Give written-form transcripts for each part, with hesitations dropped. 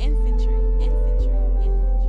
infantry, infantry, infantry.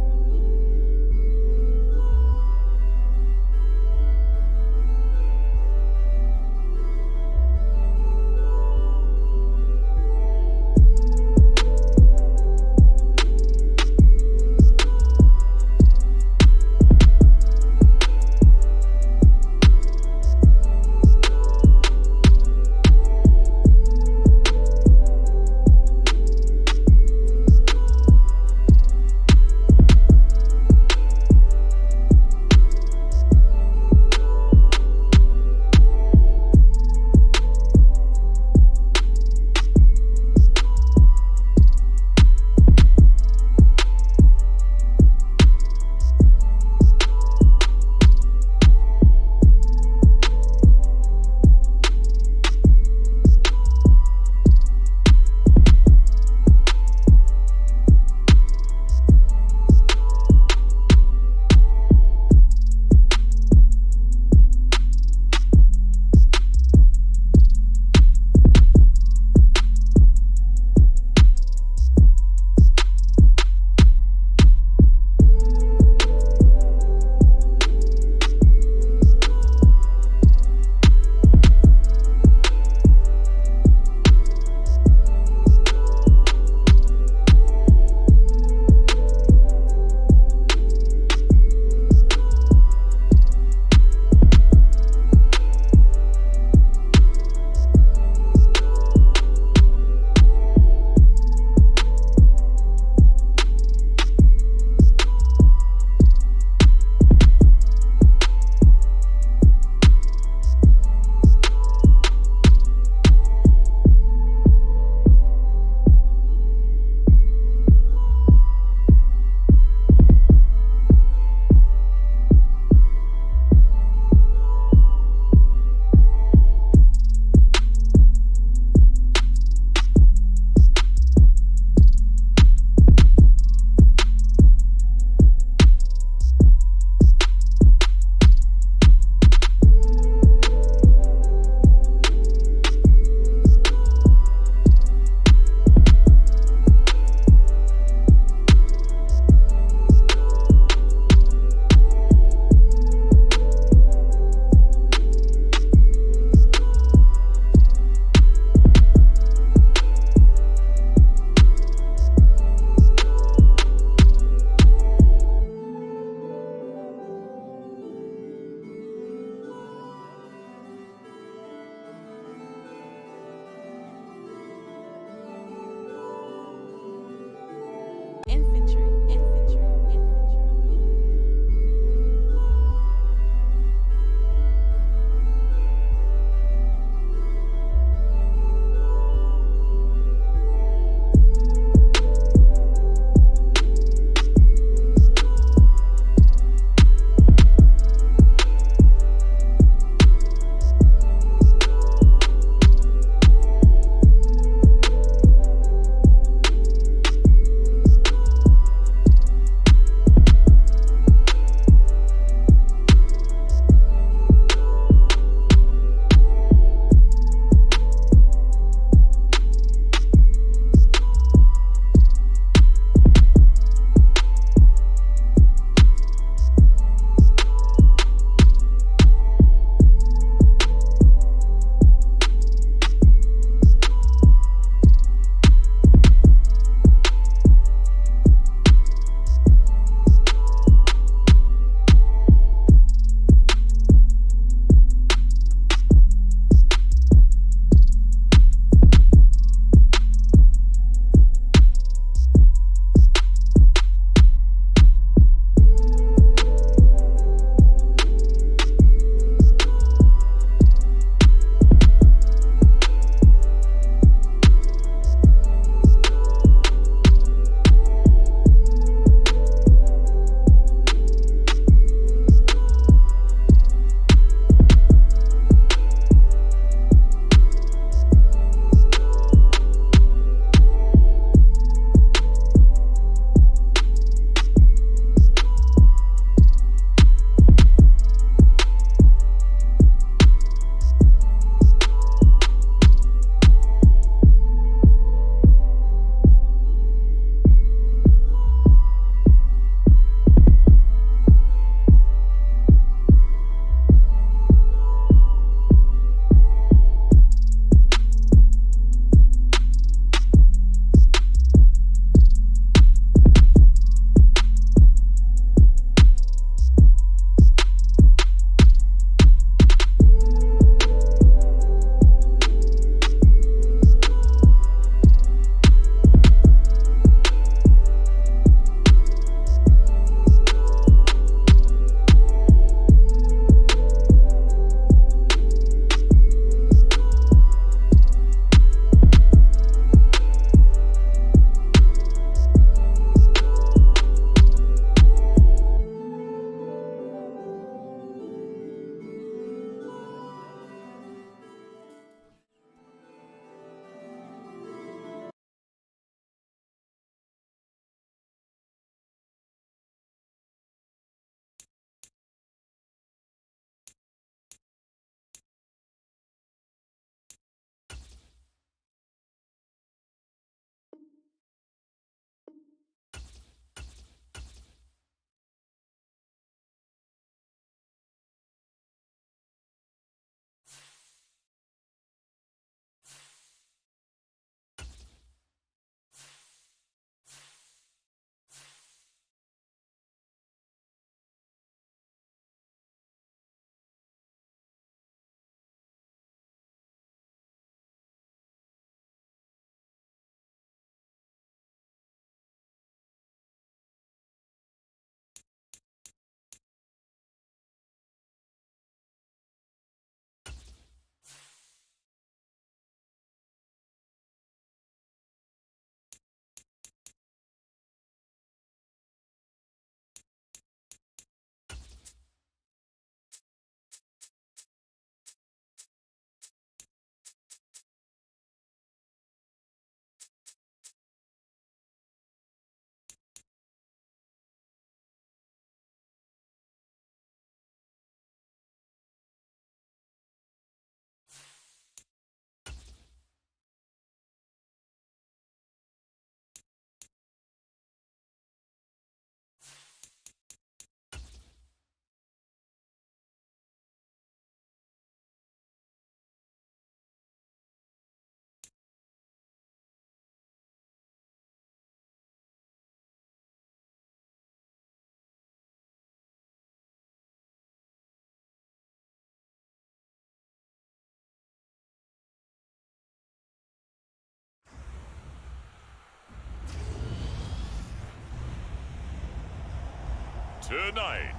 Tonight,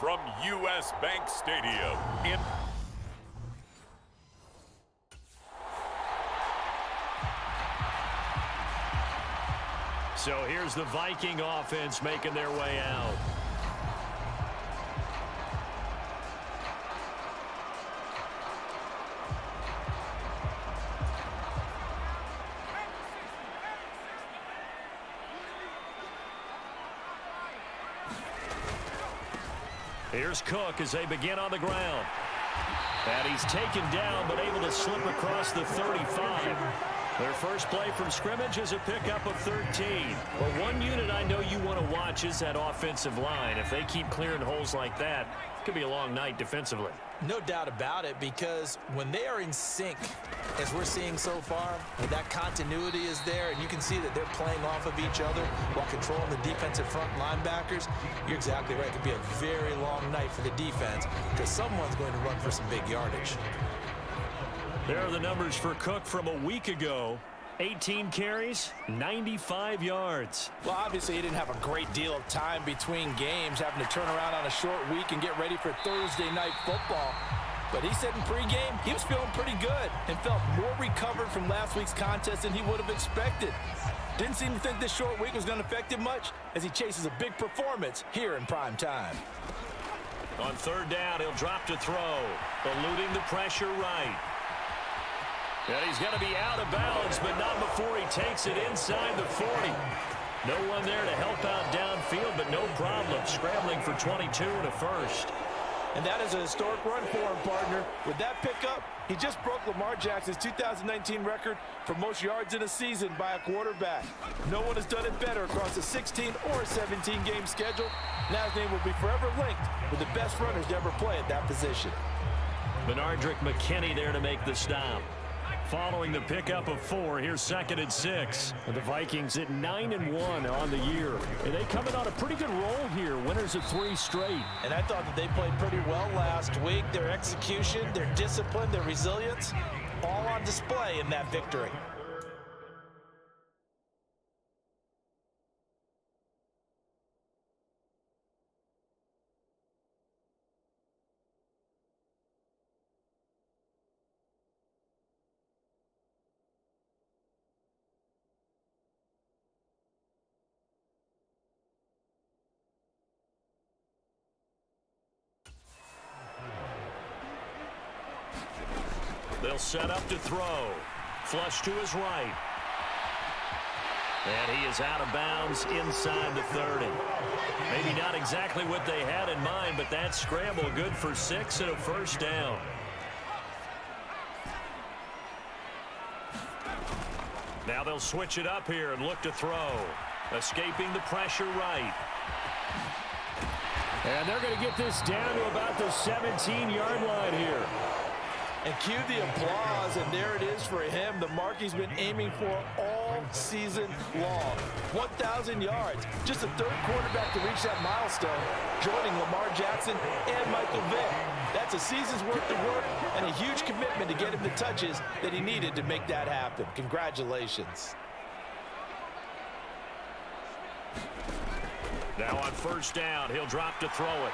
from U.S. Bank Stadium in So here's the Viking offense making their way out. Here's Cook as they begin on the ground. And he's taken down, but able to slip across the 35. Their first play from scrimmage is a pickup of 13. Well, one unit I know you want to watch is that offensive line. If they keep clearing holes like that, it could be a long night defensively. No doubt about it, because when they are in sync, as we're seeing so far, when that continuity is there, and you can see that they're playing off of each other while controlling the defensive front linebackers, you're exactly right. It could be a very long night for the defense because someone's going to run for some big yardage. There are the numbers for Cook from a week ago. 18 carries, 95 yards. Well, obviously, he didn't have a great deal of time between games, having to turn around on a short week and get ready for Thursday night football. But he said in pregame he was feeling pretty good and felt more recovered from last week's contest than he would have expected. Didn't seem to think this short week was going to affect him much as he chases a big performance here in prime time. On third down, he'll drop to throw, eluding the pressure right. And he's going to be out of bounds, but not before he takes it inside the 40. No one there to help out downfield, but no problem. Scrambling for 22 and a first. And that is a historic run for him, partner. With that pickup, he just broke Lamar Jackson's 2019 record for most yards in a season by a quarterback. No one has done it better across a 16 or 17-game schedule. Now his name will be forever linked with the best runners to ever play at that position. Benardrick McKinney there to make the stop. Following the pickup of 4, here's 2nd and 6. And the Vikings at 9-1 on the year. And they come in on a pretty good roll here, winners of 3 straight. And I thought that they played pretty well last week. Their execution, their discipline, their resilience, all on display in that victory. They'll set up to throw. Flush to his right. And he is out of bounds inside the 30. Maybe not exactly what they had in mind, but that scramble good for 6 and a first down. Now they'll switch it up here and look to throw. Escaping the pressure right. And they're going to get this down to about the 17-yard line here. And cue the applause, and there it is for him, the mark he's been aiming for all season long. 1,000 yards, just the 3rd quarterback to reach that milestone, joining Lamar Jackson and Michael Vick. That's a season's worth of work and a huge commitment to get him the touches that he needed to make that happen. Congratulations. Now on first down, he'll drop to throw it.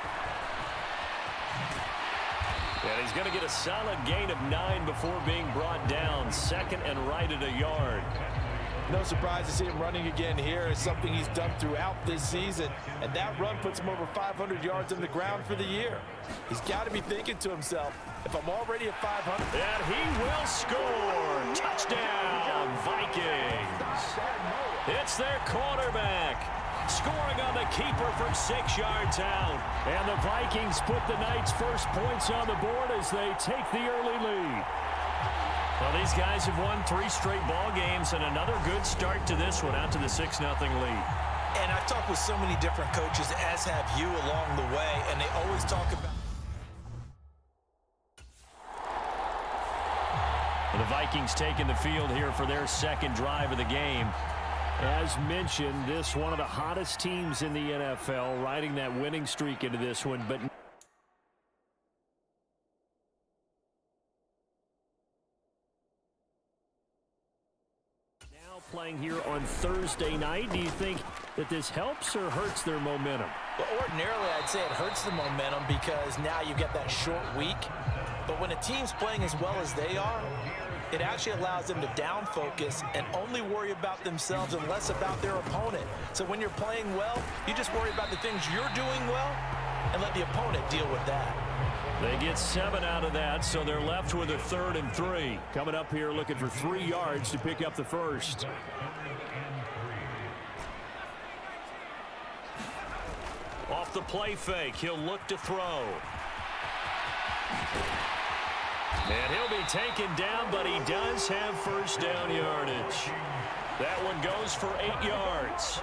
And he's going to get a solid gain of 9 before being brought down. 2nd and right at a yard. No surprise to see him running again here. It's something he's done throughout this season. And that run puts him over 500 yards on the ground for the year. He's got to be thinking to himself, if I'm already at 500. And he will score. Touchdown, Vikings. It's their quarterback. Scoring on the keeper from 6 yards out. And the Vikings put the night's first points on the board as they take the early lead. Well, these guys have won 3 straight ball games and another good start to this one out to the 6-0 lead. And I've talked with so many different coaches, as have you along the way, and they always talk about... The Vikings taking the field here for their 2nd drive of the game. As mentioned, this one of the hottest teams in the NFL, riding that winning streak into this one, but now playing here on Thursday night. Do you think that this helps or hurts their momentum? Well, ordinarily, I'd say it hurts the momentum because now you get that short week. But when a team's playing as well as they are, it actually allows them to down focus and only worry about themselves and less about their opponent. So when you're playing well, you just worry about the things you're doing well and let the opponent deal with that. They get 7 out of that, so they're left with a 3rd and 3. Coming up here looking for 3 yards to pick up the first. Off the play fake, he'll look to throw. And he'll be taken down, but he does have first down yardage. That one goes for 8 yards.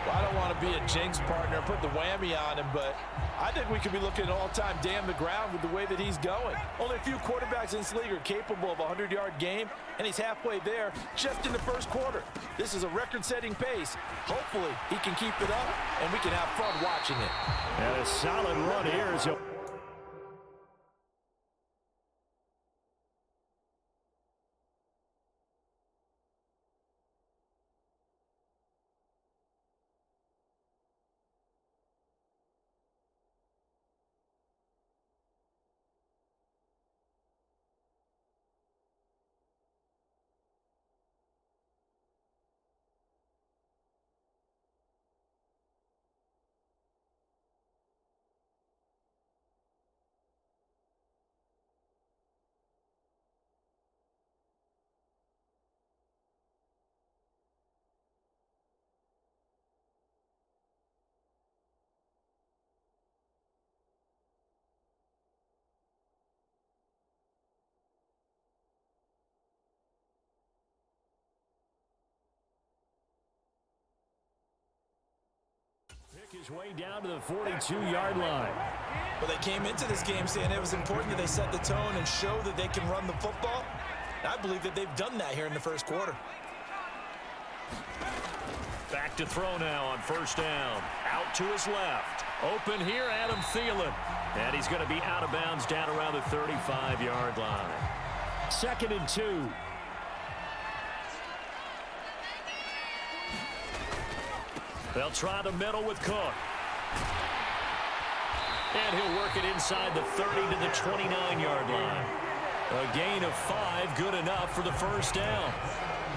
Well, I don't want to be a jinx partner, put the whammy on him, but I think we could be looking at an all-time damn the ground with the way that he's going. Only a few quarterbacks in this league are capable of a 100-yard game, and he's halfway there just in the first quarter. This is a record-setting pace. Hopefully, he can keep it up, and we can have fun watching it. And a solid run here as he'll... his way down to the 42-yard line. Well, they came into this game saying it was important that they set the tone and show that they can run the football. And I believe that they've done that here in the first quarter. Back to throw now on first down. Out to his left. Open here, Adam Thielen. And he's going to be out of bounds down around the 35-yard line. 2nd and 2. They'll try the middle with Cook. And he'll work it inside the 30 to the 29-yard line. A gain of 5, good enough for the first down.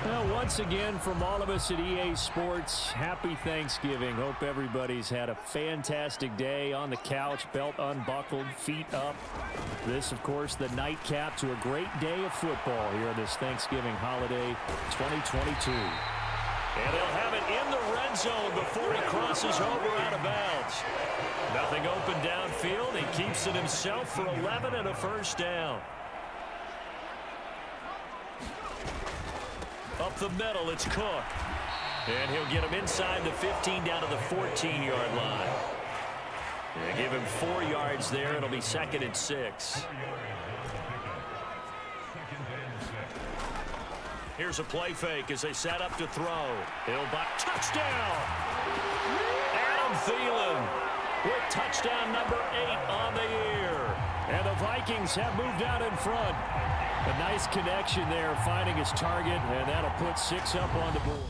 Well, once again, from all of us at EA Sports, happy Thanksgiving. Hope everybody's had a fantastic day on the couch, belt unbuckled, feet up. This, of course, the nightcap to a great day of football here this Thanksgiving holiday 2022. And they'll have it in the red zone before he crosses over out of bounds. Nothing open downfield. He keeps it himself for 11 and a first down. Up the middle, it's Cook. And he'll get him inside the 15 down to the 14-yard line. And give him 4 yards there. It'll be 2nd and 6. Here's a play fake as they set up to throw. He'll buck. Touchdown! Adam Thielen with touchdown number 8 on the year. And the Vikings have moved out in front. A nice connection there, finding his target, and that'll put 6 up on the board.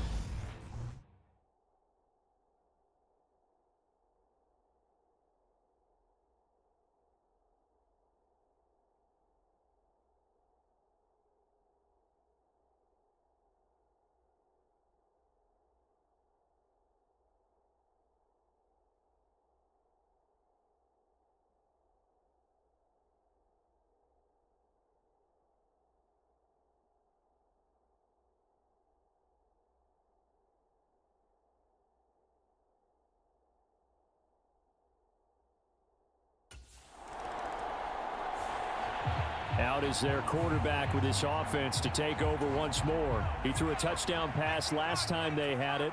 Out is their quarterback with this offense to take over once more. He threw a touchdown pass last time they had it.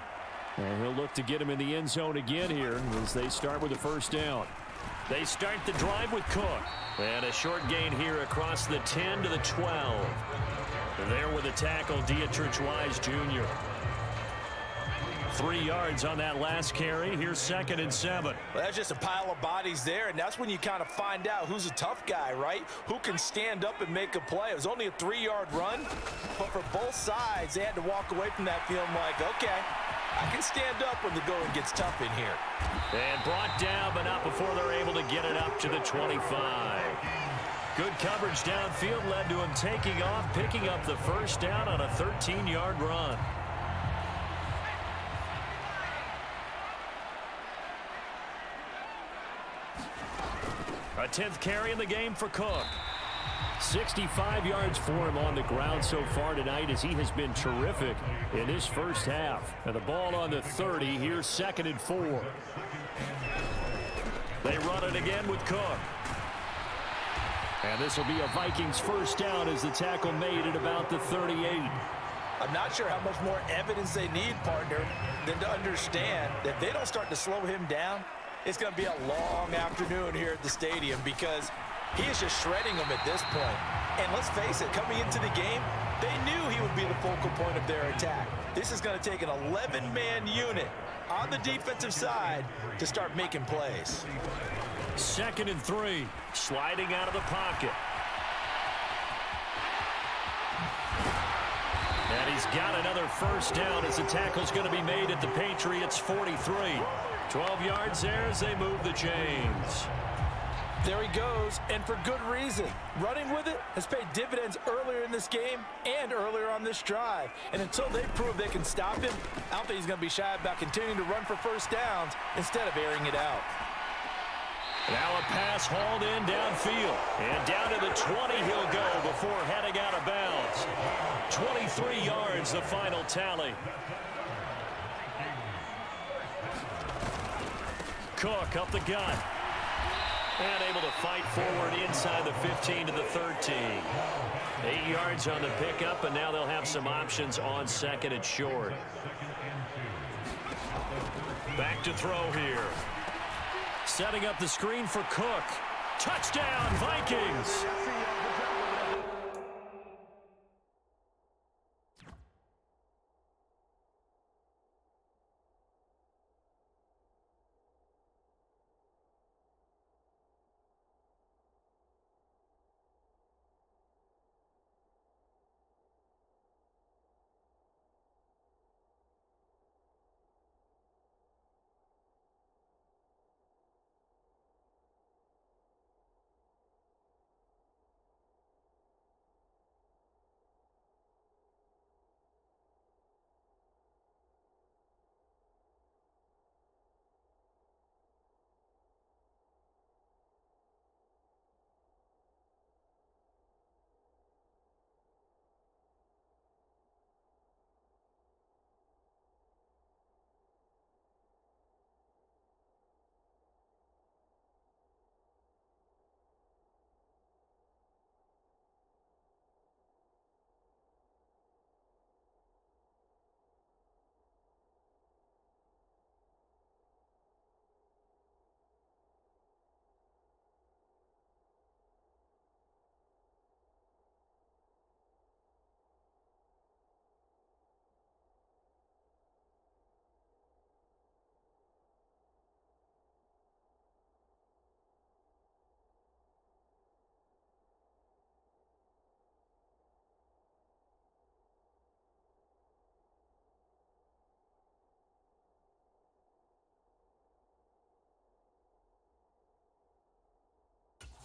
And he'll look to get him in the end zone again here as they start with the first down. They start the drive with Cook. And a short gain here across the 10 to the 12. There with the tackle, Dietrich Wise Jr. 3 yards on that last carry. Here's 2nd and 7. Well, that's just a pile of bodies there, and that's when you kind of find out who's a tough guy, right? Who can stand up and make a play. It was only a 3-yard run, but for both sides, they had to walk away from that feeling like, okay, I can stand up when the going gets tough in here. And brought down, but not before they're able to get it up to the 25. Good coverage downfield led to him taking off, picking up the first down on a 13-yard run. A 10th carry in the game for Cook. 65 yards for him on the ground so far tonight as he has been terrific in this first half. And the ball on the 30. Here's 2nd and 4. They run it again with Cook. And this will be a Vikings first down as the tackle made at about the 38. I'm not sure how much more evidence they need, partner, than to understand that if they don't start to slow him down, it's going to be a long afternoon here at the stadium because he is just shredding them at this point. And let's face it, coming into the game, they knew he would be the focal point of their attack. This is going to take an 11-man unit on the defensive side to start making plays. 2nd and 3, sliding out of the pocket. And he's got another first down as the tackle's going to be made at the Patriots' 43. 12 yards there as they move the chains. There he goes, and for good reason. Running with it has paid dividends earlier in this game and earlier on this drive. And until they prove they can stop him, I don't think he's going to be shy about continuing to run for first downs instead of airing it out. Now a pass hauled in downfield. And down to the 20 he'll go before heading out of bounds. 23 yards, the final tally. Cook up the gut. And able to fight forward inside the 15 to the 13. 8 yards on the pickup, and now they'll have some options on 2nd and short. Back to throw here. Setting up the screen for Cook. Touchdown, Vikings!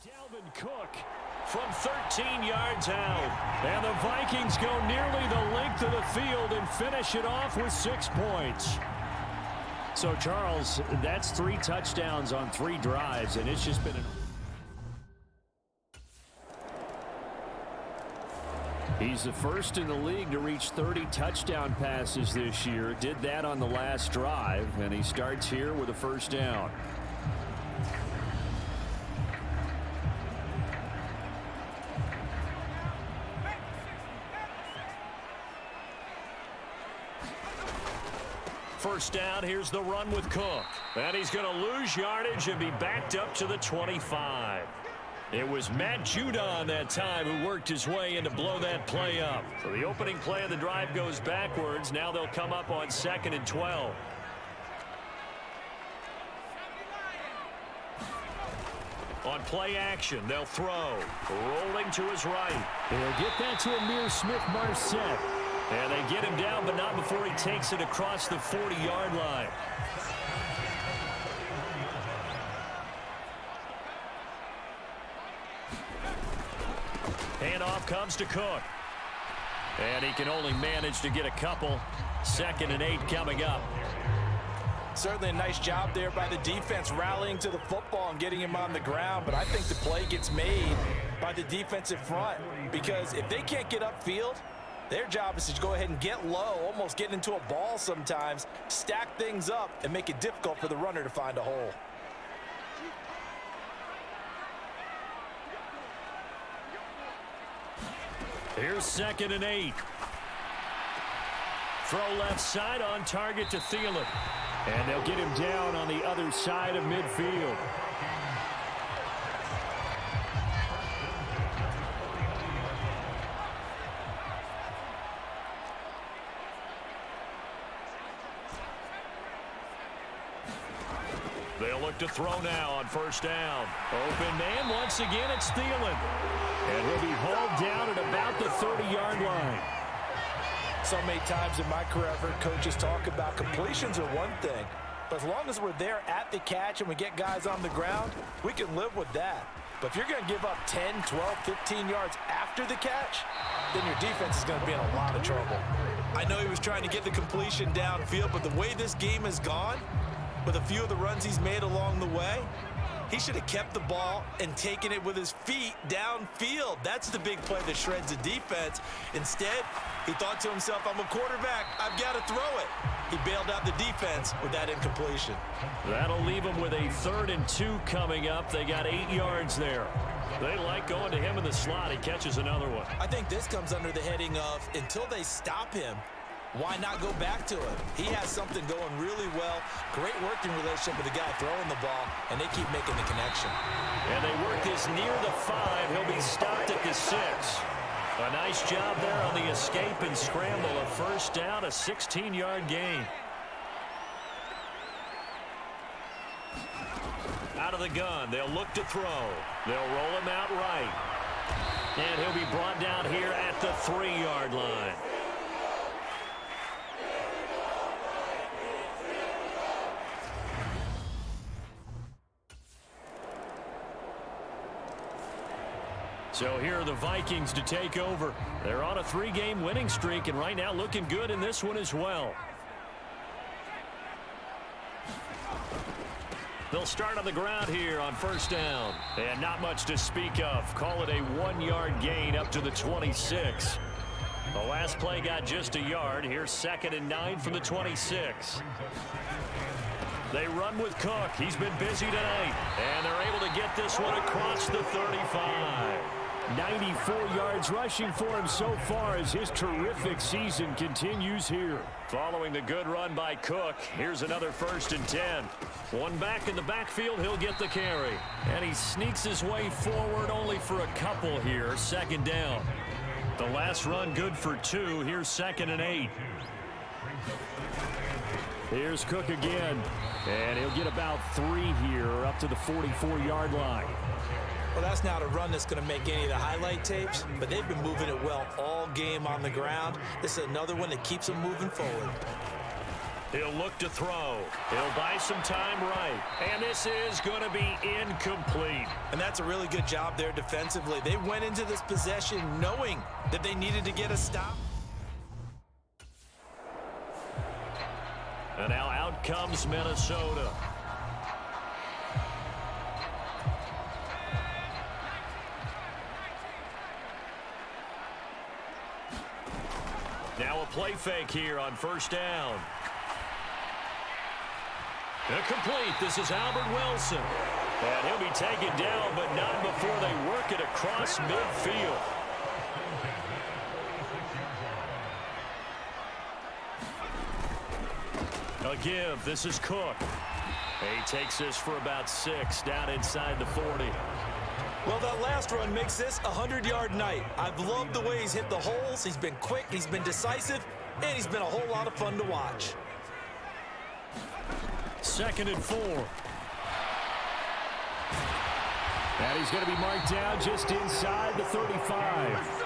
Dalvin Cook from 13 yards out. And the Vikings go nearly the length of the field and finish it off with 6 points. So, Charles, that's 3 touchdowns on 3 drives, and it's just been an... He's the first in the league to reach 30 touchdown passes this year. Did that on the last drive, and he starts here with a first down. First down, here's the run with Cook. And he's going to lose yardage and be backed up to the 25. It was Matt Judon that time who worked his way in to blow that play up. So the opening play of the drive goes backwards. Now they'll come up on 2nd and 12. On play action, they'll throw. Rolling to his right. They'll get that to Amir Smith-Marset. And they get him down, but not before he takes it across the 40-yard line. Handoff comes to Cook. And he can only manage to get a couple. 2nd and 8 coming up. Certainly a nice job there by the defense rallying to the football and getting him on the ground, but I think the play gets made by the defensive front because if they can't get upfield, their job is to go ahead and get low, almost get into a ball sometimes, stack things up, and make it difficult for the runner to find a hole. Here's 2nd and 8. Throw left side on target to Thielen. And they'll get him down on the other side of midfield. They'll look to throw now on 1st down. Open man, once again it's Thielen. And he'll be hauled down at about the 30-yard line. So many times in my career, I've heard coaches talk about completions are one thing, but as long as we're there at the catch and we get guys on the ground, we can live with that. But if you're going to give up 10, 12, 15 yards after the catch, then your defense is going to be in a lot of trouble. I know he was trying to get the completion downfield, but the way this game has gone, with a few of the runs he's made along the way, he should have kept the ball and taken it with his feet downfield. That's the big play that shreds the defense. Instead, he thought to himself, I'm a quarterback, I've got to throw it. He bailed out the defense with that incompletion. That'll leave him with a 3rd and 2 coming up. They got 8 yards there. They like going to him in the slot. He catches another one. I think this comes under the heading of until they stop him, why not go back to it? He has something going really well. Great working relationship with the guy throwing the ball, and they keep making the connection. And they work this near the 5. He'll be stopped at the 6. A nice job there on the escape and scramble. A 1st down, a 16-yard gain. Out of the gun, they'll look to throw. They'll roll him out right. And he'll be brought down here at the 3-yard line. So here are the Vikings to take over. They're on a 3-game winning streak and right now looking good in this one as well. They'll start on the ground here on 1st down. And not much to speak of. Call it a 1-yard gain up to the 26. The last play got just a yard. Here's 2nd and 9 from the 26. They run with Cook. He's been busy tonight. And they're able to get this one across the 35. 94 yards rushing for him so far as his terrific season continues here. Following the good run by Cook, here's another 1st and 10. One back in the backfield, he'll get the carry. And he sneaks his way forward only for a couple here. 2nd down. The last run good for 2. Here's 2nd and 8. Here's Cook again. And he'll get about 3 here up to the 44-yard line. Well, that's not a run that's going to make any of the highlight tapes, but they've been moving it well all game on the ground. This is another one that keeps them moving forward. He'll look to throw. He'll buy some time right. And this is going to be incomplete. And that's a really good job there defensively. They went into this possession knowing that they needed to get a stop. And now out comes Minnesota. Now a play fake here on 1st down. Complete. This is Albert Wilson. And he'll be taken down, but not before they work it across midfield. A give. This is Cook. He takes this for about 6 down inside the 40. Well, that last run makes this a 100-yard night. I've loved the way he's hit the holes. He's been quick, he's been decisive, and he's been a whole lot of fun to watch. 2nd and 4. And he's going to be marked down just inside the 35.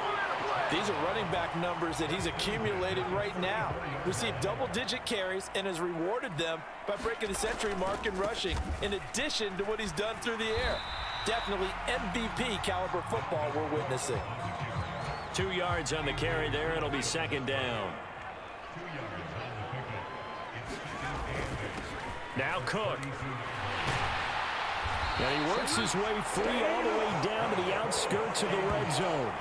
These are running back numbers that he's accumulated right now. Received double-digit carries and has rewarded them by breaking the century mark in rushing, in addition to what he's done through the air. Definitely MVP caliber football we're witnessing. 2 yards on the carry there. It'll be 2nd down. Now Cook. And he works his way free all the way down to the outskirts of the red zone.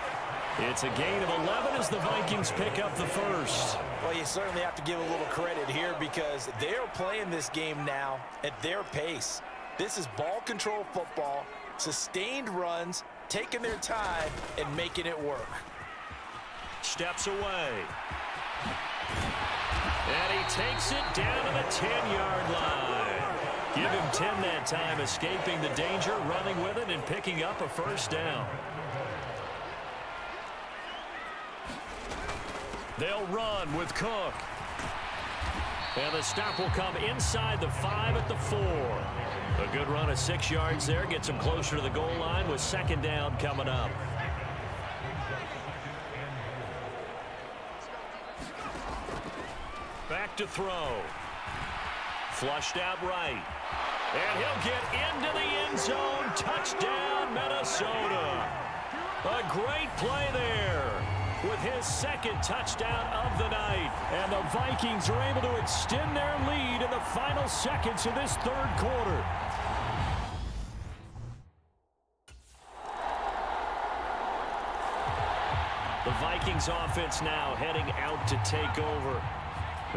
It's a gain of 11 as the Vikings pick up the first. Well, you certainly have to give a little credit here because they're playing this game now at their pace. This is ball control football, sustained runs, taking their time, and making it work. Steps away. And he takes it down to the 10-yard line. Give him 10 that time, escaping the danger, running with it, and picking up a first down. They'll run with Cook. And the stop will come inside the 5 at the 4. A good run of 6 yards there. Gets him closer to the goal line with 2nd down coming up. Back to throw. Flushed out right. And he'll get into the end zone. Touchdown, Minnesota. A great play there with his 2nd touchdown of the night. And the Vikings are able to extend their lead in the final seconds of this 3rd quarter. The Vikings offense now heading out to take over.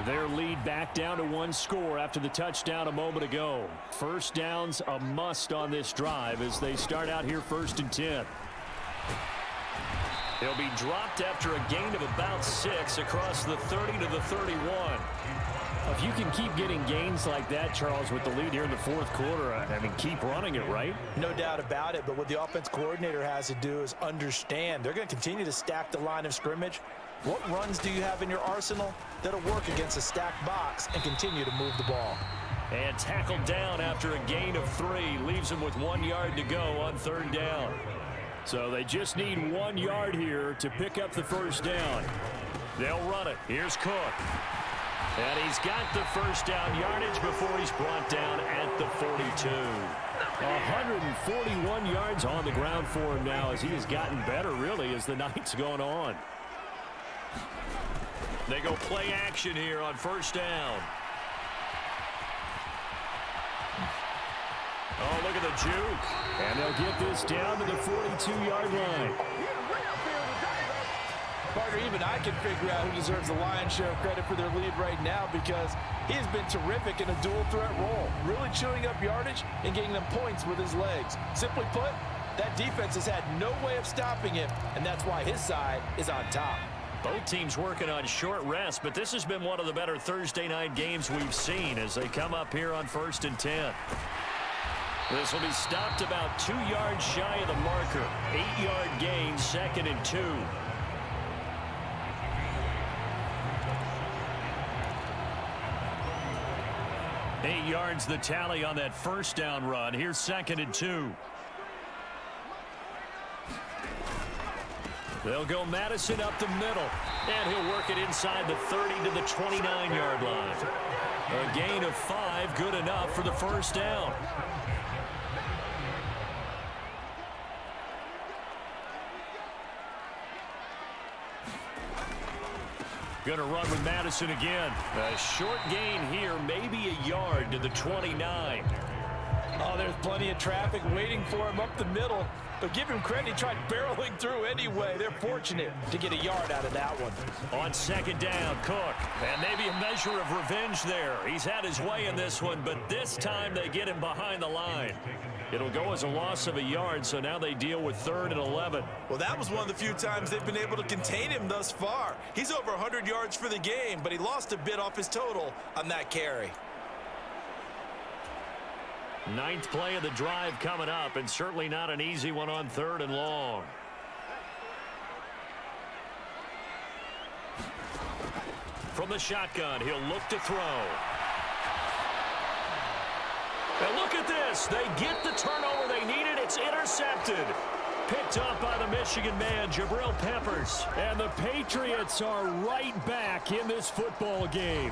Their lead back down to 1 score after the touchdown a moment ago. First down's a must on this drive as they start out here 1st and 10. He'll be dropped after a gain of about 6 across the 30 to the 31. If you can keep getting gains like that, Charles, with the lead here in the 4th quarter, I mean, keep running it, right? No doubt about it, but what the offense coordinator has to do is understand they're going to continue to stack the line of scrimmage. What runs do you have in your arsenal that'll work against a stacked box and continue to move the ball? And tackled down after a gain of 3. Leaves him with 1 yard to go on 3rd down. So they just need 1 yard here to pick up the first down. They'll run it. Here's Cook. And he's got the first down yardage before he's brought down at the 42. 141 yards on the ground for him now as he has gotten better, really, as the night's gone on. They go play action here on 1st down. Oh, look at the juke. And they'll get this down to the 42-yard line. Parker, even I can figure out who deserves the lion's share of credit for their lead right now because he has been terrific in a dual threat role, really chewing up yardage and getting them points with his legs. Simply put, that defense has had no way of stopping him, and that's why his side is on top. Both teams working on short rest, but this has been one of the better Thursday night games we've seen as they come up here on 1st and 10. This will be stopped about 2 yards shy of the marker. 8-yard gain, 2nd and 2. Eight yards the tally on that first down run. Here's 2nd and 2. They'll go Madison up the middle, and he'll work it inside the 30 to the 29-yard line. A gain of 5, good enough for the first down. Going to run with Madison again. A short gain here, maybe a yard to the 29. Oh, there's plenty of traffic waiting for him up the middle. But give him credit, he tried barreling through anyway. They're fortunate to get a yard out of that one. On 2nd down, Cook. And maybe a measure of revenge there. He's had his way in this one, but this time they get him behind the line. It'll go as a loss of a yard, so now they deal with 3rd and 11. Well, that was one of the few times they've been able to contain him thus far. He's over 100 yards for the game, but he lost a bit off his total on that carry. Ninth play of the drive coming up, and certainly not an easy one on 3rd and long. From the shotgun, he'll look to throw. And look at this. They get the turnover they needed. It's intercepted. Picked up by the Michigan man, Jabril Peppers. And the Patriots are right back in this football game.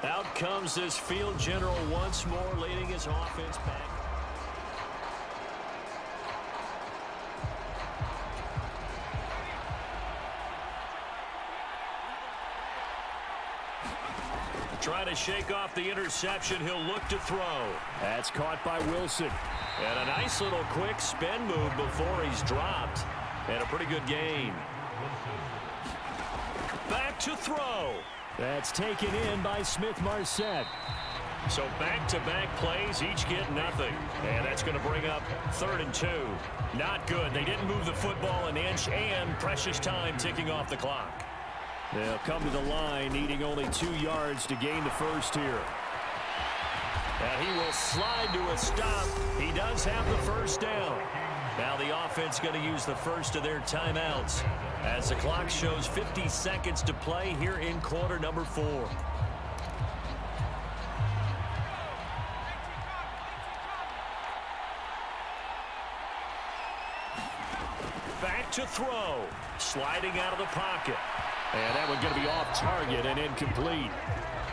Out comes this field general once more, leading his offense back. Trying to shake off the interception. He'll look to throw. That's caught by Wilson. And a nice little quick spin move before he's dropped. And a pretty good gain. Back to throw. That's taken in by Smith-Marset. So back-to-back plays, each get nothing. And that's going to bring up 3rd and 2. Not good. They didn't move the football an inch, and precious time ticking off the clock. They'll come to the line, needing only 2 yards to gain the first here. And he will slide to a stop. He does have the first down. Now the offense going to use the first of their timeouts as the clock shows 50 seconds to play here in quarter number 4. Back to throw. Sliding out of the pocket. And that one going to be off target and incomplete.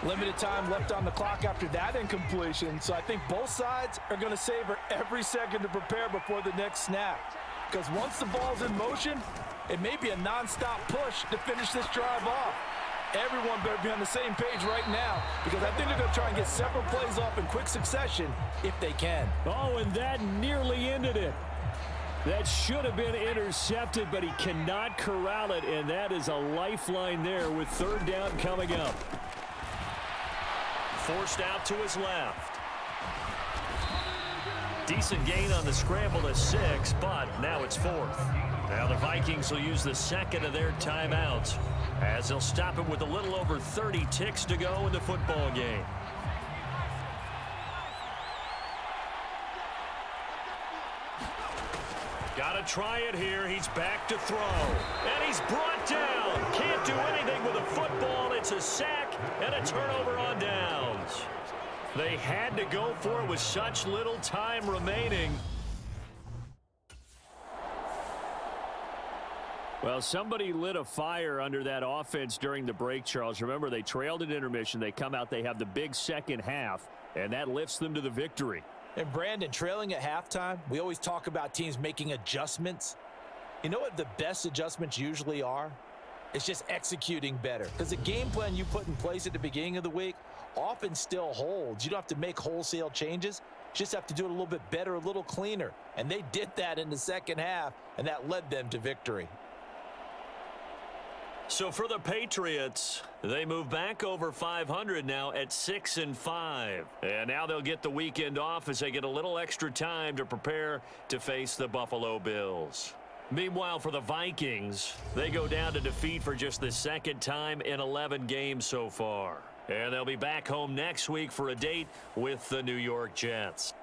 Limited time left on the clock after that incompletion, so I think both sides are going to savor every second to prepare before the next snap. Because once the ball's in motion, it may be a nonstop push to finish this drive off. Everyone better be on the same page right now, because I think they're going to try and get several plays off in quick succession if they can. Oh, and that nearly ended it. That should have been intercepted, but he cannot corral it, and that is a lifeline there with 3rd down coming up. Forced out to his left. Decent gain on the scramble to 6, but now it's 4th. Now the Vikings will use the second of their timeouts as they'll stop it with a little over 30 ticks to go in the football game. Got to try it here. He's back to throw. And he's brought down. Can't do anything with a football. It's a sack and a turnover on downs. They had to go for it with such little time remaining. Well, somebody lit a fire under that offense during the break, Charles. Remember, they trailed at intermission. They come out, they have the big second half, and that lifts them to the victory. And Brandon, trailing at halftime, we always talk about teams making adjustments. You know what the best adjustments usually are? It's just executing better. Because the game plan you put in place at the beginning of the week often still holds. You don't have to make wholesale changes. You just have to do it a little bit better, a little cleaner. And they did that in the second half, and that led them to victory. So for the Patriots, they move back over 500 now at 6-5. And now they'll get the weekend off as they get a little extra time to prepare to face the Buffalo Bills. Meanwhile, for the Vikings, they go down to defeat for just the 2nd time in 11 games so far. And they'll be back home next week for a date with the New York Jets.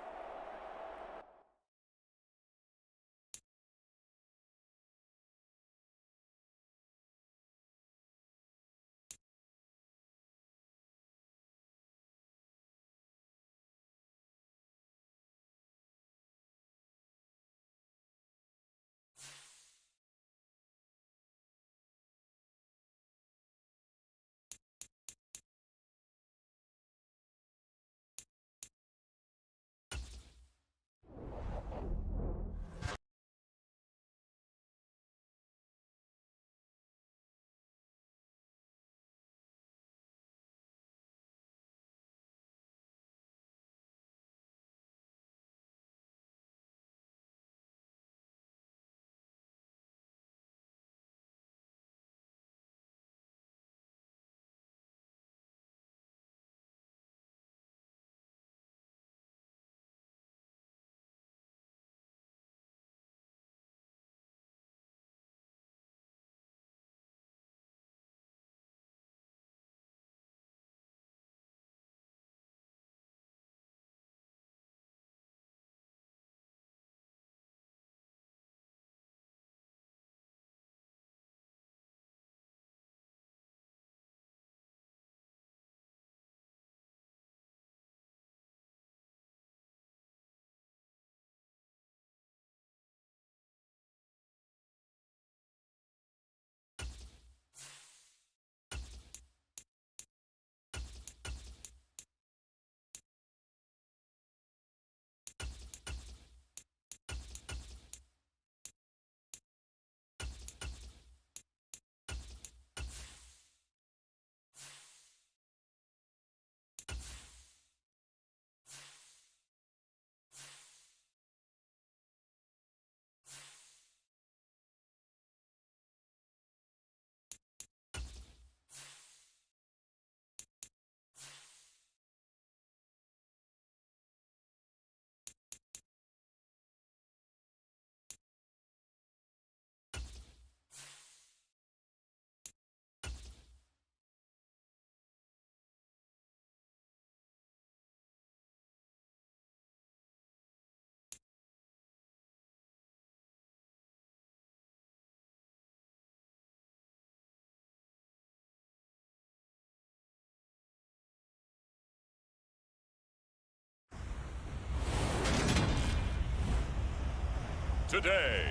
Today,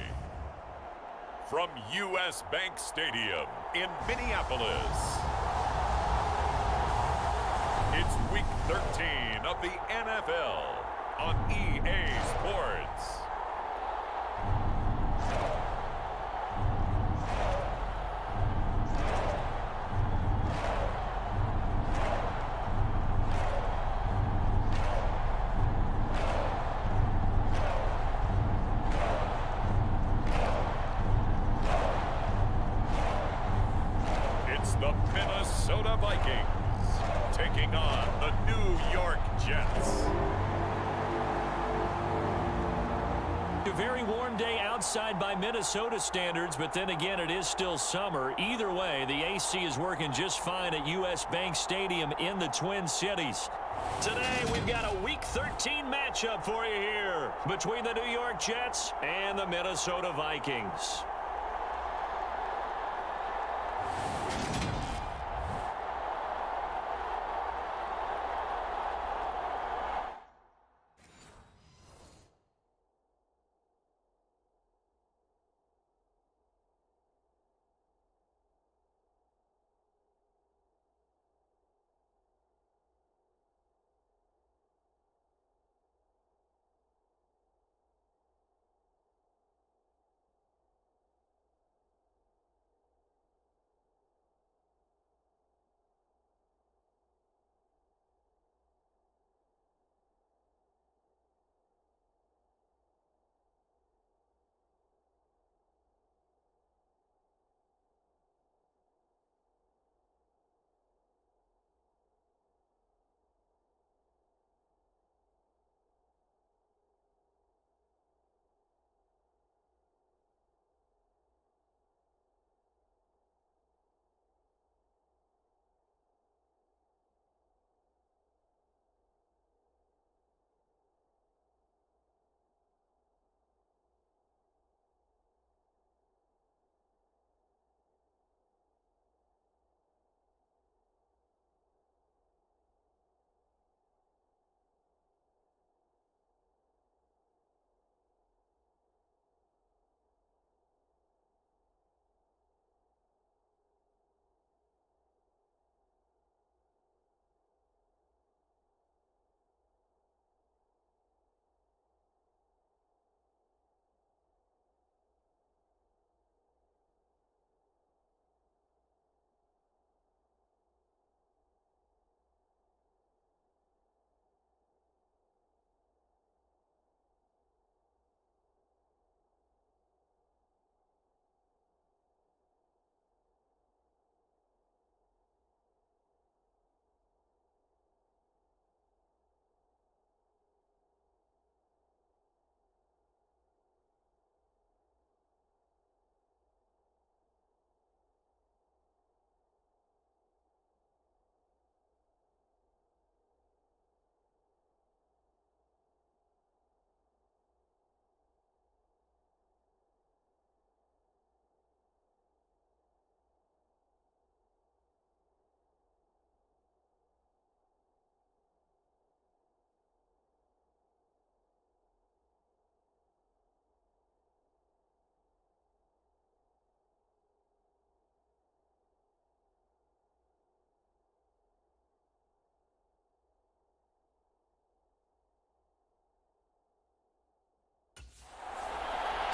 from U.S. Bank Stadium in Minneapolis, it's Week 13 of the NFL on EA Sports. The Minnesota Vikings taking on the New York Jets. A very warm day outside by Minnesota standards, but then again, it is still summer. Either way, the AC is working just fine at U.S. Bank Stadium in the Twin Cities. Today, we've got a Week 13 matchup for you here between the New York Jets and the Minnesota Vikings.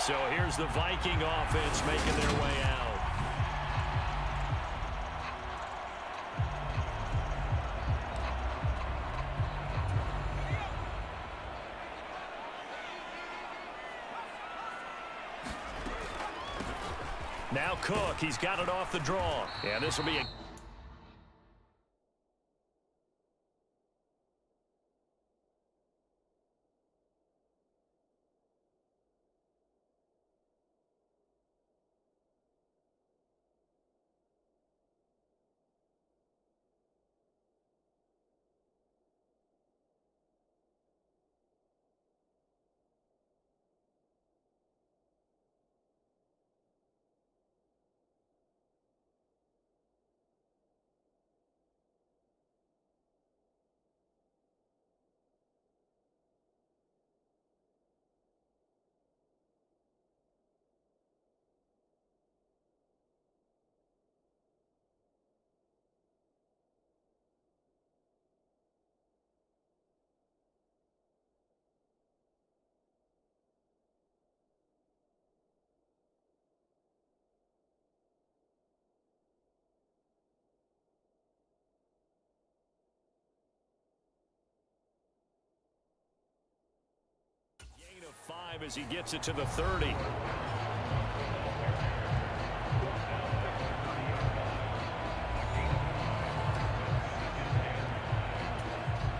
So here's the Viking offense making their way out. Now Cook, he's got it off the draw. And this will be a... As he gets it to the 30.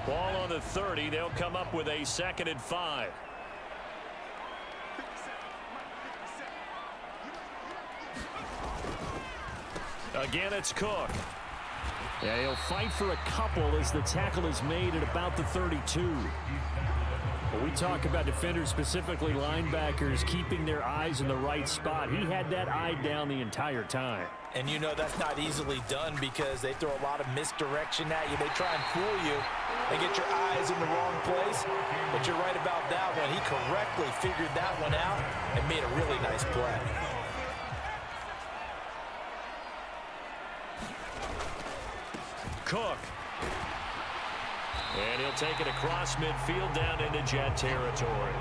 Ball on the 30. They'll come up with a 2nd and 5. Again, it's Cook. Yeah, he'll fight for a couple as the tackle is made at about the 32. When we talk about defenders, specifically linebackers, keeping their eyes in the right spot, he had that eye down the entire time. And you know that's not easily done because they throw a lot of misdirection at you. They try and fool you and get your eyes in the wrong place. But you're right about that one. He correctly figured that one out and made a really nice play. Cook. And he'll take it across midfield down into Jet territory.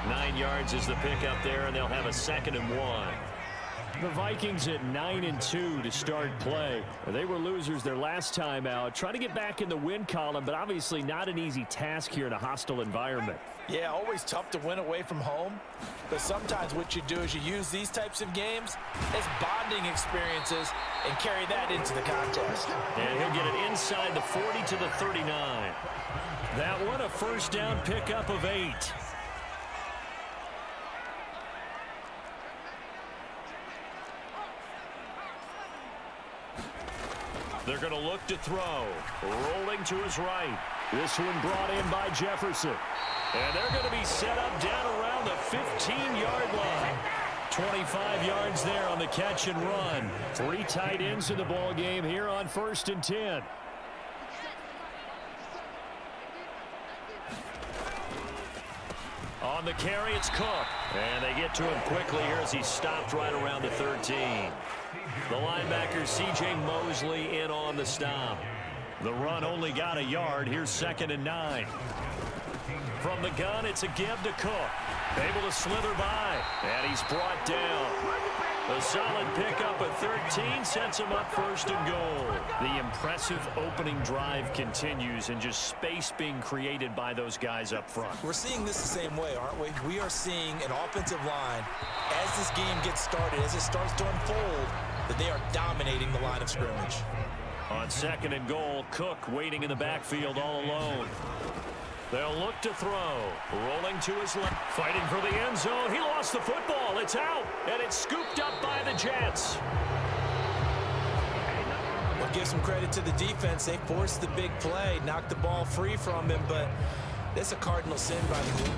9 yards is the pickup there, and they'll have a 2nd and 1. The Vikings at 9-2 to start play. They were losers their last time out. Trying to get back in the win column, but obviously not an easy task here in a hostile environment. Yeah, always tough to win away from home. But sometimes what you do is you use these types of games as bonding experiences and carry that into the contest. And he'll get it inside the 40 to the 39. That one a 1st down pickup of 8. They're going to look to throw. Rolling to his right. This one brought in by Jefferson. And they're going to be set up down around the 15-yard line. 25 yards there on the catch and run. 3 tight ends in the ball game here on 1st and 10. On the carry, it's Cook. And they get to him quickly here as he stopped right around the 13. The linebacker, C.J. Mosley, in on the stop. The run only got a yard. Here's 2nd and 9. From the gun, it's a give to Cook. Able to slither by. And he's brought down. A solid pickup at 13 sets him up 1st and goal. The impressive opening drive continues and just space being created by those guys up front. We're seeing this the same way, aren't we? We are seeing an offensive line, as this game gets started, as it starts to unfold, that they are dominating the line of scrimmage. On 2nd and goal, Cook waiting in the backfield all alone. They'll look to throw. Rolling to his left. Fighting for the end zone. He lost the football. It's out. And it's scooped up by the Jets. Well, give some credit to the defense. They forced the big play, knocked the ball free from him, but that's a cardinal sin by the group.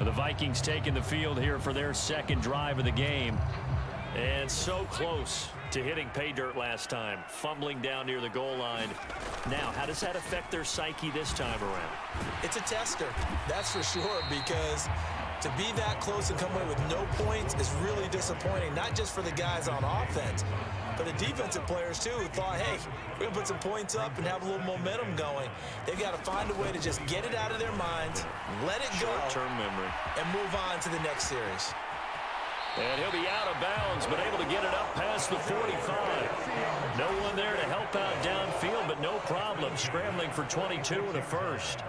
The Vikings taking the field here for their 2nd drive of the game. And so close to hitting pay dirt last time. Fumbling down near the goal line. Now, how does that affect their psyche this time around? It's a tester, that's for sure, because to be that close and come away with no points is really disappointing, not just for the guys on offense, but the defensive players, too, who thought, hey, we're going to put some points up and have a little momentum going. They've got to find a way to just get it out of their minds, let it go, short-term memory, and move on to the next series. And he'll be out of bounds, but able to get it up past the 45. No one there to help out downfield, but no problem. Scrambling for 22 and a 1st.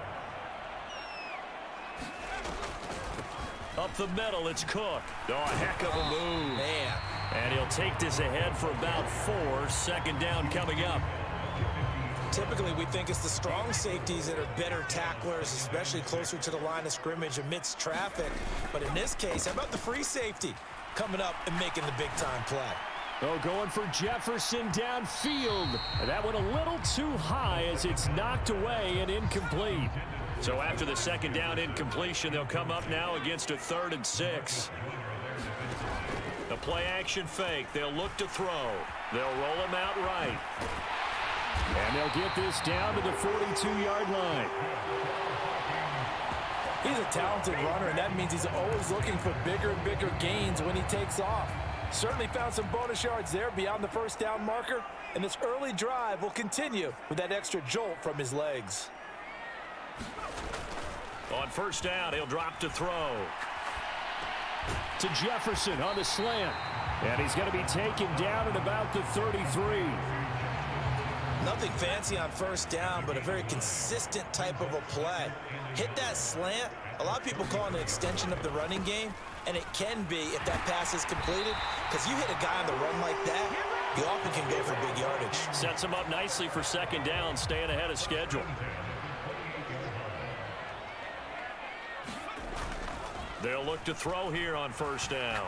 Up the middle, it's Cook. Oh, a heck of a move. Man. And he'll take this ahead for about 4. 2nd down coming up. Typically, we think it's the strong safeties that are better tacklers, especially closer to the line of scrimmage amidst traffic. But in this case, how about the free safety coming up and making the big-time play? Oh, going for Jefferson downfield. And that went a little too high as it's knocked away and incomplete. So after the 2nd down incompletion, they'll come up now against a 3rd and 6. The play-action fake. They'll look to throw. They'll roll him out right. And they'll get this down to the 42-yard line. He's a talented runner, and that means he's always looking for bigger and bigger gains when he takes off. Certainly found some bonus yards there beyond the 1st down marker, and this early drive will continue with that extra jolt from his legs. On 1st down, he'll drop to throw. To Jefferson on the slant. And he's going to be taken down at about the 33. Nothing fancy on first down, but a very consistent type of a play. Hit that slant. A lot of people call it an extension of the running game, and it can be if that pass is completed, because you hit a guy on the run like that, you often can go for big yardage. Sets him up nicely for second down, staying ahead of schedule. They'll look to throw here on first down.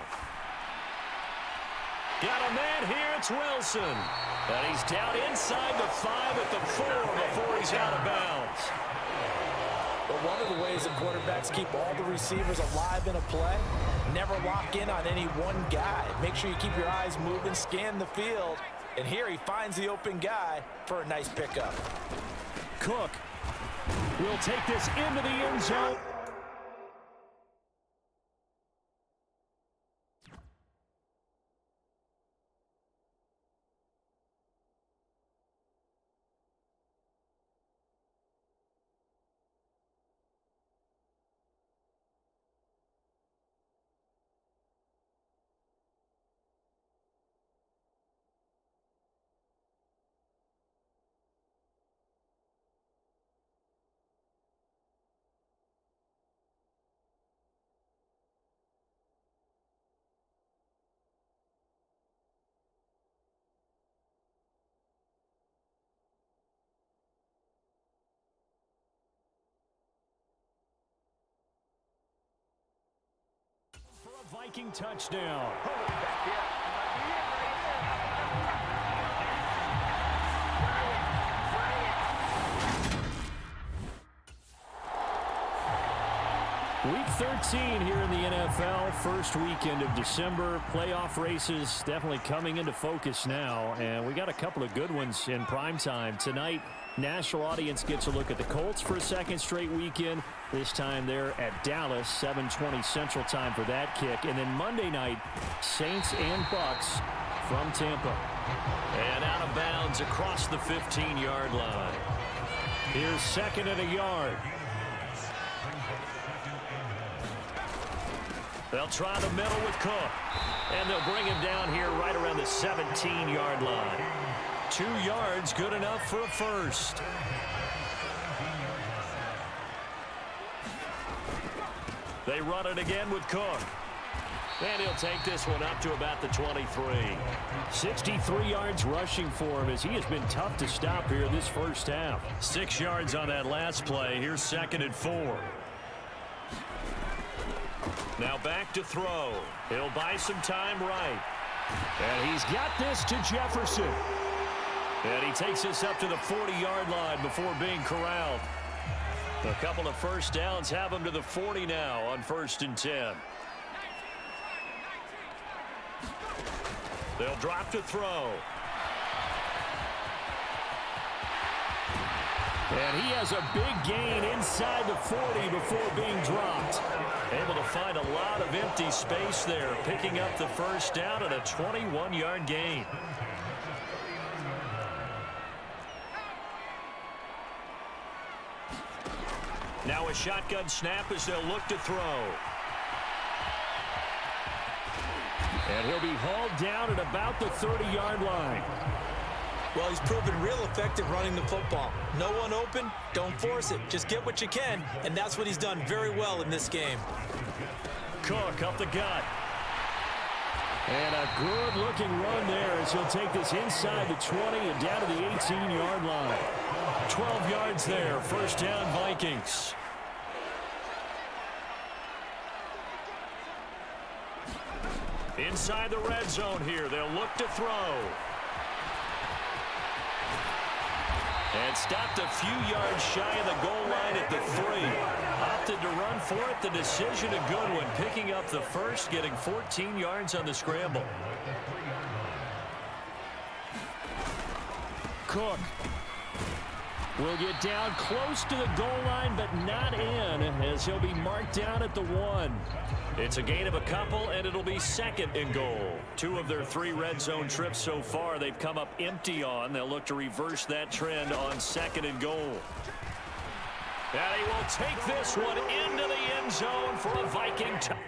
Got a man here, it's Wilson. And he's down inside the 5 at the 4 before he's out of bounds. But one of the ways that quarterbacks keep all the receivers alive in a play, never lock in on any one guy. Make sure you keep your eyes moving, scan the field. And here he finds the open guy for a nice pickup. Cook will take this into the end zone. Viking touchdown. Week 13 here in the NFL, first weekend of December. Playoff races definitely coming into focus now, and we got a couple of good ones in prime time. Tonight, national audience gets a look at the Colts for a second straight weekend. This time they're at Dallas, 7:20 Central Time for that kick. And then Monday night, Saints and Bucks from Tampa. And out of bounds across the 15-yard line. Here's second and a yard. They'll try the middle with Cook. And they'll bring him down here right around the 17-yard line. 2 yards, good enough for a first. They run it again with Cook. And he'll take this one up to about the 23. 63 yards rushing for him as he has been tough to stop here this first half. 6 yards on that last play. Here's second and 4. Now back to throw. He'll buy some time right. And he's got this to Jefferson. And he takes this up to the 40-yard line before being corralled. A couple of first downs have him to the 40 now on 1st and 10. They'll drop to throw. And he has a big gain inside the 40 before being dropped. Able to find a lot of empty space there, picking up the first down and a 21-yard gain. Now a shotgun snap as they'll look to throw. And he'll be hauled down at about the 30-yard line. Well, he's proven real effective running the football. No one open, don't force it. Just get what you can, and that's what he's done very well in this game. Cook up the gut. And a good-looking run there as he'll take this inside the 20 and down to the 18-yard line. 12 yards there, first down Vikings. Inside the red zone here, they'll look to throw. And stopped a few yards shy of the goal line at the 3. Opted to run for it. The decision a good one. Picking up the first, getting 14 yards on the scramble. Cook will get down close to the goal line, but not in, as he'll be marked down at the 1. It's a gain of a couple, and it'll be second and goal. 2 of their 3 red zone trips so far they've come up empty on. They'll look to reverse that trend on second and goal. And he will take this one into the end zone for a Viking touchdown.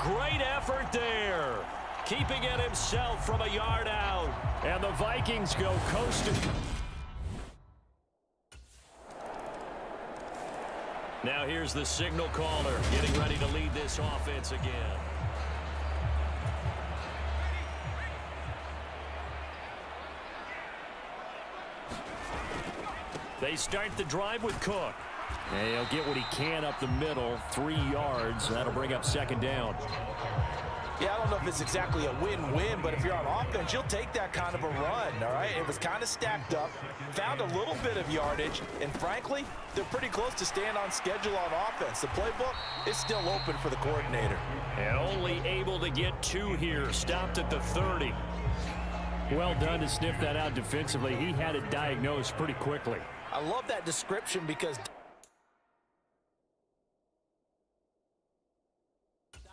great effort there. Keeping it himself from a yard out. And the Vikings go coasting. Now here's the signal caller getting ready to lead this offense again. They start the drive with Cook. And he'll get what he can up the middle, 3 yards. That'll bring up second down. Yeah, I don't know if it's exactly a win-win, but if you're on offense, you'll take that kind of a run, all right? It was kind of stacked up, found a little bit of yardage, and frankly, they're pretty close to staying on schedule on offense. The playbook is still open for the coordinator. And only able to get 2 here, stopped at the 30. Well done to sniff that out defensively. He had it diagnosed pretty quickly. I love that description because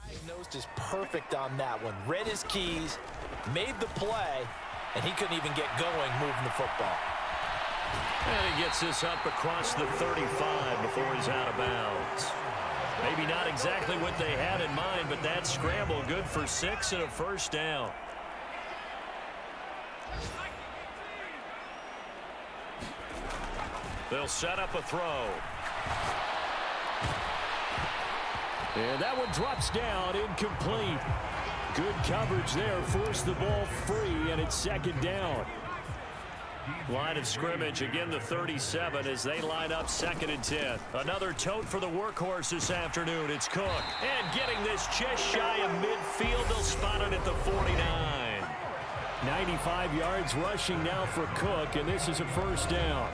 diagnosed is perfect on that one. Read his keys, made the play, and he couldn't even get going moving the football. And he gets this up across the 35 before he's out of bounds. Maybe not exactly what they had in mind, but that scramble good for 6 and a first down. They'll set up a throw. And that one drops down, incomplete. Good coverage there, forced the ball free, and it's second down. Line of scrimmage, again the 37 as they line up 2nd and 10. Another tote for the workhorse this afternoon. It's Cook. And getting this just shy of midfield, they'll spot it at the 49. 95 yards rushing now for Cook, and this is a first down.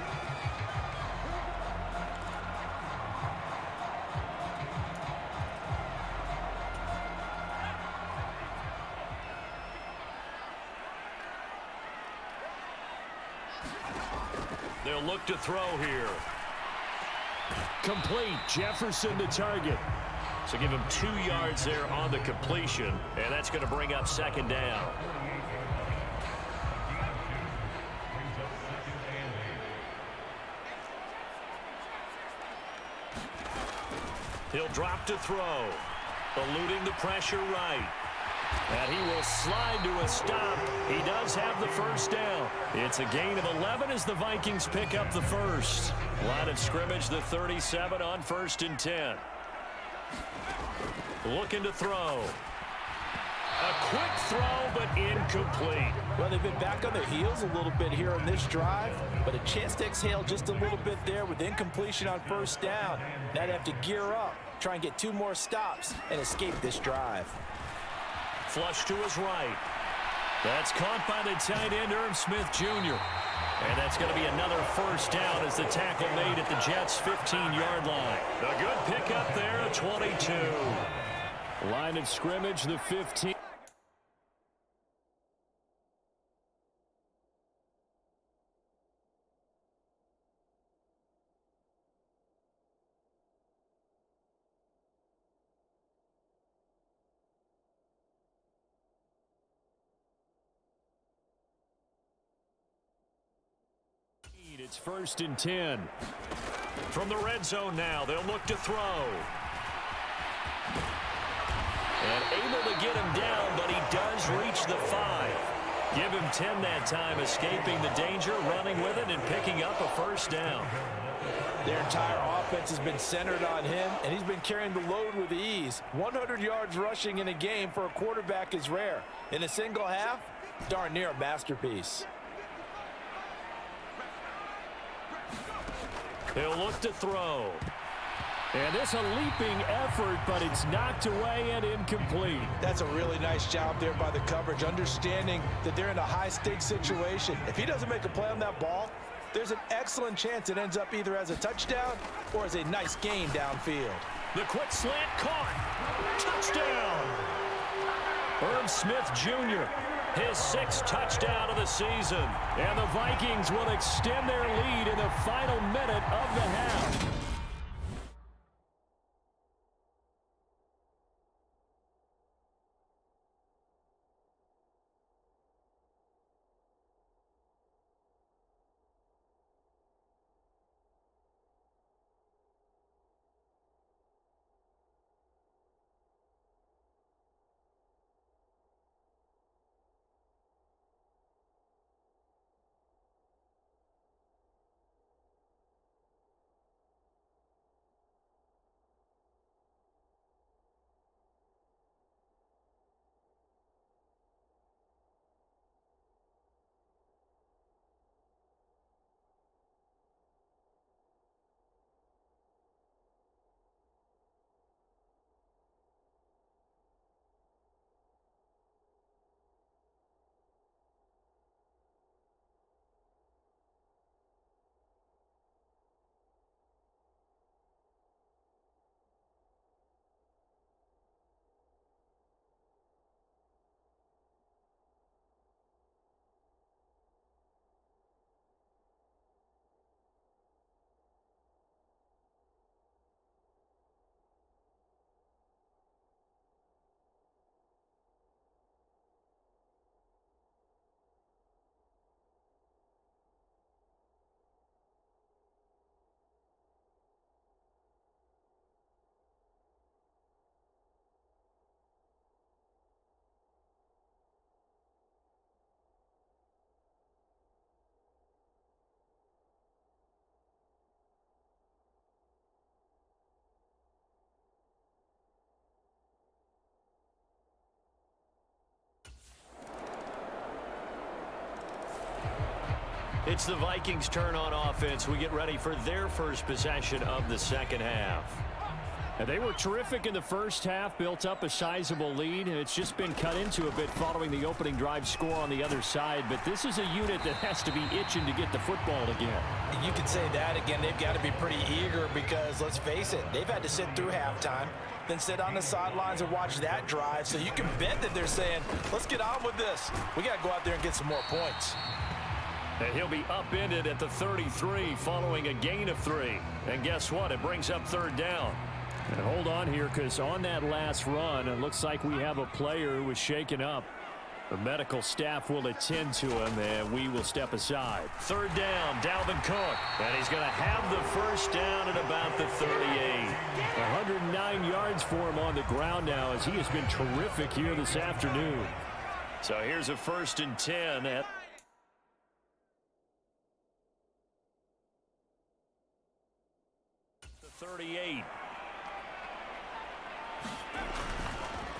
They'll look to throw here. Complete. Jefferson the target. So give him 2 yards there on the completion, and that's going to bring up second down. He'll drop to throw, eluding the pressure right. And he will slide to a stop. He does have the first down. It's a gain of 11 as the Vikings pick up the first. Line of scrimmage, the 37 on 1st and 10. Looking to throw. A quick throw, but incomplete. Well, they've been back on their heels a little bit here on this drive, but a chance to exhale just a little bit there with incompletion on first down. Now they have to gear up, try and get 2 more stops, and escape this drive. Flush to his right. That's caught by the tight end, Irv Smith Jr. And that's going to be another first down as the tackle made at the Jets' 15-yard line. A good pickup there, a 22. Line of scrimmage, the 15. It's 1st and 10. From the red zone now, they'll look to throw. And able to get him down, but he does reach the 5. Give him 10 that time, escaping the danger, running with it, and picking up a first down. Their entire offense has been centered on him, and he's been carrying the load with ease. 100 yards rushing in a game for a quarterback is rare. In a single half, darn near a masterpiece. He'll look to throw. And it's a leaping effort, but it's knocked away and incomplete. That's a really nice job there by the coverage, understanding that they're in a high-stakes situation. If he doesn't make a play on that ball, there's an excellent chance it ends up either as a touchdown or as a nice gain downfield. The quick slant caught. Touchdown. Irv Smith Jr., his 6th touchdown of the season. And the Vikings will extend their lead in the final minute of the half. It's the Vikings' turn on offense. We get ready for their first possession of the second half. And they were terrific in the first half, built up a sizable lead, and it's just been cut into a bit following the opening drive score on the other side. But this is a unit that has to be itching to get the football again. You can say that again. They've got to be pretty eager because, let's face it, they've had to sit through halftime, then sit on the sidelines and watch that drive. So you can bet that they're saying, let's get on with this. We got to go out there and get some more points. And he'll be upended at the 33 following a gain of 3. And guess what? It brings up third down. And hold on here, because on that last run, it looks like we have a player who was shaken up. The medical staff will attend to him, and we will step aside. Third down, Dalvin Cook. And he's going to have the first down at about the 38. 109 yards for him on the ground now, as he has been terrific here this afternoon. So here's a 1st and 10 at the 38.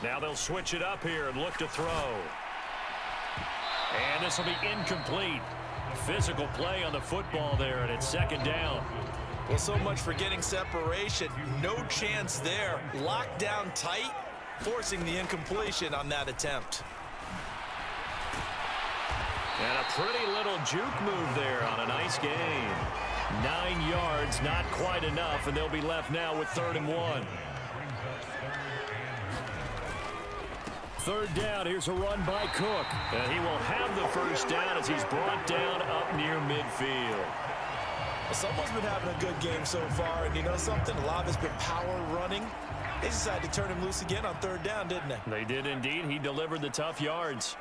Now they'll switch it up here and look to throw. And this will be incomplete. Physical play on the football there, and it's second down. Well, so much for getting separation. No chance there. Locked down tight, forcing the incompletion on that attempt. And a pretty little juke move there on a nice gain. 9 yards, not quite enough, and they'll be left now with 3rd and 1. Third down, here's a run by Cook. And he will have the first down as he's brought down up near midfield. Someone's been having a good game so far, and you know something? A lot of it's been power running. They decided to turn him loose again on third down, didn't they? They did indeed. He delivered the tough yards.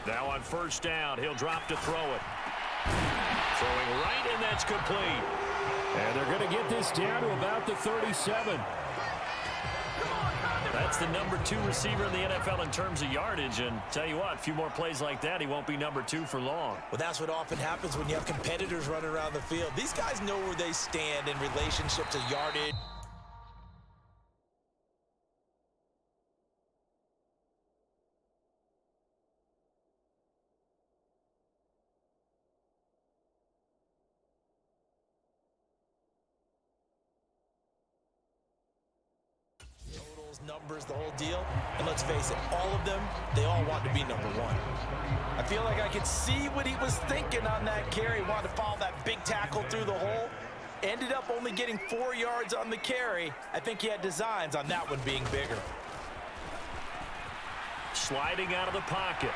Now on first down, he'll drop to throw it. Throwing right, and that's complete. And they're going to get this down to about the 37. That's the number 2 receiver in the NFL in terms of yardage. And tell you what, a few more plays like that, he won't be number 2 for long. Well, that's what often happens when you have competitors running around the field. These guys know where they stand in relationship to yardage. Numbers, the whole deal, and let's face it, all of them, they all want to be number 1. I feel like I could see what he was thinking on that carry. Wanted to follow that big tackle through the hole. Ended up only getting 4 yards on the carry. I think he had designs on that one being bigger. Sliding out of the pocket.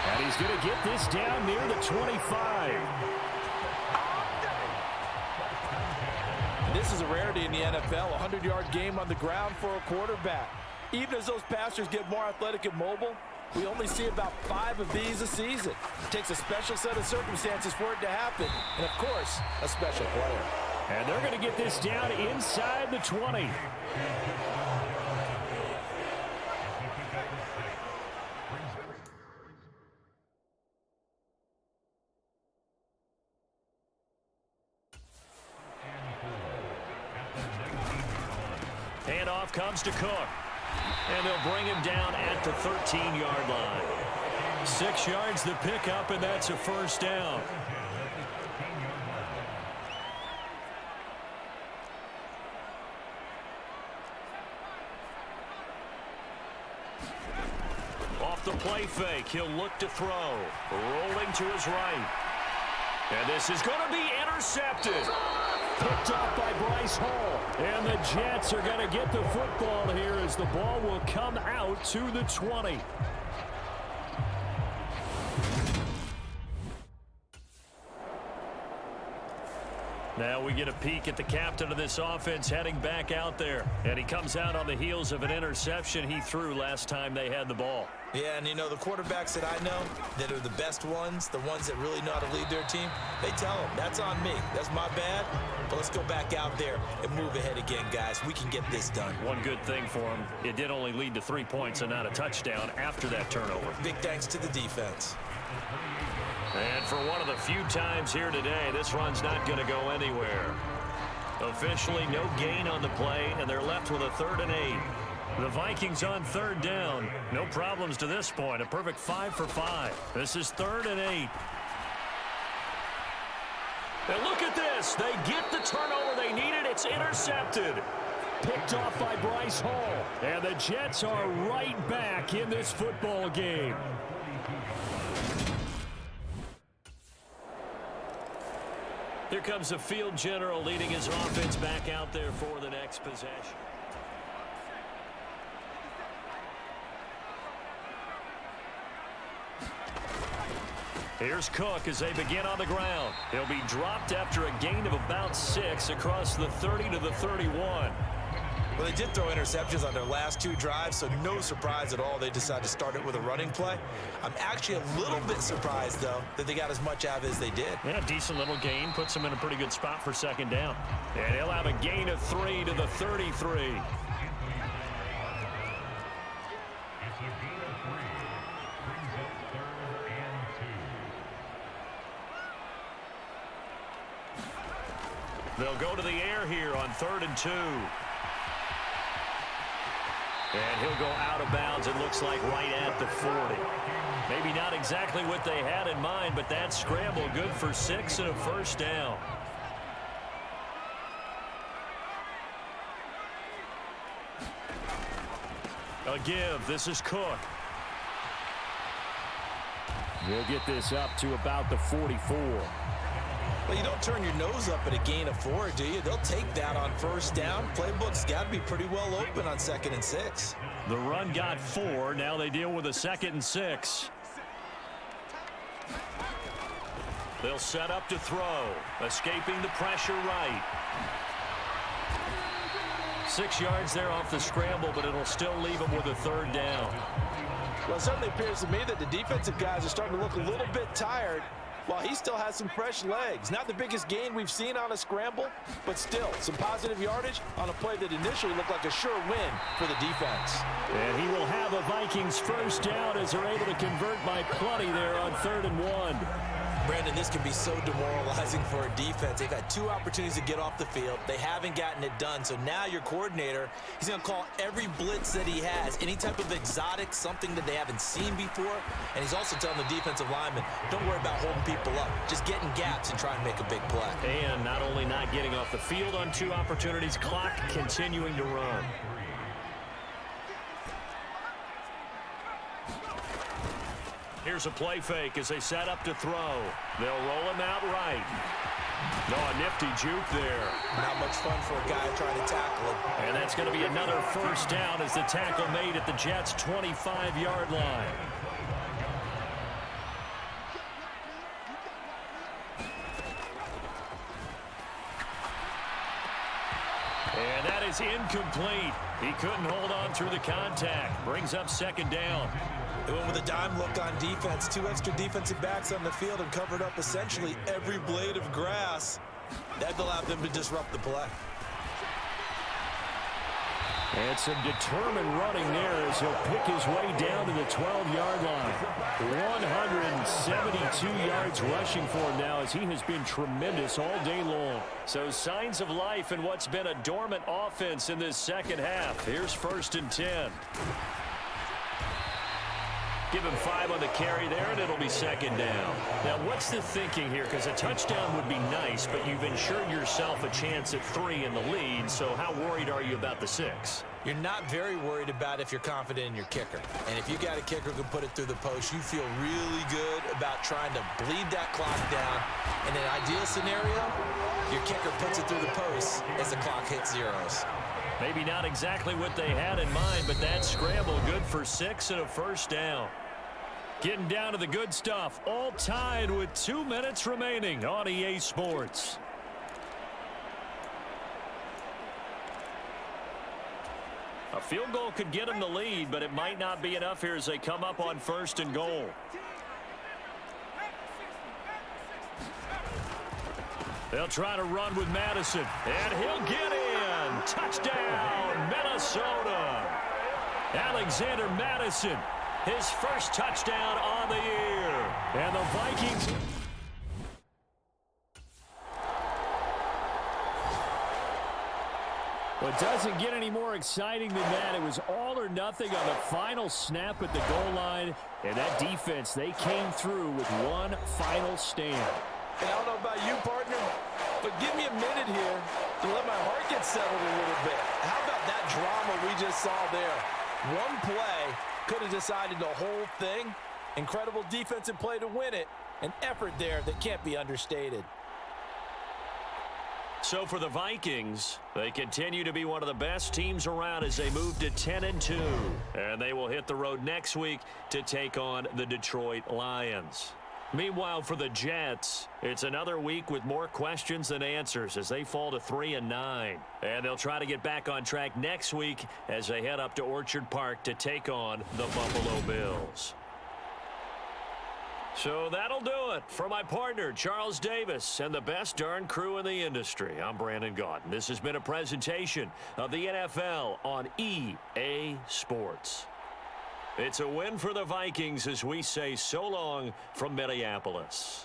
And he's going to get this down near the 25. This is a rarity in the NFL, a 100-yard game on the ground for a quarterback. Even as those passers get more athletic and mobile, we only see about 5 of these a season. It takes a special set of circumstances for it to happen, and of course, a special player. And they're going to get this down inside the 20. Handoff comes to Cook. And they'll bring him down at the 13-yard line. 6 yards the pickup, and that's a first down. Off the play fake, he'll look to throw. Rolling to his right. And this is going to be intercepted. Picked off by Bryce Hall. And the Jets are going to get the football here as the ball will come out to the 20. Now we get a peek at the captain of this offense heading back out there. And he comes out on the heels of an interception he threw last time they had the ball. Yeah, and you know, the quarterbacks that I know that are the best ones, the ones that really know how to lead their team, they tell them, that's on me. That's my bad. But let's go back out there and move ahead again, guys. We can get this done. One good thing for him, it did only lead to 3 points and not a touchdown after that turnover. Big thanks to the defense. And for one of the few times here today, this run's not going to go anywhere. Officially no gain on the play, and they're left with a 3rd and 8. The Vikings on 3rd down. No problems to this point. A perfect 5 for 5. This is 3rd and 8. And look at this. They get the turnover they needed. It's intercepted. Picked off by Bryce Hall. And the Jets are right back in this football game. Here comes the field general leading his offense back out there for the next possession. Here's Cook as they begin on the ground. He'll be dropped after a gain of about 6 across the 30 to the 31. Well, they did throw interceptions on their last 2 drives, so no surprise at all they decided to start it with a running play. I'm actually a little bit surprised, though, that they got as much out of it as they did. Yeah, decent little gain. Puts them in a pretty good spot for 2nd down. And he'll have a gain of 3 to the 33. They'll go to the air here on 3rd and 2. And he'll go out of bounds, it looks like, right at the 40. Maybe not exactly what they had in mind, but that scramble good for 6 and a 1st down. A give. This is Cook. He'll get this up to about the 44. Well, you don't turn your nose up at a gain of 4, do you? They'll take that on 1st down. Playbook's got to be pretty well open on 2nd and 6. The run got 4. Now they deal with a 2nd and 6. They'll set up to throw. Escaping the pressure right. 6 yards there off the scramble, but it'll still leave them with a 3rd down. Well, it certainly appears to me that the defensive guys are starting to look a little bit tired, while he still has some fresh legs. Not the biggest gain we've seen on a scramble, but still some positive yardage on a play that initially looked like a sure win for the defense. And he will have a Vikings 1st down as they're able to convert by plenty there on 3rd and 1. Brandon, this can be so demoralizing for a defense. They've had 2 opportunities to get off the field. They haven't gotten it done. So now your coordinator, he's going to call every blitz that he has, any type of exotic, something that they haven't seen before. And he's also telling the defensive lineman, don't worry about holding people up. Just get in gaps and try and make a big play. And not only not getting off the field on 2 opportunities, clock continuing to run. Here's a play fake as they set up to throw. They'll roll him out right. No, a nifty juke there. Not much fun for a guy trying to tackle him. And that's going to be another 1st down as the tackle made at the Jets' 25-yard line. And that is incomplete. He couldn't hold on through the contact. Brings up 2nd down. They went with a dime look on defense. 2 extra defensive backs on the field and covered up essentially every blade of grass. That allowed them to disrupt the play. And some determined running there as he'll pick his way down to the 12-yard line. 172 yards rushing for him now as he has been tremendous all day long. So signs of life in what's been a dormant offense in this 2nd half. Here's 1st and 10. Give him 5 on the carry there, and it'll be 2nd down. Now, what's the thinking here? Because a touchdown would be nice, but you've ensured yourself a chance at 3 in the lead, so how worried are you about the 6? You're not very worried about if you're confident in your kicker. And if you got a kicker who can put it through the post, you feel really good about trying to bleed that clock down. In an ideal scenario, your kicker puts it through the post as the clock hits zeros. Maybe not exactly what they had in mind, but that scramble good for 6 and a 1st down. Getting down to the good stuff, all tied with 2 minutes remaining on EA Sports. A field goal could get them the lead, but it might not be enough here as they come up on 1st and goal. They'll try to run with Madison, and he'll get in. Touchdown, Minnesota. Alexander Madison, his 1st touchdown on the year. And the Vikings... Well, it doesn't get any more exciting than that. It was all or nothing on the final snap at the goal line. And that defense, they came through with one final stand. And I don't know about you, partner, but give me a minute here to let my heart get settled a little bit. How about that drama we just saw there? One play could have decided the whole thing. Incredible defensive play to win it. An effort there that can't be understated. So for the Vikings, they continue to be one of the best teams around as they move to 10-2. And they will hit the road next week to take on the Detroit Lions. Meanwhile, for the Jets, it's another week with more questions than answers as they fall to 3-9. And they'll try to get back on track next week as they head up to Orchard Park to take on the Buffalo Bills. So that'll do it for my partner, Charles Davis, and the best darn crew in the industry. I'm Brandon Gaudin. This has been a presentation of the NFL on EA Sports. It's a win for the Vikings as we say so long from Minneapolis.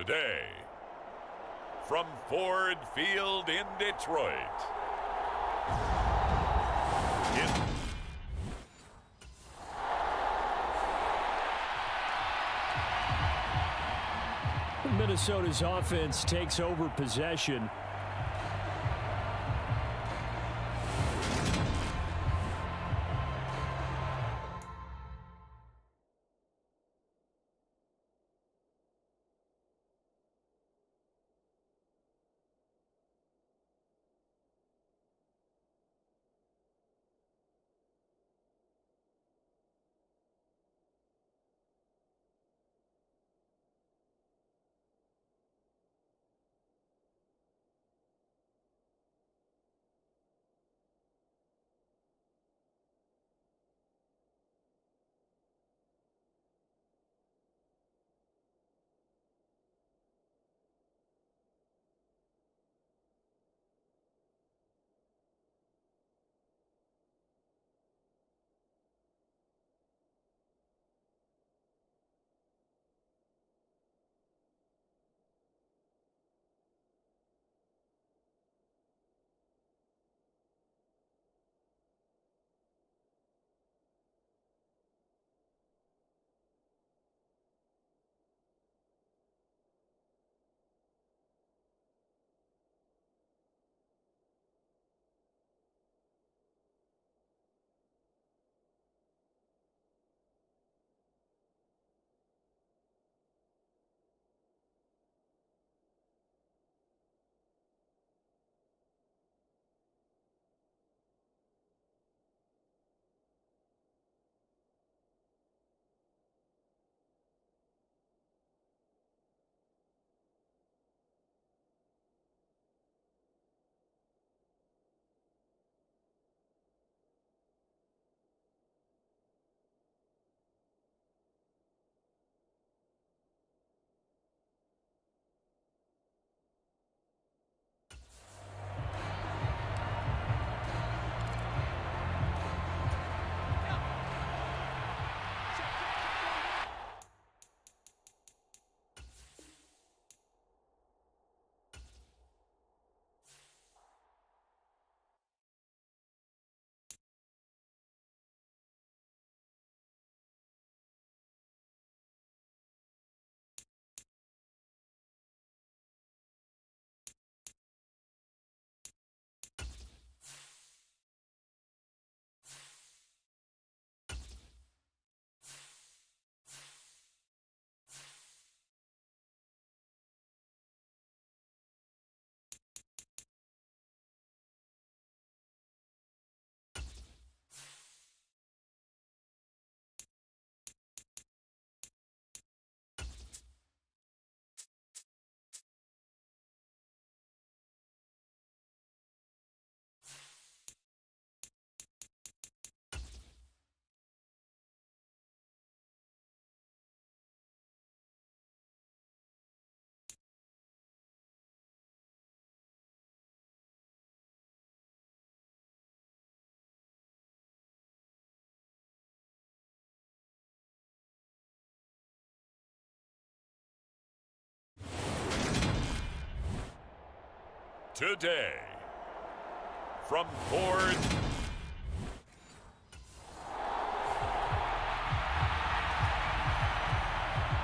Today, from Ford Field in Detroit, Minnesota's offense takes over possession. today, from Ford.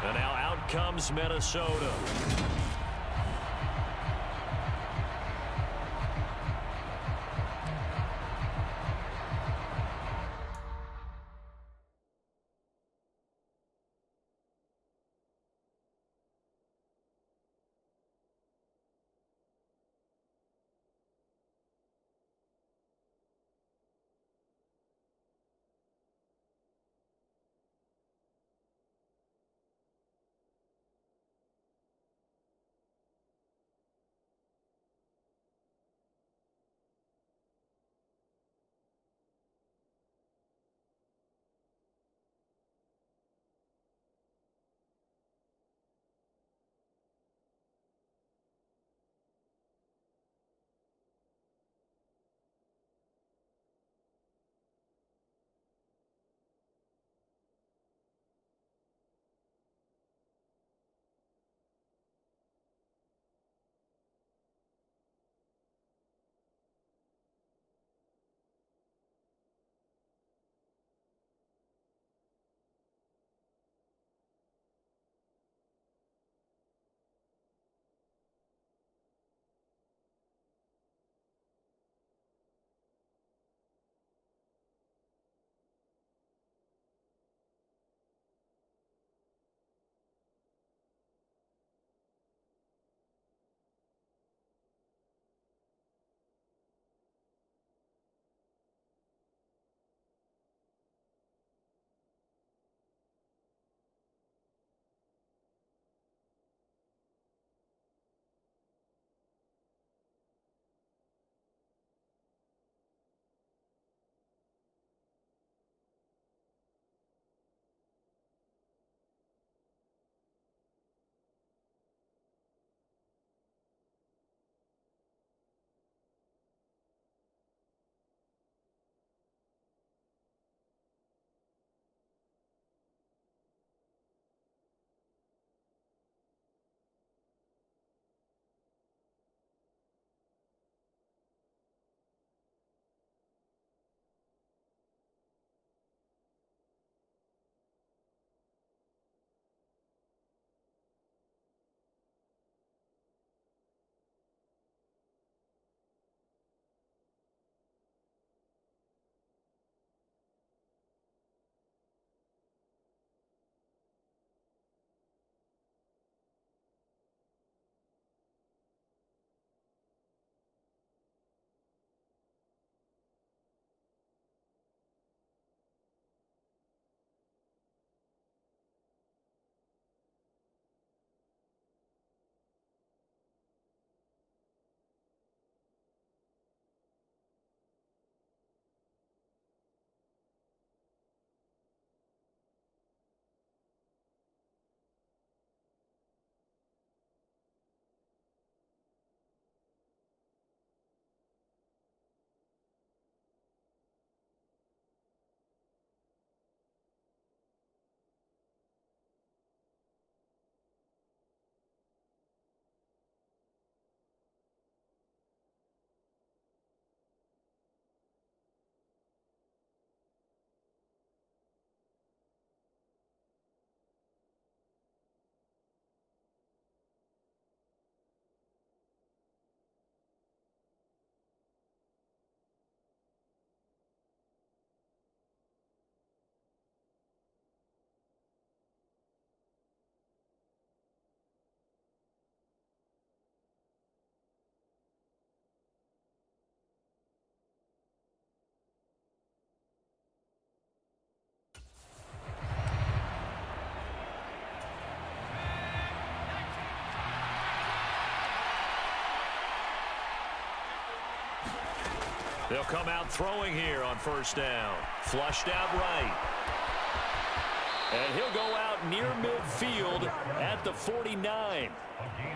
And now out comes Minnesota. They'll come out throwing here on first down. Flushed out right. And he'll go out near midfield at the 49.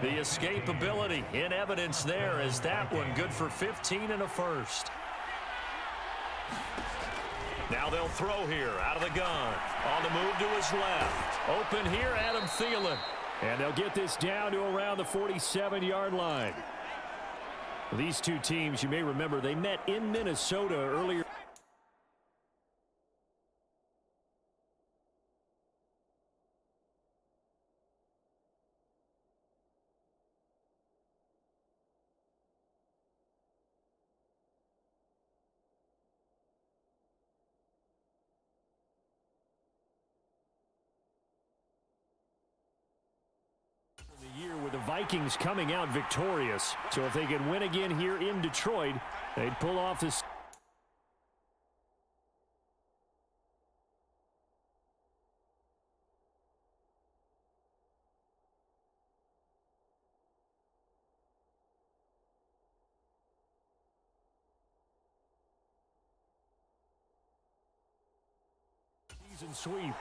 The escapability in evidence there as that one good for 15 and a first. Now they'll throw here out of the gun. On the move to his left. Open here, Adam Thielen. And they'll get this down to around the 47-yard line. These two teams, you may remember, they met in Minnesota earlier. Year with the Vikings coming out victorious. So if they can win again here in Detroit, they'd pull off this season sweep.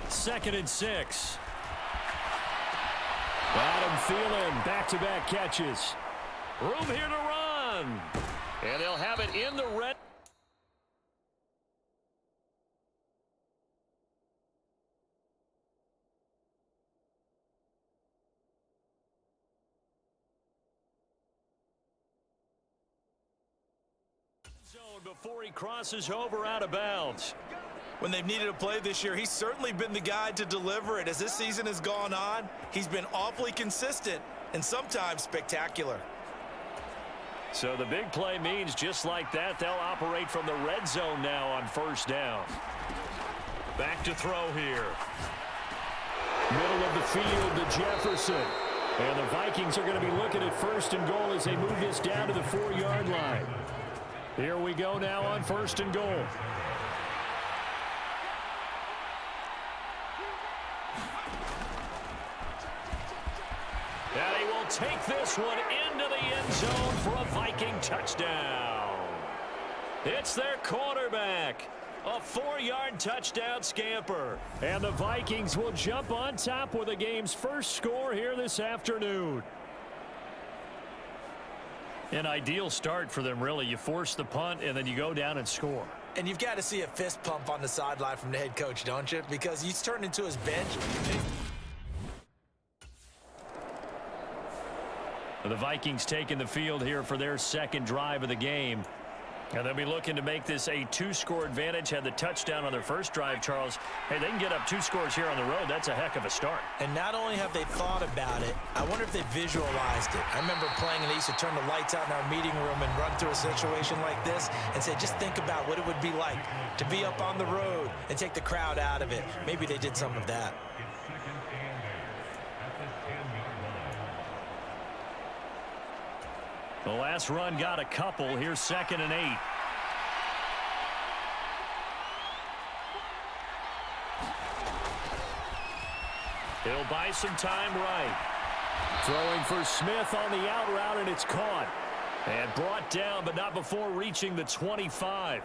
Second and 6. Adam Thielen, back-to-back catches. Room here to run. And they'll have it in the red zone before he crosses over out of bounds. When they've needed a play this year, he's certainly been the guy to deliver it. As this season has gone on, he's been awfully consistent and sometimes spectacular. So the big play means just like that, they'll operate from the red zone now on first down. Back to throw here. Middle of the field to Jefferson. And the Vikings are going to be looking at first and goal as they move this down to the 4-yard line. Here we go now on first and goal. And he will take this one into the end zone for a Viking touchdown. It's their quarterback. A 4-yard touchdown scamper. And the Vikings will jump on top with the game's first score here this afternoon. An ideal start for them, really. You force the punt, and then you go down and score. And you've got to see a fist pump on the sideline from the head coach, don't you? Because he's turned into his bench. The Vikings taking the field here for their second drive of the game. And they'll be looking to make this a 2-score advantage. Had the touchdown on their first drive, Charles. Hey, they can get up 2 scores here on the road. That's a heck of a start. And not only have they thought about it, I wonder if they visualized it. I remember playing and they used to turn the lights out in our meeting room and run through a situation like this and say, just think about what it would be like to be up on the road and take the crowd out of it. Maybe they did some of that. The last run got a couple. Here's 2nd and 8. He'll buy some time right. Throwing for Smith on the out route, and it's caught. And brought down, but not before reaching the 25.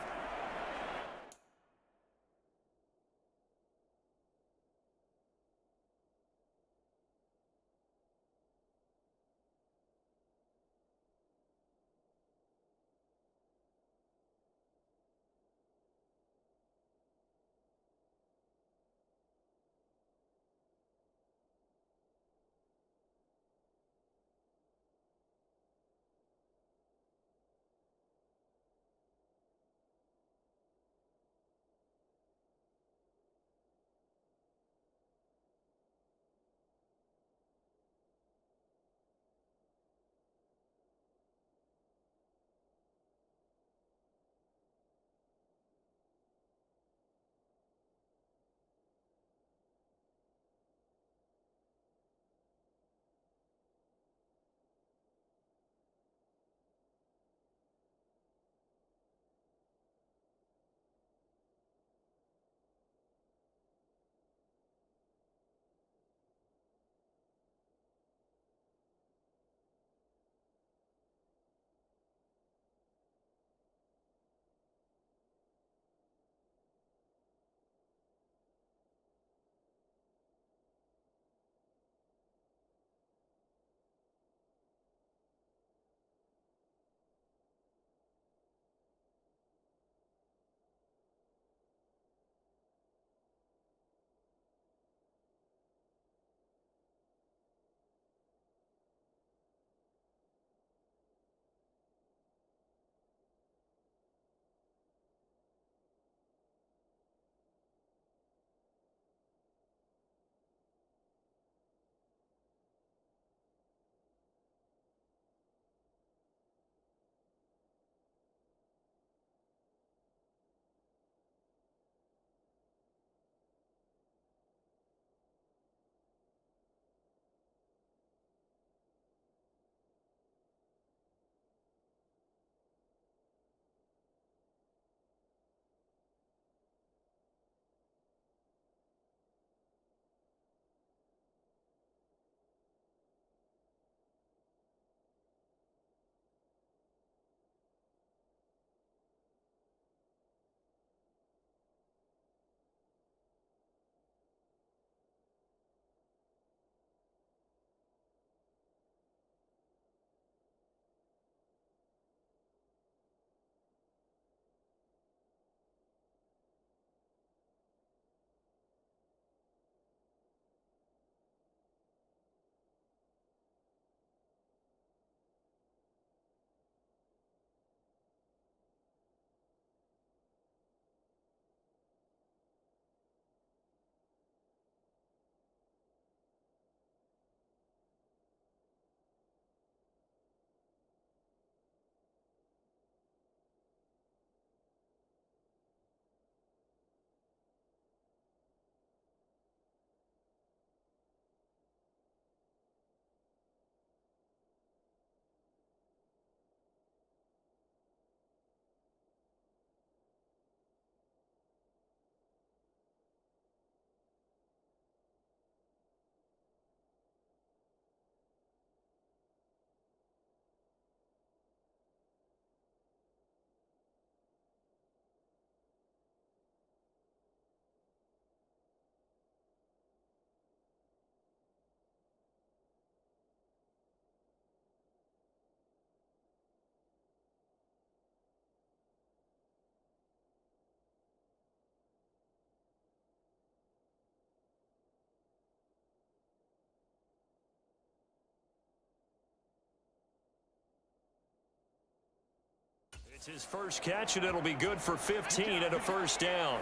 His first catch, and it'll be good for 15 and a first down.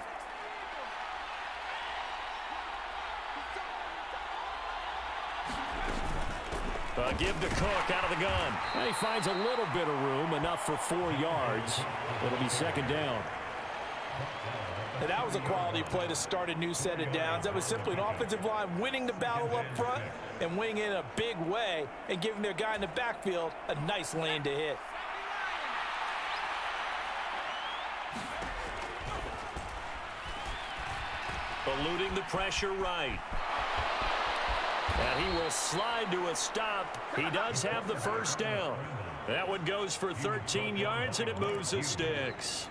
Give to Cook out of the gun. And he finds a little bit of room, enough for 4 yards. It'll be second down. And that was a quality play to start a new set of downs. That was simply an offensive line winning the battle up front and winning in a big way and giving their guy in the backfield a nice lane to hit. Eluding the pressure right. And he will slide to a stop. He does have the first down. That one goes for 13 yards, and it moves the sticks.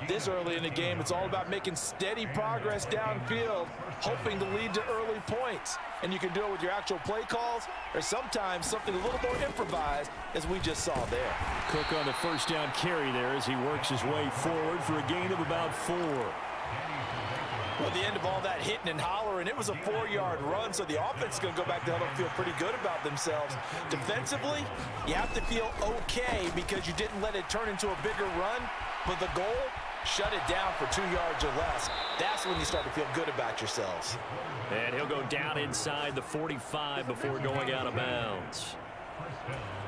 This early in the game, it's all about making steady progress downfield, hoping to lead to early points. And you can do it with your actual play calls or sometimes something a little more improvised, as we just saw there. Cook on the first down carry there as he works his way forward for a gain of about 4. Well, at the end of all that hitting and hollering, it was a 4-yard run, so the offense is going to go back to huddle and feel pretty good about themselves. Defensively, you have to feel okay because you didn't let it turn into a bigger run, but the goal, shut it down for 2 yards or less. That's when you start to feel good about yourselves. And he'll go down inside the 45 before going out of bounds.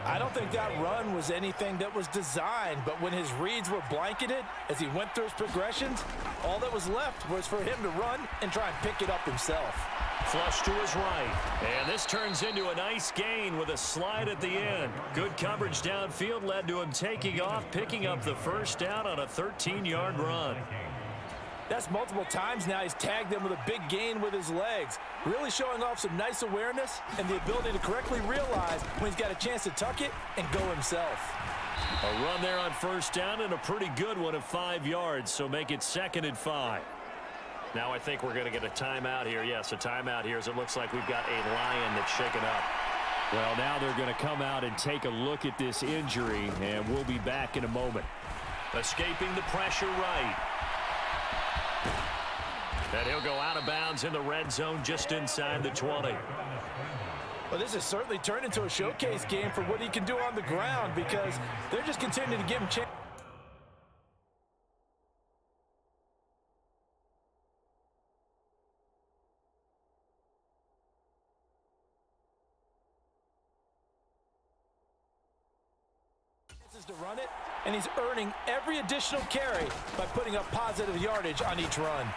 I don't think that run was anything that was designed, but when his reads were blanketed as he went through his progressions, all that was left was for him to run and try and pick it up himself. Flush to his right. And this turns into a nice gain with a slide at the end. Good coverage downfield led to him taking off, picking up the first down on a 13-yard run. That's multiple times now he's tagged them with a big gain with his legs. Really showing off some nice awareness and the ability to correctly realize when he's got a chance to tuck it and go himself. A run there on first down and a pretty good one of 5 yards, so make it 2nd and 5. Now I think we're going to get a timeout here. Yes, a timeout here as it looks like we've got a Lion that's shaken up. Well, now they're going to come out and take a look at this injury, and we'll be back in a moment. Escaping the pressure right. And he'll go out of bounds in the red zone just inside the 20. Well, this has certainly turned into a showcase game for what he can do on the ground because they're just continuing to give him chances. To run it, and he's earning every additional carry by putting up positive yardage on each run.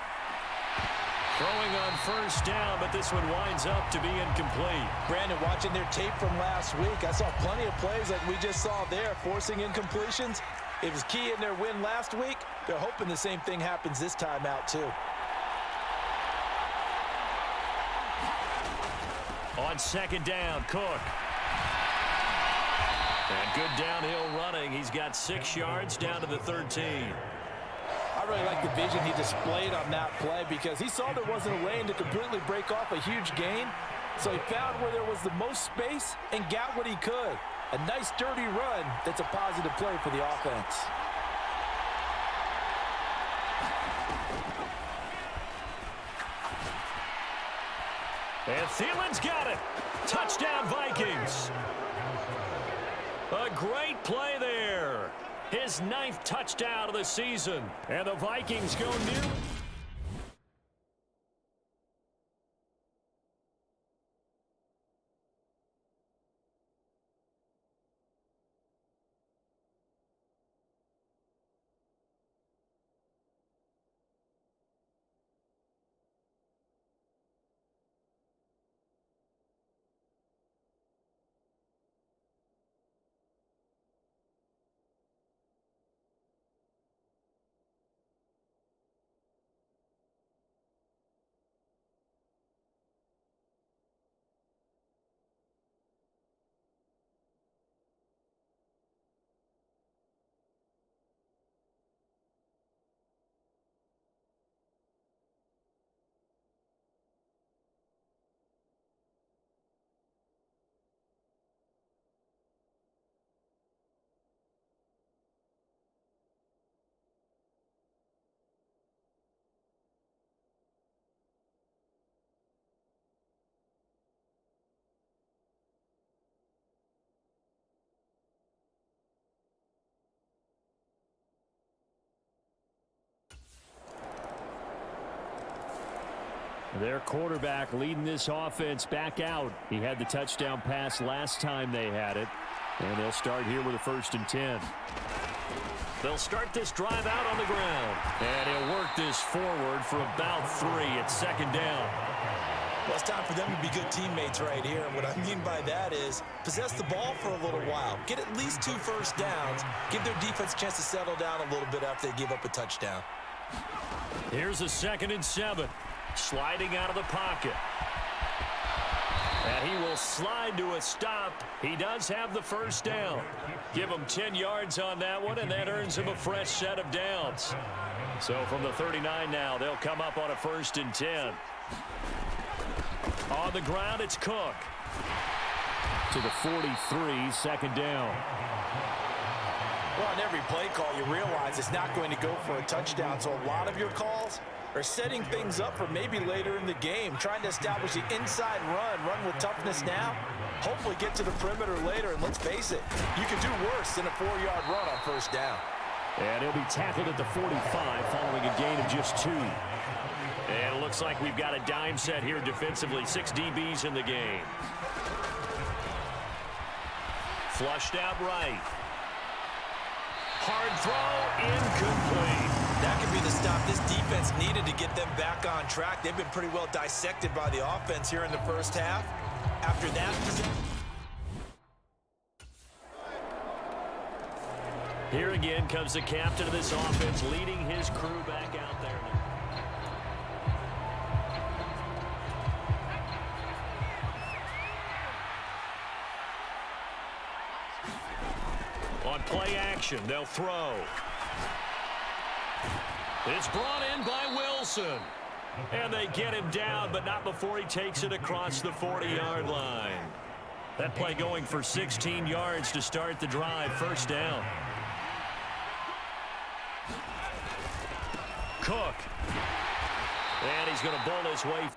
Throwing on first down, but this one winds up to be incomplete. Brandon, watching their tape from last week, I saw plenty of plays like we just saw there, forcing incompletions. It was key in their win last week. They're hoping the same thing happens this time out, too. On second down, Cook. And good downhill running. He's got 6 yards down to the 13. I really like the vision he displayed on that play because he saw there wasn't a lane to completely break off a huge gain. So he found where there was the most space and got what he could. A nice, dirty run that's a positive play for the offense. And Thielen's got it. Touchdown, Vikings. A great play there. His 9th touchdown of the season. And the Vikings go new. Their quarterback leading this offense back out. He had the touchdown pass last time they had it. And they'll start here with a 1st and 10. They'll start this drive out on the ground. And he'll work this forward for about 3 at 2nd down. Well, it's time for them to be good teammates right here. And what I mean by that is possess the ball for a little while. Get at least 2 first downs. Give their defense a chance to settle down a little bit after they give up a touchdown. Here's a 2nd and 7. Sliding out of the pocket. And he will slide to a stop. He does have the 1st down. Give him 10 yards on that one, and that earns him a fresh set of downs. So from the 39 now, they'll come up on a 1st and 10. On the ground, it's Cook. To the 43, 2nd down. Well, on every play call, you realize it's not going to go for a touchdown. So a lot of your calls are setting things up for maybe later in the game, trying to establish the inside run with toughness now, hopefully get to the perimeter later. And let's face it, you can do worse than a 4-yard run on 1st down. And he'll be tackled at the 45 following a gain of just 2. And it looks like we've got a dime set here defensively. 6 DBs in the game. Flushed out right. Hard throw, incomplete. That could be the stop this defense needed to get them back on track. They've been pretty well dissected by the offense here in the 1st half. After that possession. Here again comes the captain of this offense, leading his crew back out there. On play action, they'll throw. It's brought in by Wilson. And they get him down, but not before he takes it across the 40-yard line. That play going for 16 yards to start the drive. 1st down. Cook. And he's going to bull his way.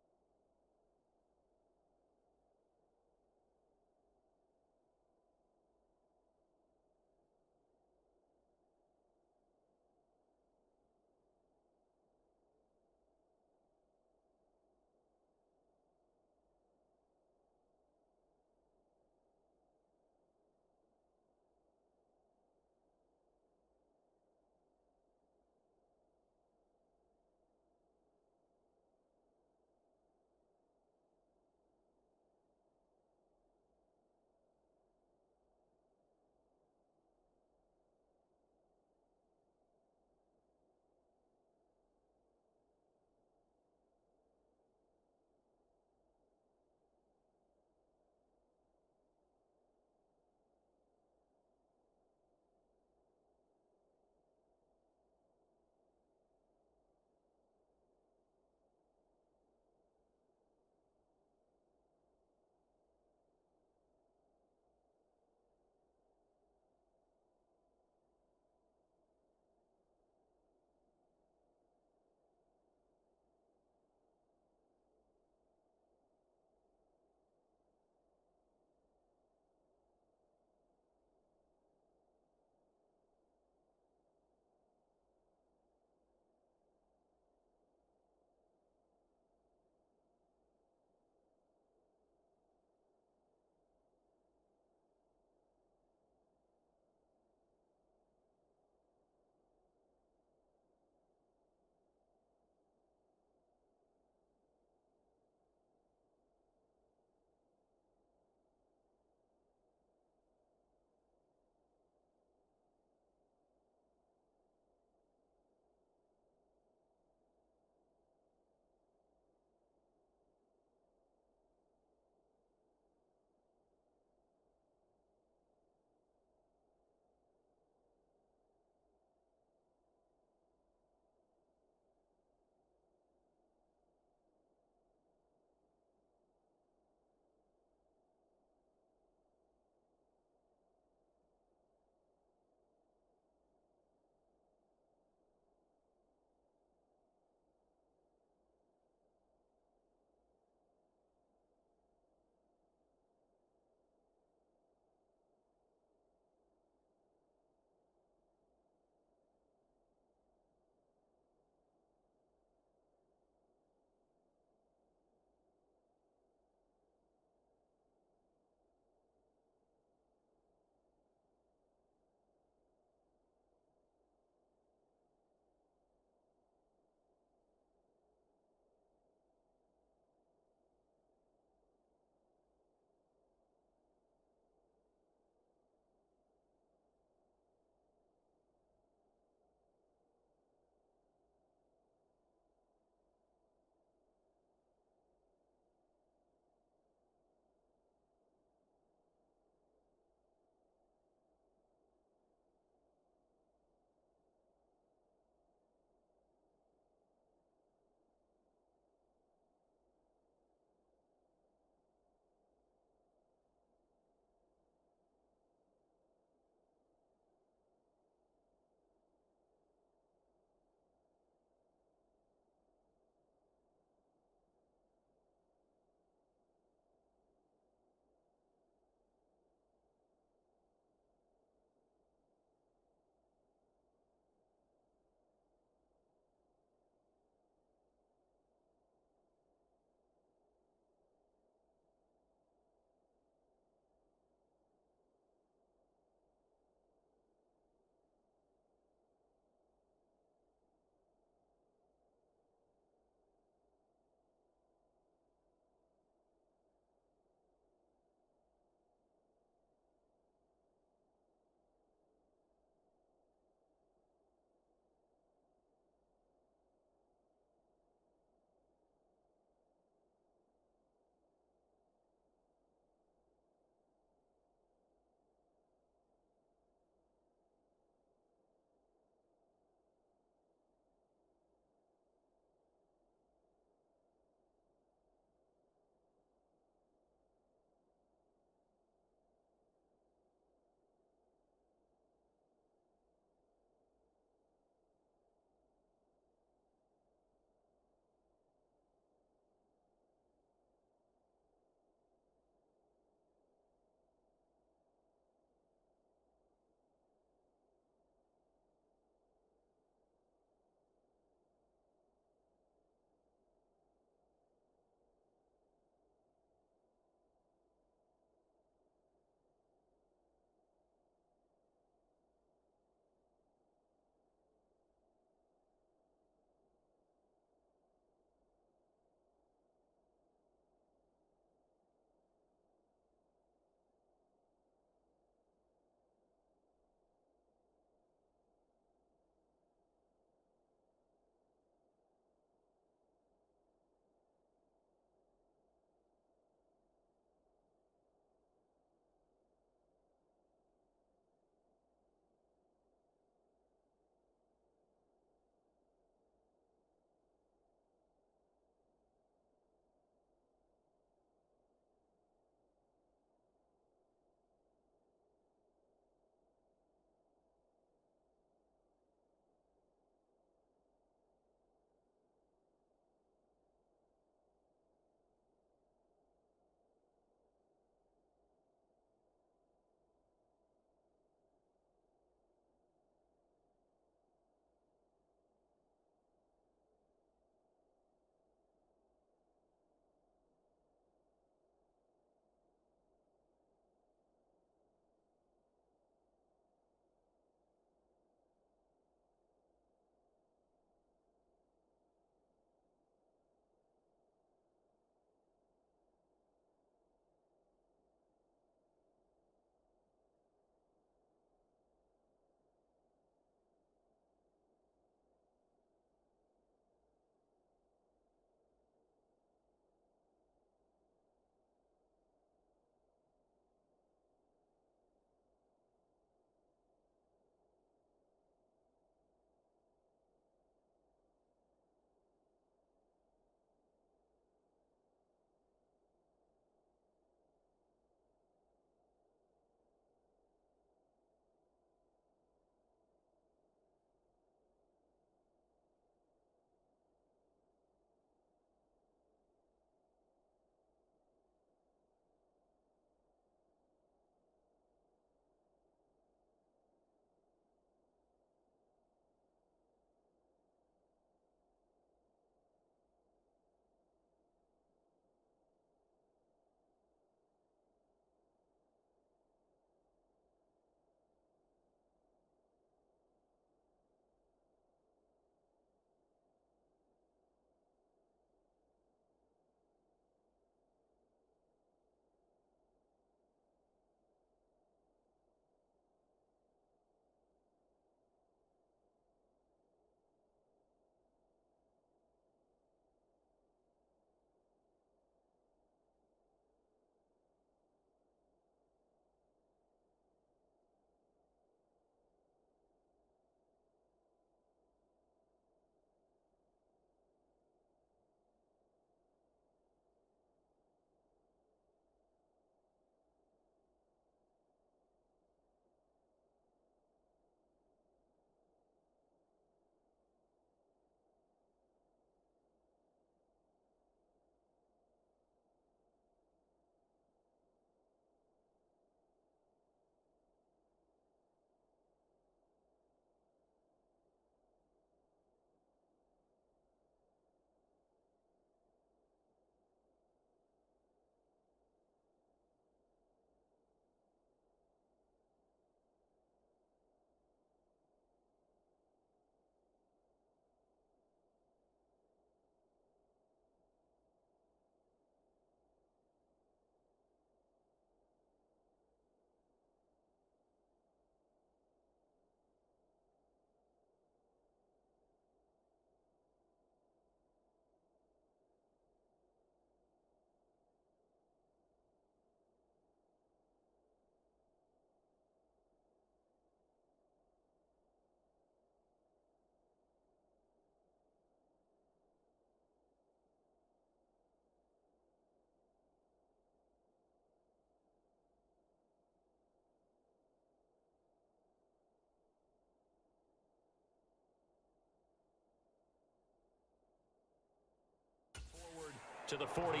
to the 48.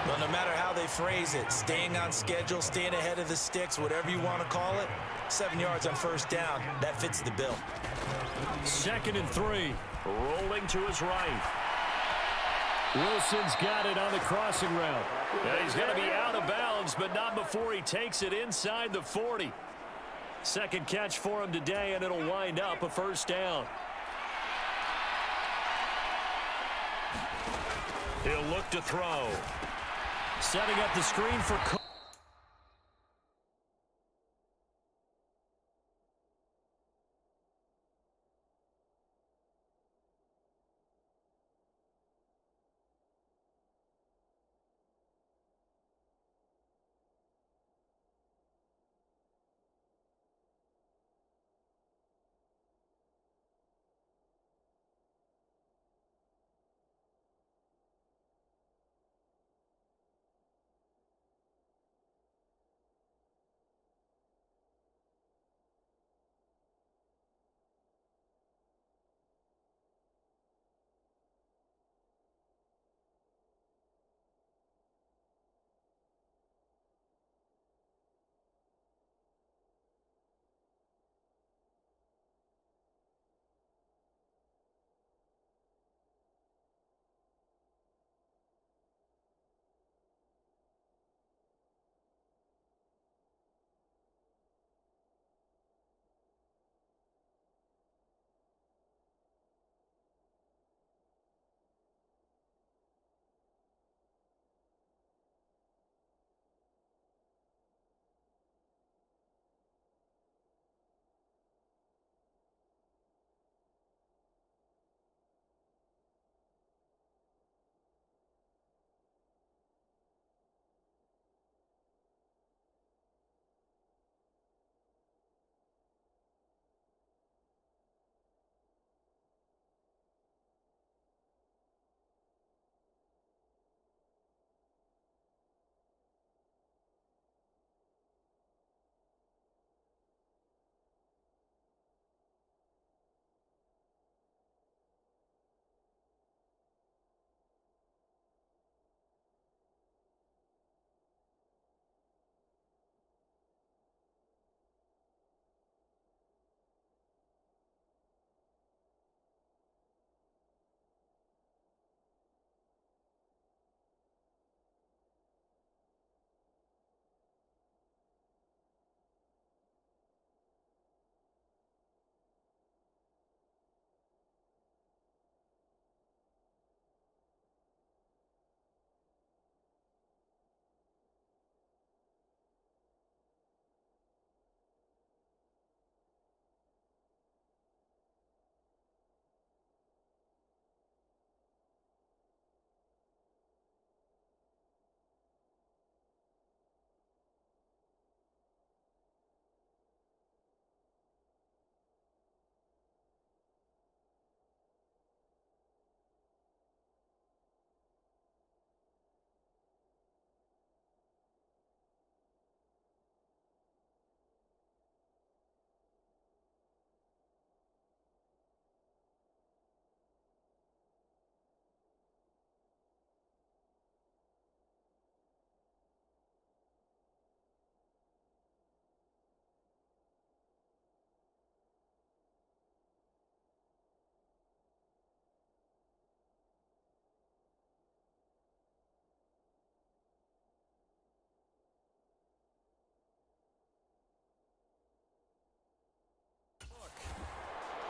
Well, no matter how they phrase it, staying on schedule, staying ahead of the sticks, whatever you want to call it, 7 yards on first down, that fits the bill. 2nd and 3. Rolling to his right. Wilson's got it on the crossing route. And he's going to be out of bounds, but not before he takes it inside the 40. Second catch for him today, and it'll wind up a first down. He'll look to throw. Setting up the screen for Cook.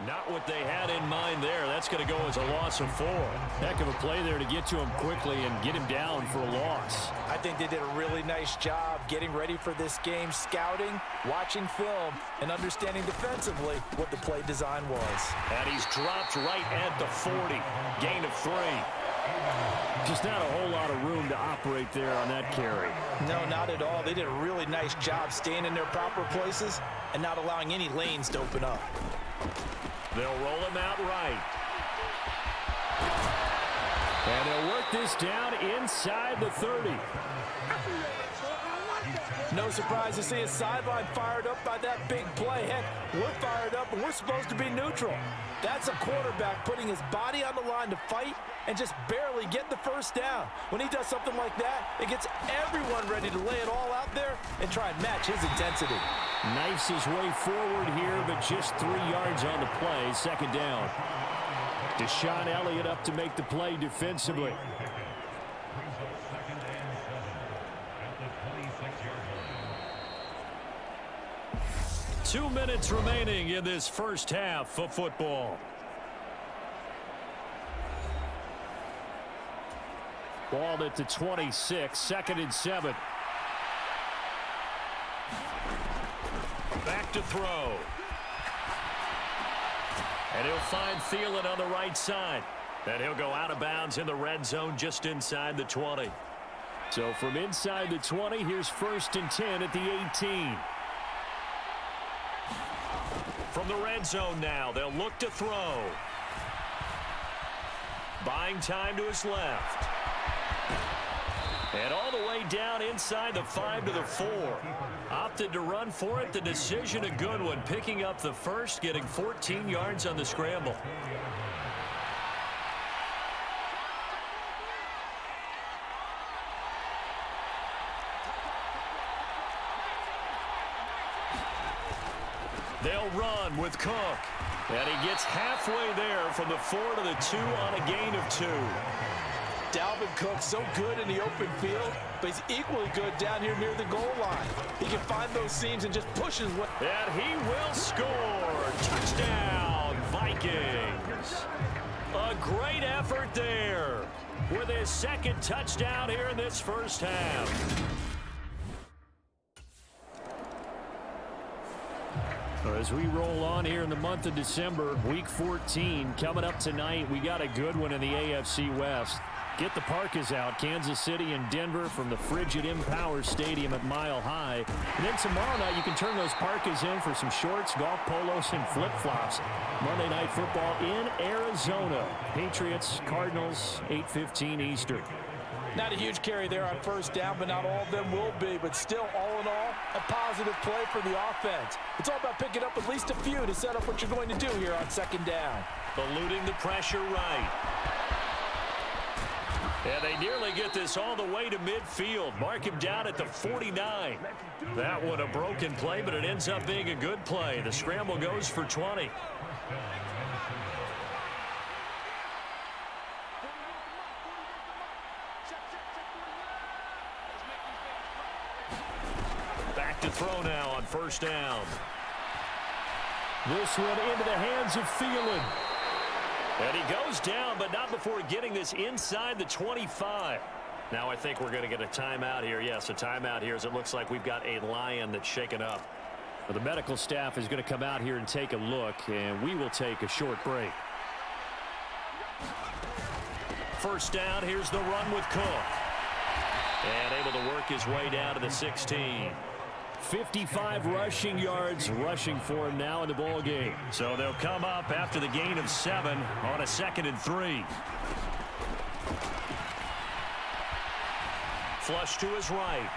Not what they had in mind there. That's going to go as a loss of 4. Heck of a play there to get to him quickly and get him down for a loss. I think they did a really nice job getting ready for this game, scouting, watching film, and understanding defensively what the play design was. And he's dropped right at the 40. Gain of 3. Just not a whole lot of room to operate there on that carry. No, not at all. They did a really nice job staying in their proper places and not allowing any lanes to open up. They'll roll him out right. And they'll work this down inside the 30. No surprise to see his sideline fired up by that big play. Heck, we're fired up, and we're supposed to be neutral. That's a quarterback putting his body on the line to fight and just barely get the first down. When he does something like that, it gets everyone ready to lay it all out there and try and match his intensity. Knifes his way forward here, but just 3 yards on the play. Second down. Deshaun Elliott up to make the play defensively. Two minutes remaining in this first half of football. Ball at the 26, 2nd and 7. Back to throw. And he'll find Thielen on the right side. And he'll go out of bounds in the red zone just inside the 20. So from inside the 20, here's 1st and 10 at the 18. From the red zone now, they'll look to throw. Buying time to his left. And all the way down inside the 5 to the 4. Opted to run for it. The decision a good one. Picking up the first, getting 14 yards on the scramble. They'll run with Cook. And he gets halfway there from the 4 to the 2 on a gain of 2. Dalvin Cook so good in the open field, but he's equally good down here near the goal line. He can find those seams and just pushes. And he will score. Touchdown, Vikings. A great effort there with his 2nd touchdown here in this first half. As we roll on here in the month of December, week 14 coming up tonight, we got a good one in the AFC West. Get the parkas out, Kansas City and Denver from the frigid Empower Stadium at Mile High. And then tomorrow night you can turn those parkas in for some shorts, golf polos, and flip-flops. Monday Night Football in Arizona. Patriots, Cardinals, 8:15 Eastern. Not a huge carry there on 1st down, but not all of them will be. But still, all in all, a positive play for the offense. It's all about picking up at least a few to set up what you're going to do here on 2nd down. Eluding the pressure right. And they nearly get this all the way to midfield. Mark him down at the 49. That one a broken play, but it ends up being a good play. The scramble goes for 20. Back to throw now on 1st down. This one into the hands of Thielen. And he goes down, but not before getting this inside the 25. Now I think we're going to get a timeout here. Yes, a timeout here as it looks like we've got a Lion that's shaken up. Well, the medical staff is going to come out here and take a look, and we will take a short break. 1st down, here's the run with Cook. And able to work his way down to the 16. 55 rushing yards rushing for him now in the ball game. So they'll come up after the gain of 7 on a 2nd and 3. Flush to his right.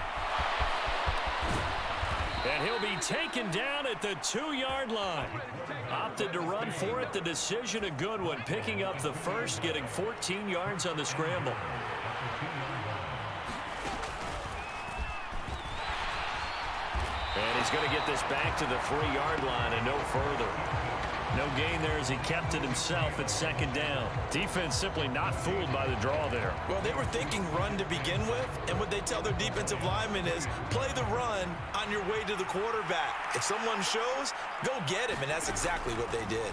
And he'll be taken down at the 2-yard line. Opted to run for it. The decision a good one. Picking up the first, getting 14 yards on the scramble. And he's going to get this back to the 3-yard line and no further. No gain there as he kept it himself at 2nd down. Defense simply not fooled by the draw there. Well, they were thinking run to begin with, and what they tell their defensive linemen is play the run on your way to the quarterback. If someone shows, go get him, and that's exactly what they did.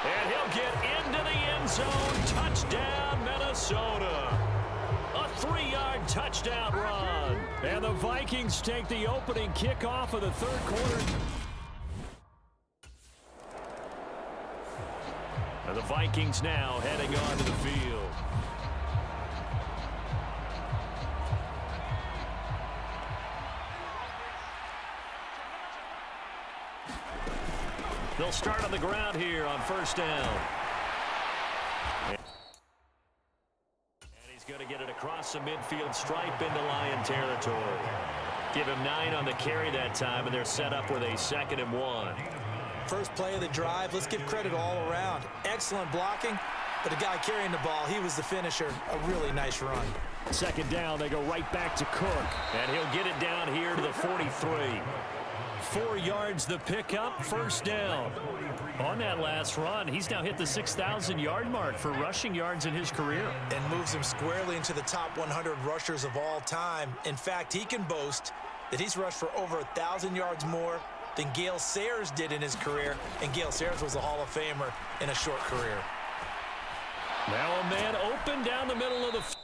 And he'll get into the end zone. Touchdown, Minnesota. A 3-yard touchdown run. And the Vikings take the opening kickoff of the 3rd quarter. And the Vikings now heading onto the field. They'll start on the ground here on 1st down. And he's going to get it across across the midfield stripe into Lion territory. Give him 9 on the carry that time, and they're set up with a 2nd and 1. First play of the drive, let's give credit all around. Excellent blocking, but the guy carrying the ball, he was the finisher. A really nice run. 2nd down, they go right back to Cook. And he'll get it down here to the 43. 4 yards the pickup, 1st down. On that last run, he's now hit the 6,000-yard mark for rushing yards in his career. And moves him squarely into the top 100 rushers of all time. In fact, he can boast that he's rushed for over 1,000 yards more than Gale Sayers did in his career. And Gale Sayers was a Hall of Famer in a short career. Now a man open down the middle of the field.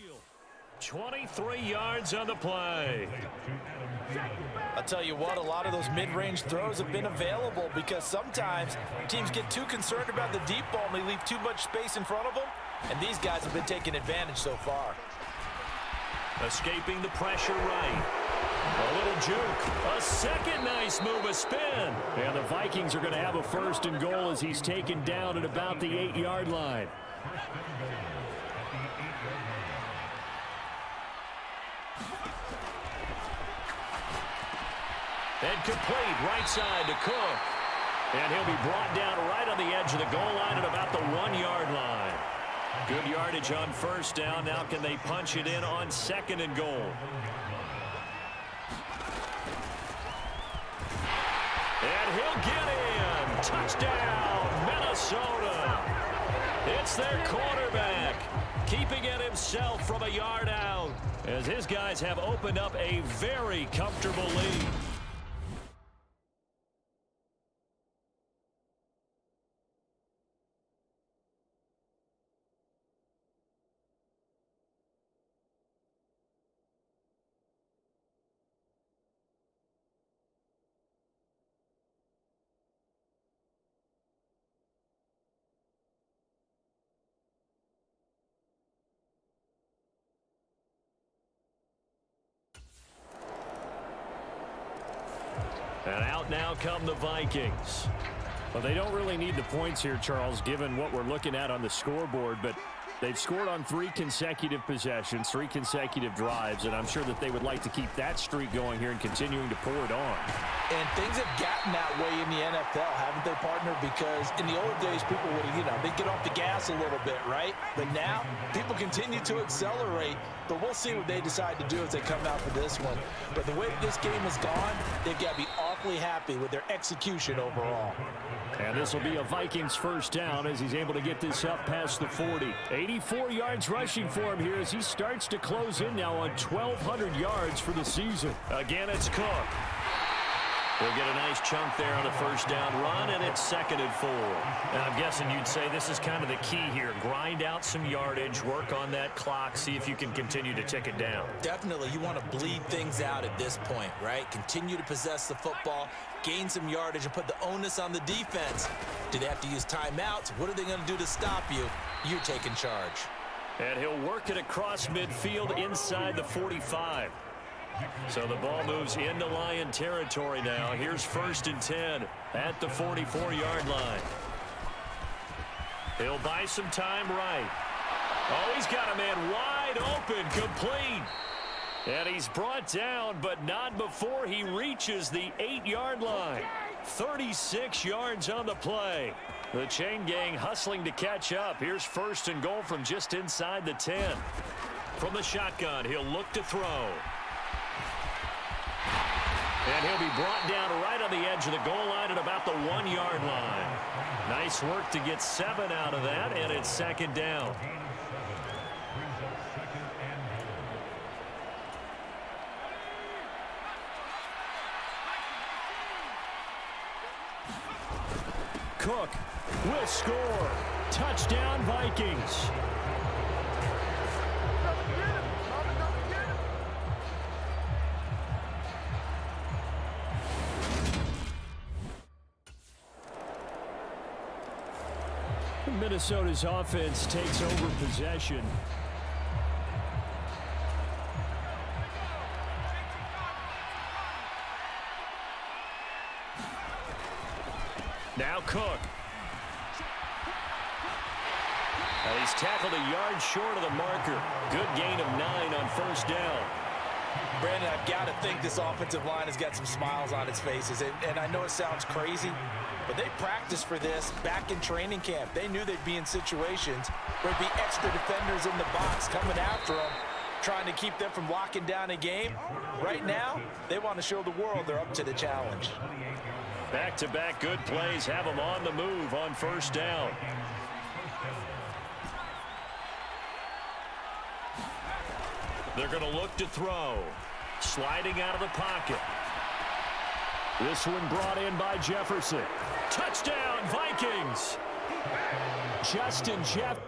Field. 23 yards on the play. I'll tell you what, a lot of those mid-range throws have been available because sometimes teams get too concerned about the deep ball and they leave too much space in front of them, and these guys have been taking advantage so far. Escaping the pressure right. A little juke. A second nice move, a spin. And the Vikings are going to have a 1st and goal as he's taken down at about the 8-yard line. And complete right side to Cook. And he'll be brought down right on the edge of the goal line at about the 1-yard line. Good yardage on 1st down. Now can they punch it in on 2nd and goal? And he'll get in. Touchdown, Minnesota. It's their quarterback, keeping it himself from a yard out, as his guys have opened up a very comfortable lead. And out now come the Vikings. Well, they don't really need the points here, Charles, given what we're looking at on the scoreboard, but they've scored on 3 consecutive possessions, 3 consecutive drives, and I'm sure that they would like to keep that streak going here and continuing to pour it on. And things have gotten that way in the NFL, haven't they, partner? Because in the old days, people would, they'd get off the gas a little bit, right? But now, people continue to accelerate, but we'll see what they decide to do as they come out for this one. But the way this game has gone, they've got to be awfully happy with their execution overall. And this will be a Vikings 1st down as he's able to get this up past the 40. 84 yards rushing for him here as he starts to close in now on 1,200 yards for the season. Again, it's Cook. We'll get a nice chunk there on the 1st down run, and it's 2nd and 4. And I'm guessing you'd say this is kind of the key here. Grind out some yardage, work on that clock, see if you can continue to tick it down. Definitely, you want to bleed things out at this point, right? Continue to possess the football, gain some yardage, and put the onus on the defense. Do they have to use timeouts? What are they going to do to stop you? You're taking charge. And he'll work it across midfield inside the 45. So the ball moves into Lion territory now. Here's 1st and 10 at the 44-yard line. He'll buy some time right. Oh, he's got a man wide open, complete. And he's brought down, but not before he reaches the 8-yard line. 36 yards on the play. The chain gang hustling to catch up. Here's first and goal from just inside the 10. From the shotgun, he'll look to throw. And he'll be brought down right on the edge of the goal line at about the 1-yard line. Nice work to get 7 out of that, and it's second down. Cook will score. Touchdown, Vikings. Minnesota's offense takes over possession. Now Cook. And he's tackled a yard short of the marker. Good gain of 9 on first down. Brandon, I've got to think this offensive line has got some smiles on its faces. And I know it sounds crazy, but they practiced for this back in training camp. They knew they'd be in situations where there'd be extra defenders in the box coming after them, trying to keep them from locking down a game. Right now, they want to show the world they're up to the challenge. Back-to-back good plays have them on the move on first down. They're going to look to throw. Sliding out of the pocket. This one brought in by Jefferson. Touchdown, Vikings! Justin Jefferson.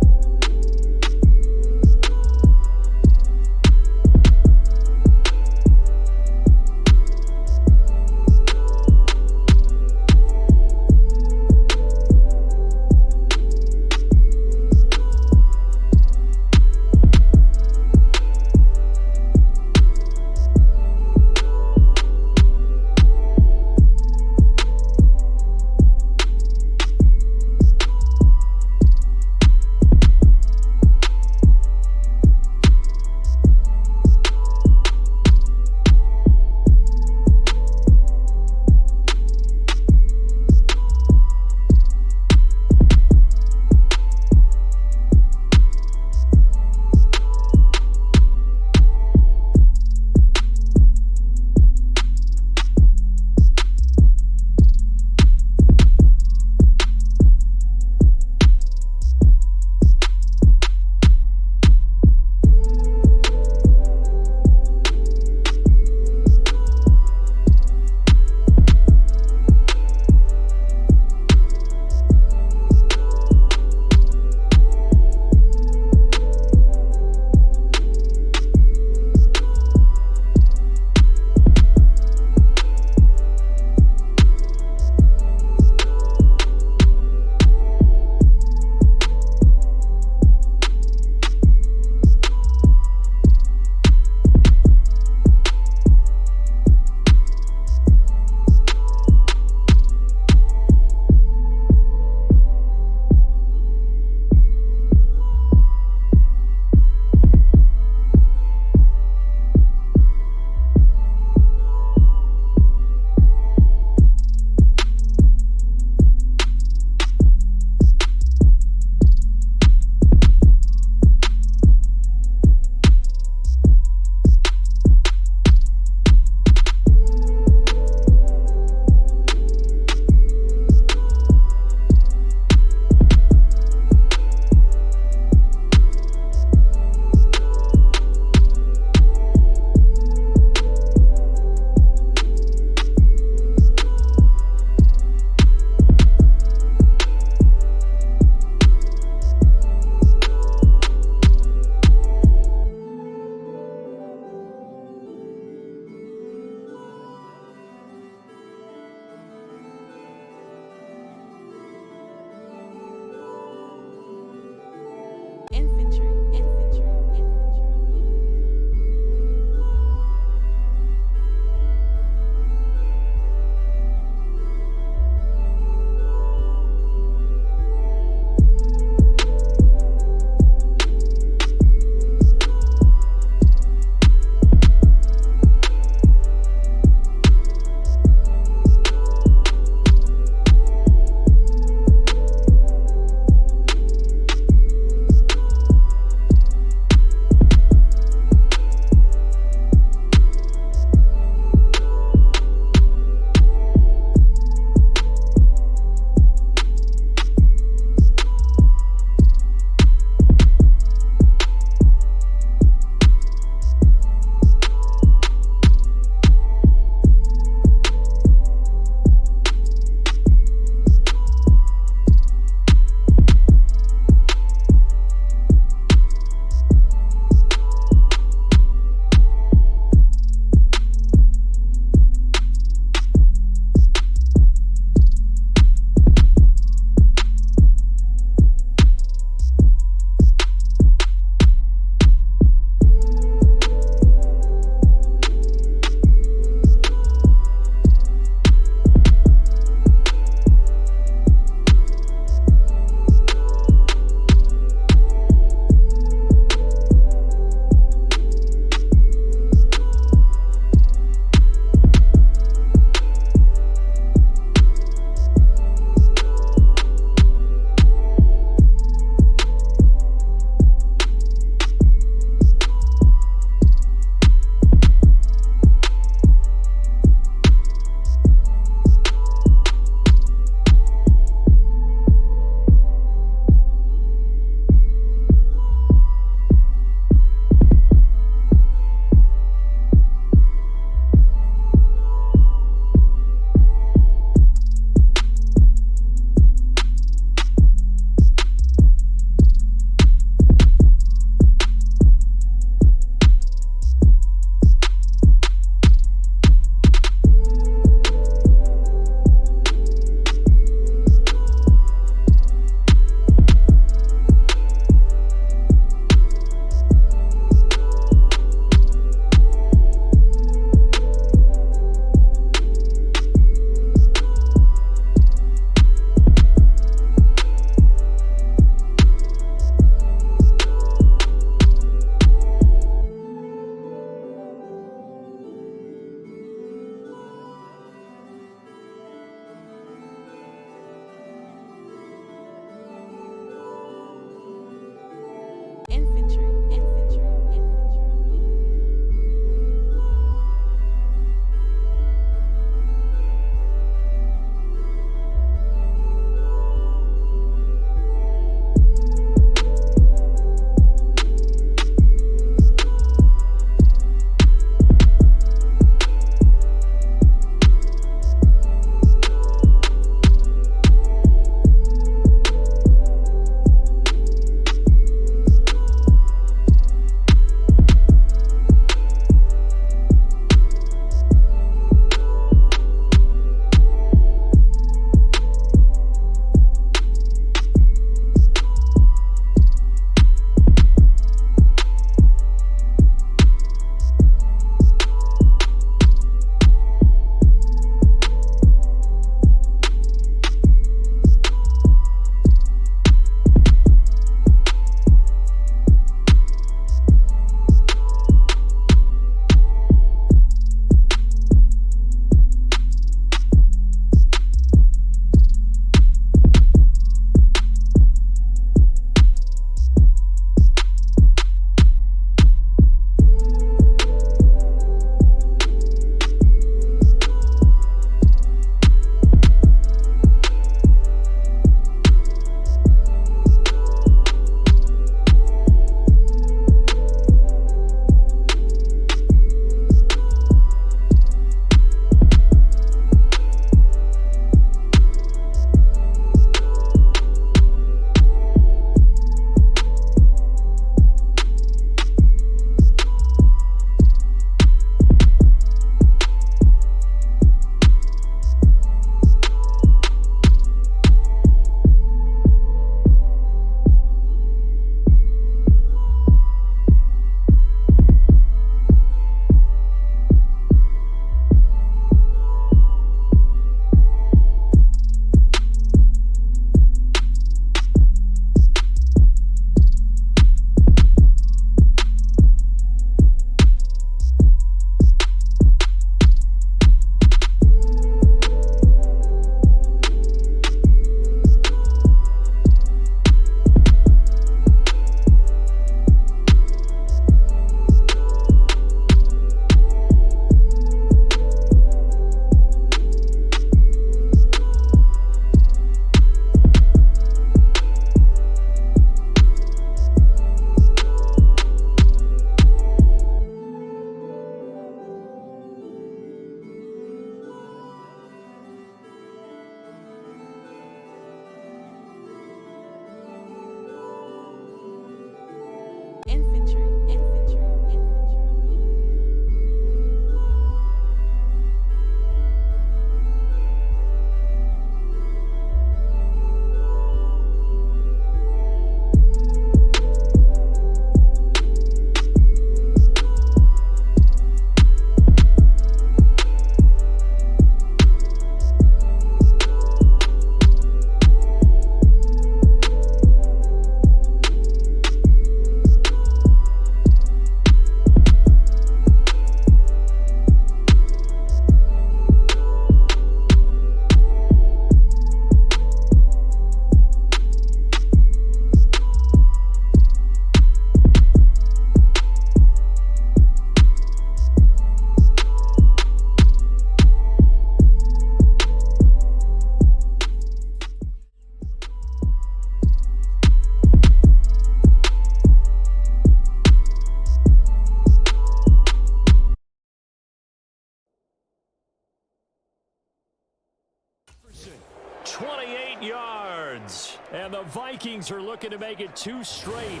28 yards. And the Vikings are looking to make it 2 straight.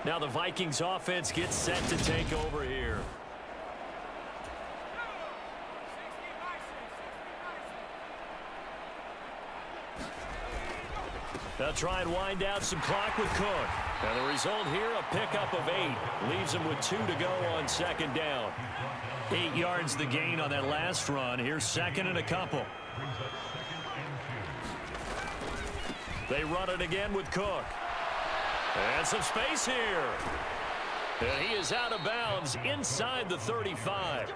Now the Vikings offense gets set to take over here. They'll try and wind out some clock with Cook. And the result here, a pickup of 8. Leaves them with 2 to go on second down. 8 yards the gain on that last run. Here's second and a couple. They run it again with Cook. And some space here. And he is out of bounds inside the 35.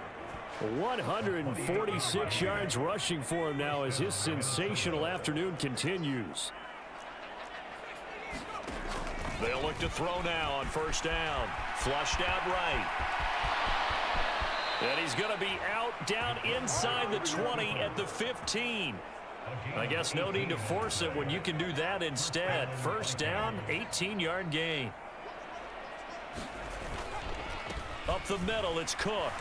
146 yards rushing for him now as his sensational afternoon continues. They'll look to throw now on first down. Flushed out right. And he's going to be out down inside the 20 at the 15. I guess no need to force it when you can do that instead. First down, 18-yard gain. Up the middle, it's Cook.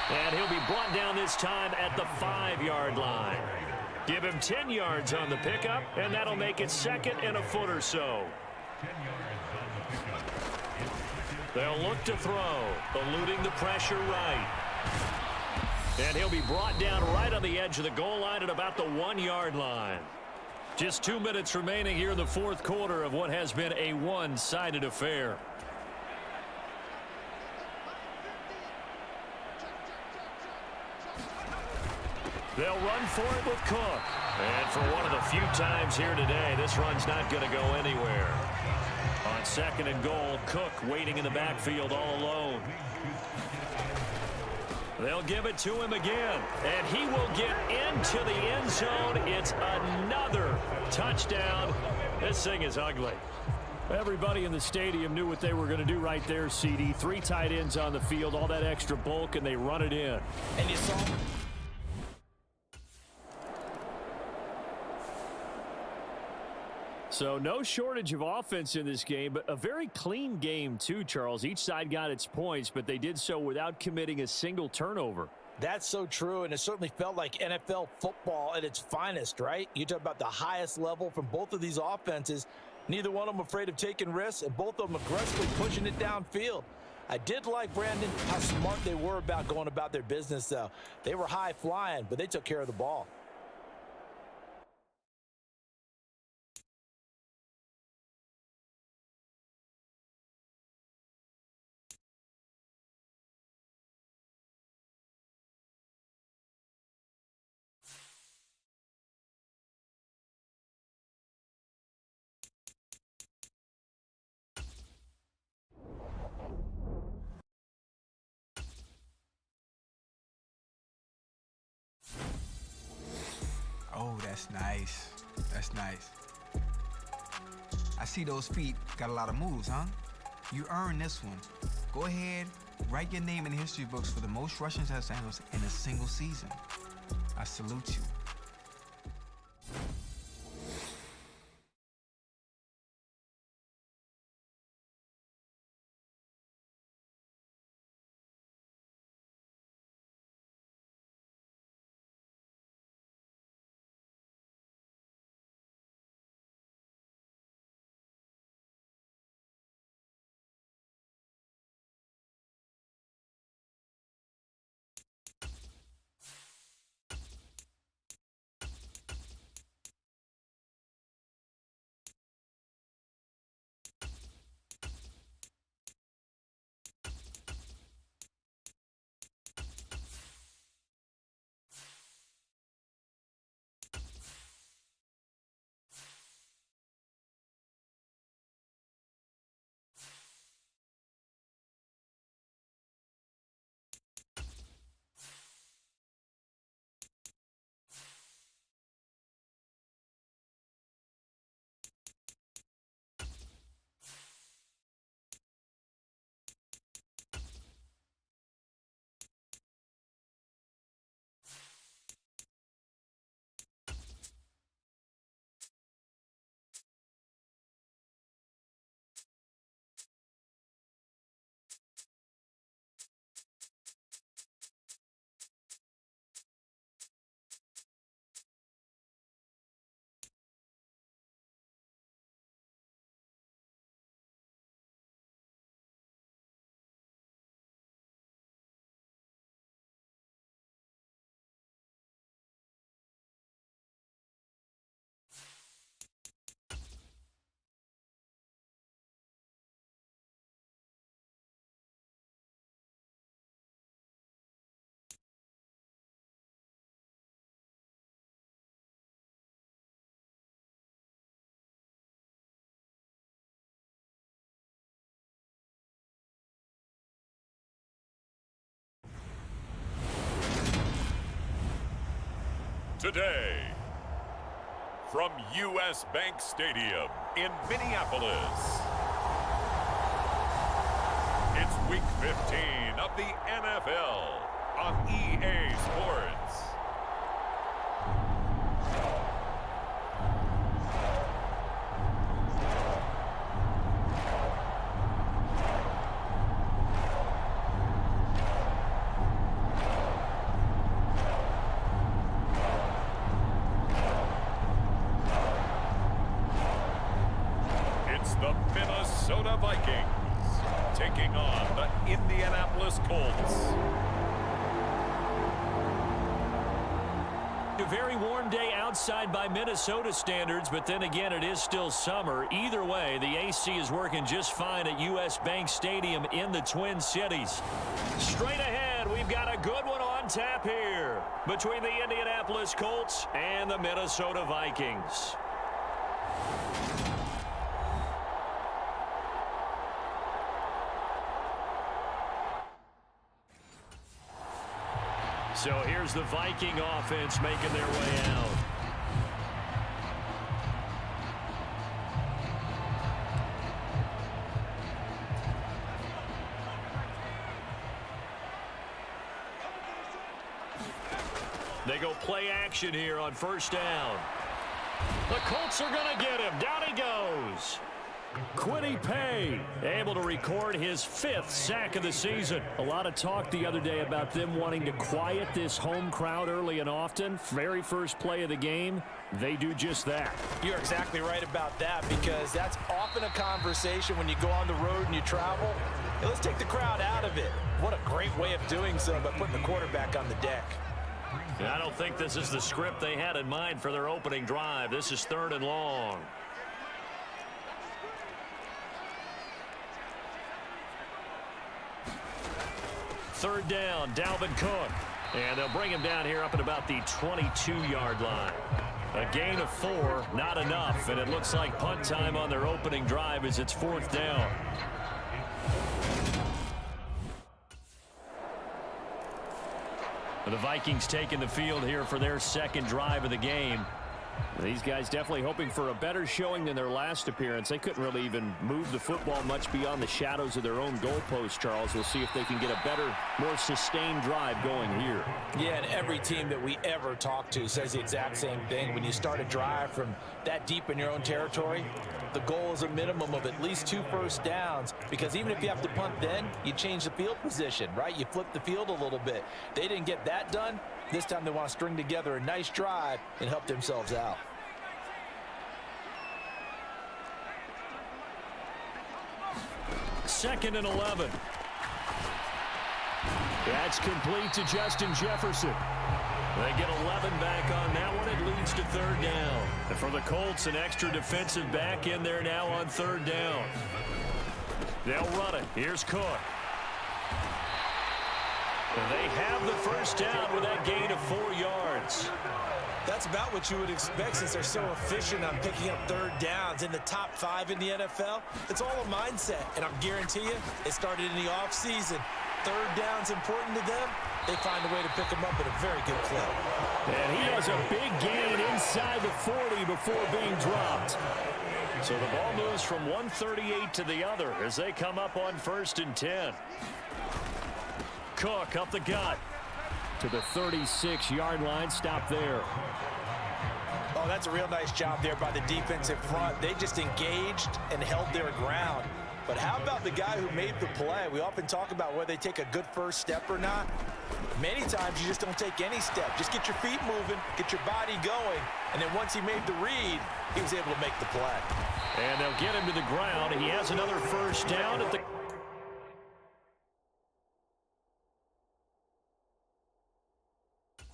And he'll be brought down this time at the 5-yard line. Give him 10 yards on the pickup, and that'll make it second and a foot or so. They'll look to throw, eluding the pressure right. And he'll be brought down right on the edge of the goal line at about the 1-yard line. Just 2 minutes remaining here in the fourth quarter of what has been a one-sided affair. They'll run for it with Cook. And for one of the few times here today, this run's not going to go anywhere. On second and goal, Cook waiting in the backfield all alone. They'll give it to him again, and he will get into the end zone. It's another touchdown. This thing is ugly. Everybody in the stadium knew what they were going to do right there, CD. 3 tight ends on the field, all that extra bulk, and they run it in. And you saw... So no shortage of offense in this game, but a very clean game too, Charles. Each side got its points, but they did so without committing a single turnover. That's so true, and it certainly felt like NFL football at its finest, right? You talk about the highest level from both of these offenses. Neither one of them afraid of taking risks, and both of them aggressively pushing it downfield. I did like, Brandon, how smart they were about going about their business, though. They were high flying, but they took care of the ball. Oh, that's nice. That's nice. I see those feet got a lot of moves, huh? You earned this one. Go ahead, write your name in the history books for the most rushing touchdowns in a single season. I salute you. Today, from U.S. Bank Stadium in Minneapolis, it's Week 15 of the NFL on EA Sports. The Minnesota Vikings taking on the Indianapolis Colts. A very warm day outside by Minnesota standards, but then again, it is still summer. Either way, the AC is working just fine at U.S. Bank Stadium in the Twin Cities. Straight ahead, we've got a good one on tap here between the Indianapolis Colts and the Minnesota Vikings. So here's the Viking offense making their way out. They go play action here on first down. The Colts are going to get him. Down he goes. Quiddy Pay able to record his 5th sack of the season. A lot of talk the other day about them wanting to quiet this home crowd early and often. Very first play of the game, they do just that. You're exactly right about that, because that's often a conversation when you go on the road and you travel. Hey, let's take the crowd out of it. What a great way of doing so by putting the quarterback on the deck. I don't think this is the script they had in mind for their opening drive. This is 3rd and long. Third down, Dalvin Cook. And they'll bring him down here up at about the 22-yard line. A gain of 4, not enough. And it looks like punt time on their opening drive as it's 4th down. The Vikings taking the field here for their 2nd drive of the game. These guys definitely hoping for a better showing than their last appearance. They couldn't really even move the football much beyond the shadows of their own goalpost, Charles. We'll see if they can get a better, more sustained drive going here. Yeah, and every team that we ever talk to says the exact same thing. When you start a drive from that deep in your own territory, the goal is a minimum of at least 2 first downs, because even if you have to punt then, you change the field position, right? You flip the field a little bit. They didn't get that done. This time they want to string together a nice drive and help themselves out. Second and 11. That's complete to Justin Jefferson. They get 11 back on that one. It leads to 3rd down. And for the Colts, an extra defensive back in there now on 3rd down. They'll run it. Here's Cook. And they have the first down with that gain of 4 yards. That's about what you would expect, since they're so efficient on picking up 3rd downs in the top 5 in the NFL. It's all a mindset, and I'm guarantee you, it started in the offseason. 3rd down's important to them. They find a way to pick them up at a very good clip. And he has a big gain inside the 40 before being dropped. So the ball moves from 138 to the other as they come up on 1st and 10. Cook up the gut to the 36-yard line. Stop there. Oh, that's a real nice job there by the defensive front. They just engaged and held their ground. But how about the guy who made the play? We often talk about whether they take a good first step or not. Many times you just don't take any step. Just get your feet moving, get your body going, and then once he made the read, he was able to make the play. And they'll get him to the ground. He has another first down at the...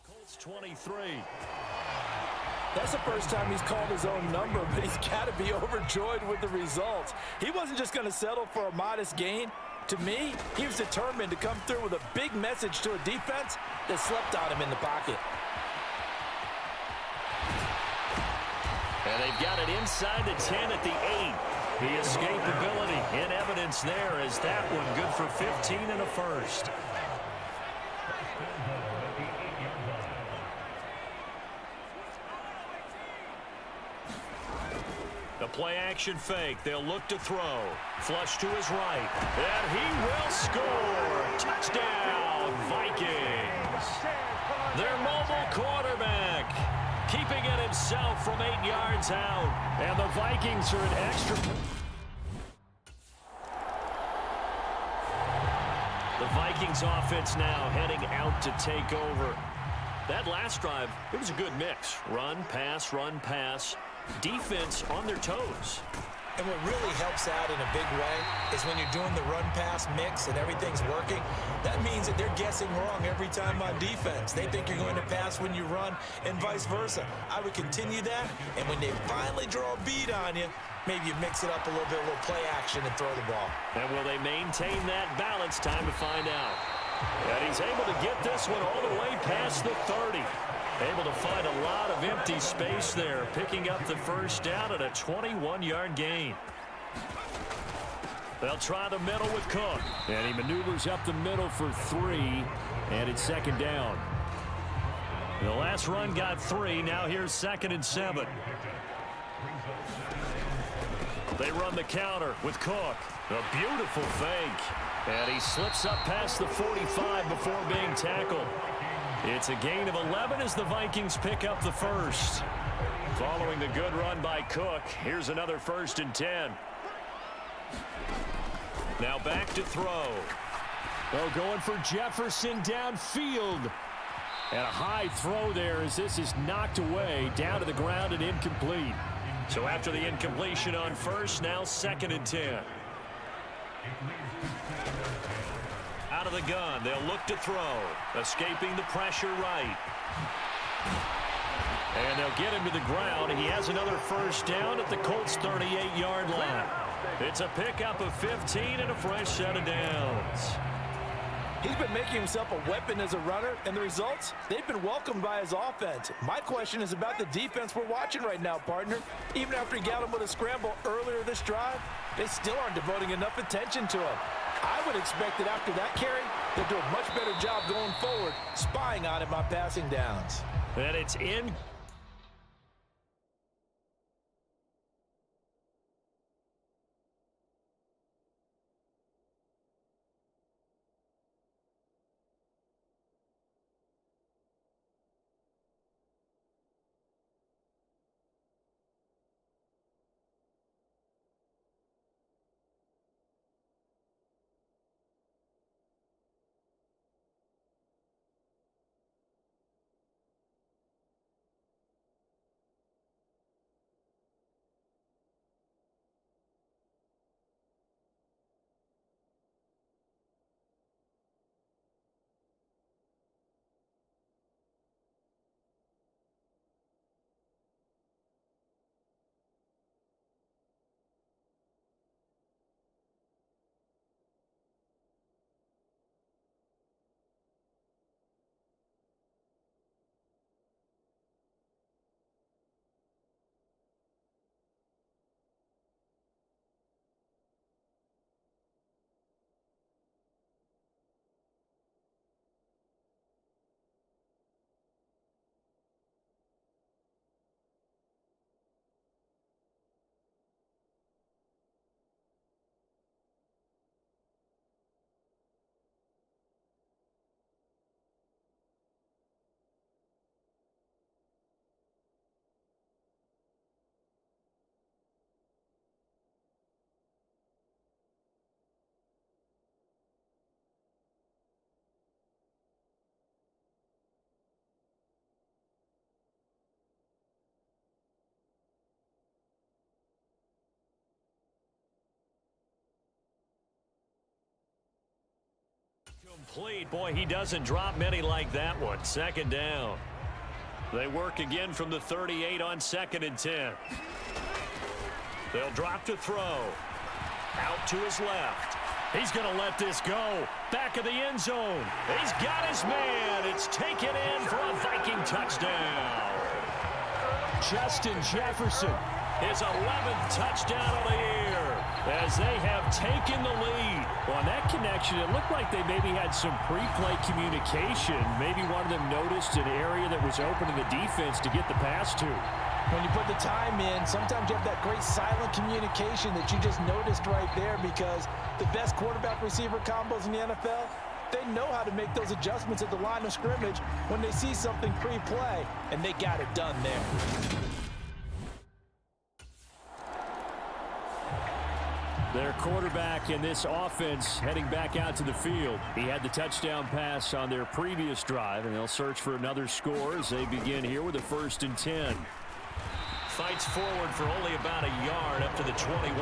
Colts 23. That's the first time he's called his own number, but he's got to be overjoyed with the results. He wasn't just going to settle for a modest gain. To me, he was determined to come through with a big message to a defense that slept on him in the pocket. And they've got it inside the 10 at the 8. The escapability in evidence there as that one good for 15 and a first. The play action fake. They'll look to throw. Flush to his right. And he will score. Touchdown, Vikings. Their mobile quarterback keeping it himself from 8 yards out. And the Vikings are an extra. The Vikings offense now heading out to take over. That last drive, it was a good mix. Run, pass. Defense on their toes. And what really helps out in a big way is when you're doing the run-pass mix and everything's working, that means that they're guessing wrong every time on defense. They think you're going to pass when you run and vice versa. I would continue that, and when they finally draw a bead on you, maybe you mix it up a little bit, a little play action and throw the ball. And will they maintain that balance? Time to find out. And he's able to get this one all the way past the 30. Able to find a lot of empty space there, picking up the first down at a 21-yard gain. They'll try the middle with Cook. And he maneuvers up the middle for 3, and it's second down. The last run got 3. Now here's 2nd and 7. They run the counter with Cook. A beautiful fake. And he slips up past the 45 before being tackled. It's a gain of 11 as the Vikings pick up the first. Following the good run by Cook, here's another 1st and 10. Now back to throw. Oh, going for Jefferson downfield. And a high throw there as this is knocked away, down to the ground and incomplete. So after the incompletion on first, now 2nd and 10. Out of the gun, they'll look to throw. Escaping the pressure right. And they'll get him to the ground. He has another first down at the Colts' 38-yard line. It's a pickup of 15 and a fresh set of downs. He's been making himself a weapon as a runner, and the results, they've been welcomed by his offense. My question is about the defense we're watching right now, partner. Even after he got him with a scramble earlier this drive, they still aren't devoting enough attention to him. I would expect that after that carry, they'll do a much better job going forward, spying on him on passing downs. And it's in. Complete. Boy, he doesn't drop many like that one. 2nd down. They work again from the 38 on 2nd and 10. They'll drop to throw. Out to his left. He's going to let this go. Back of the end zone. He's got his man. It's taken in for a Viking touchdown. Justin Jefferson, his 11th touchdown of the year. as they have taken the lead. Well, on that connection, it looked like they maybe had some pre-play communication. Maybe one of them noticed an area that was open in the defense to get the pass to. When you put the time in, sometimes you have that great silent communication that you just noticed right there, because the best quarterback-receiver combos in the NFL, they know how to make those adjustments at the line of scrimmage when they see something pre-play, and they got it done there. Their quarterback in this offense heading back out to the field. He had the touchdown pass on their previous drive, and they'll search for another score as they begin here with a 1st and 10. Fights forward for only about a yard up to the 21.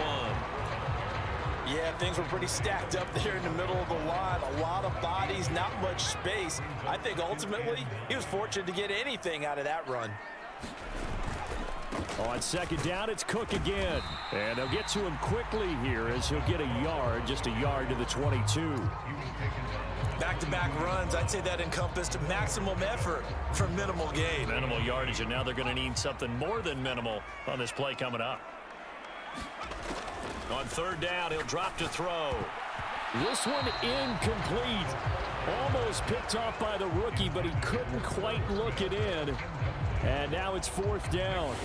Yeah, things were pretty stacked up there in the middle of the line. A lot of bodies, not much space. I think ultimately he was fortunate to get anything out of that run. On 2nd down, it's Cook again. And they'll get to him quickly here as he'll get a yard, just a yard to the 22. Back-to-back runs, I'd say that encompassed maximum effort for minimal gain. Minimal yardage, and now they're going to need something more than minimal on this play coming up. On 3rd down, he'll drop to throw. This one incomplete. Almost picked off by the rookie, but he couldn't quite look it in. And now it's 4th down.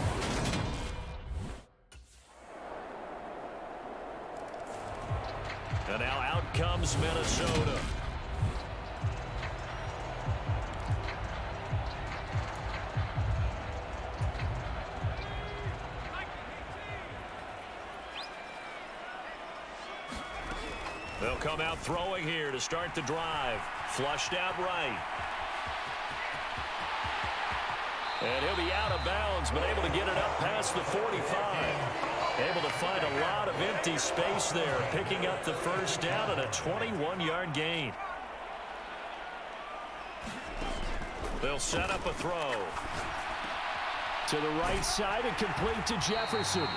And now out comes Minnesota. They'll come out throwing here to start the drive. Flushed out right. And he'll be out of bounds, but able to get it up past the 45. Able to find a lot of empty space there, picking up the 1st down and a 21-yard gain. They'll set up a throw. To the right side and complete to Jefferson.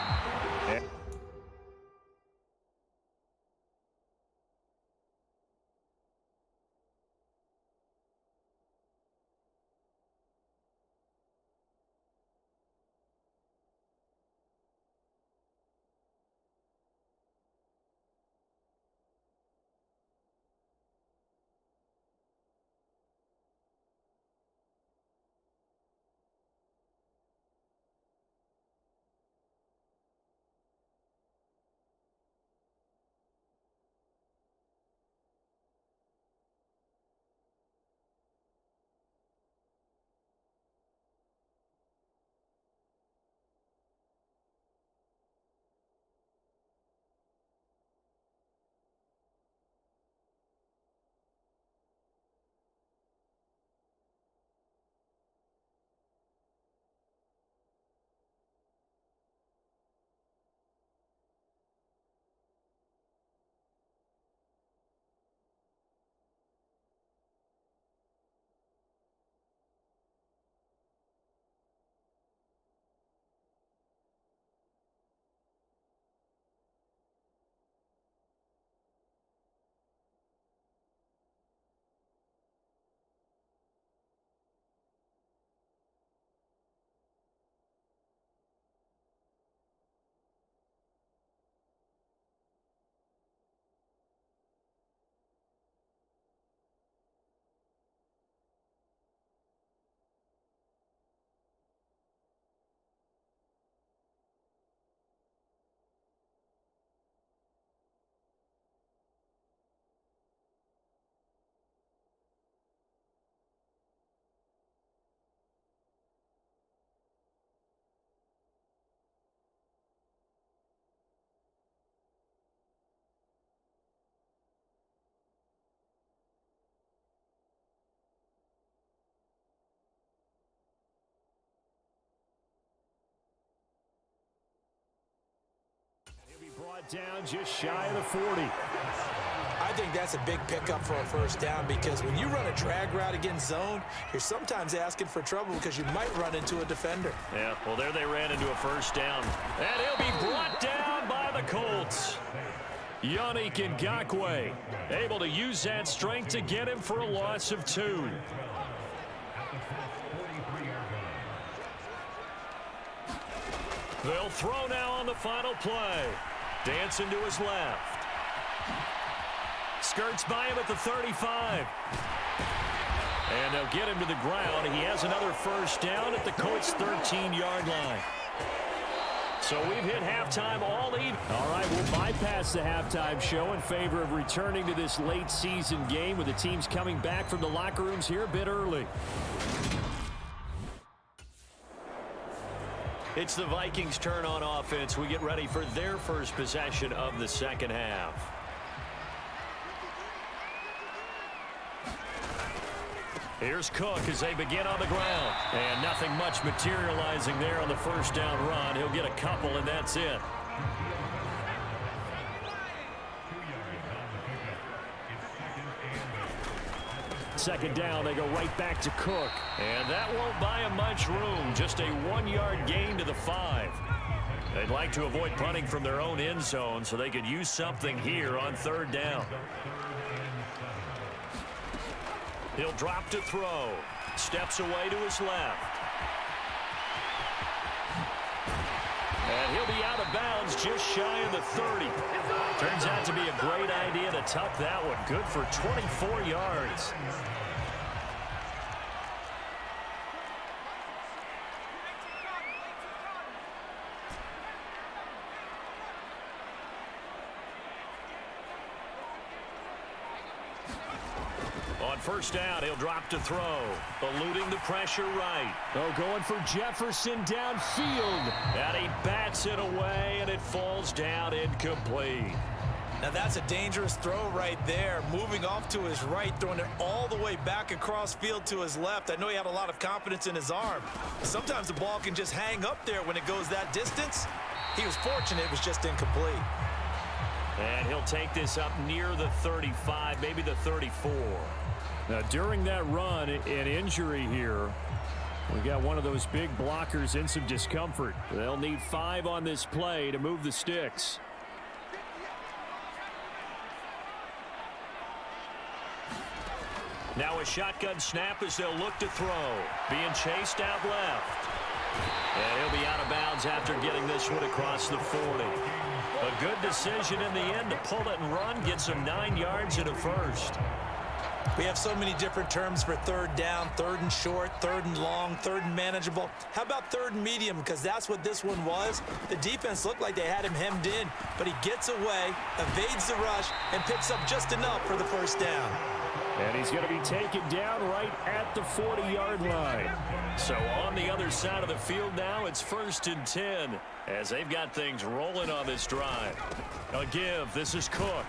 Brought down just shy of the 40. I think that's a big pickup for a 1st down, because when you run a drag route against zone, you're sometimes asking for trouble because you might run into a defender. Yeah, well, there they ran into a 1st down. And he'll be brought down by the Colts. Yannick Ngakoue able to use that strength to get him for a loss of 2. They'll throw now on the final play. Dancing to his left. Skirts by him at the 35. And they'll get him to the ground. He has another first down at the Colts' 13-yard line. So we've hit halftime all evening. All right, we'll bypass the halftime show in favor of returning to this late season game with the teams coming back from the locker rooms here a bit early. It's the Vikings' turn on offense. We get ready for their first possession of the second half. Here's Cook as they begin on the ground. And nothing much materializing there on the first down run. He'll get a couple, and that's it. Second down, they go right back to Cook. And that won't buy him much room. Just a 1-yard gain to the 5. They'd like to avoid punting from their own end zone so they could use something here on third down. He'll drop to throw. Steps away to his left. And he'll be out of bounds just shy of the 30. Turns out to be a great idea to tuck that one. Good for 24 yards. On first down, he'll drop to throw. Eluding the pressure right. Oh, going for Jefferson downfield. And he bats it away, and it falls down incomplete. Now that's a dangerous throw right there. Moving off to his right, throwing it all the way back across field to his left. I know he had a lot of confidence in his arm. Sometimes the ball can just hang up there when it goes that distance. He was fortunate it was just incomplete. And he'll take this up near the 35, maybe the 34. Now, during that run, an injury here. We got one of those big blockers in some discomfort. They'll need 5 on this play to move the sticks. Now a shotgun snap as they'll look to throw. Being chased out left. And he'll be out of bounds after getting this one across the 40. A good decision in the end to pull it and run. Gets him 9 yards and a first. We have so many different terms for third down, third and short, third and long, third and manageable. How about third and medium? Because that's what this one was. The defense looked like they had him hemmed in, but he gets away, evades the rush, and picks up just enough for the first down. And he's going to be taken down right at the 40-yard line. So on the other side of the field now, it's 1st and 10 as they've got things rolling on this drive. A give. This is Cook.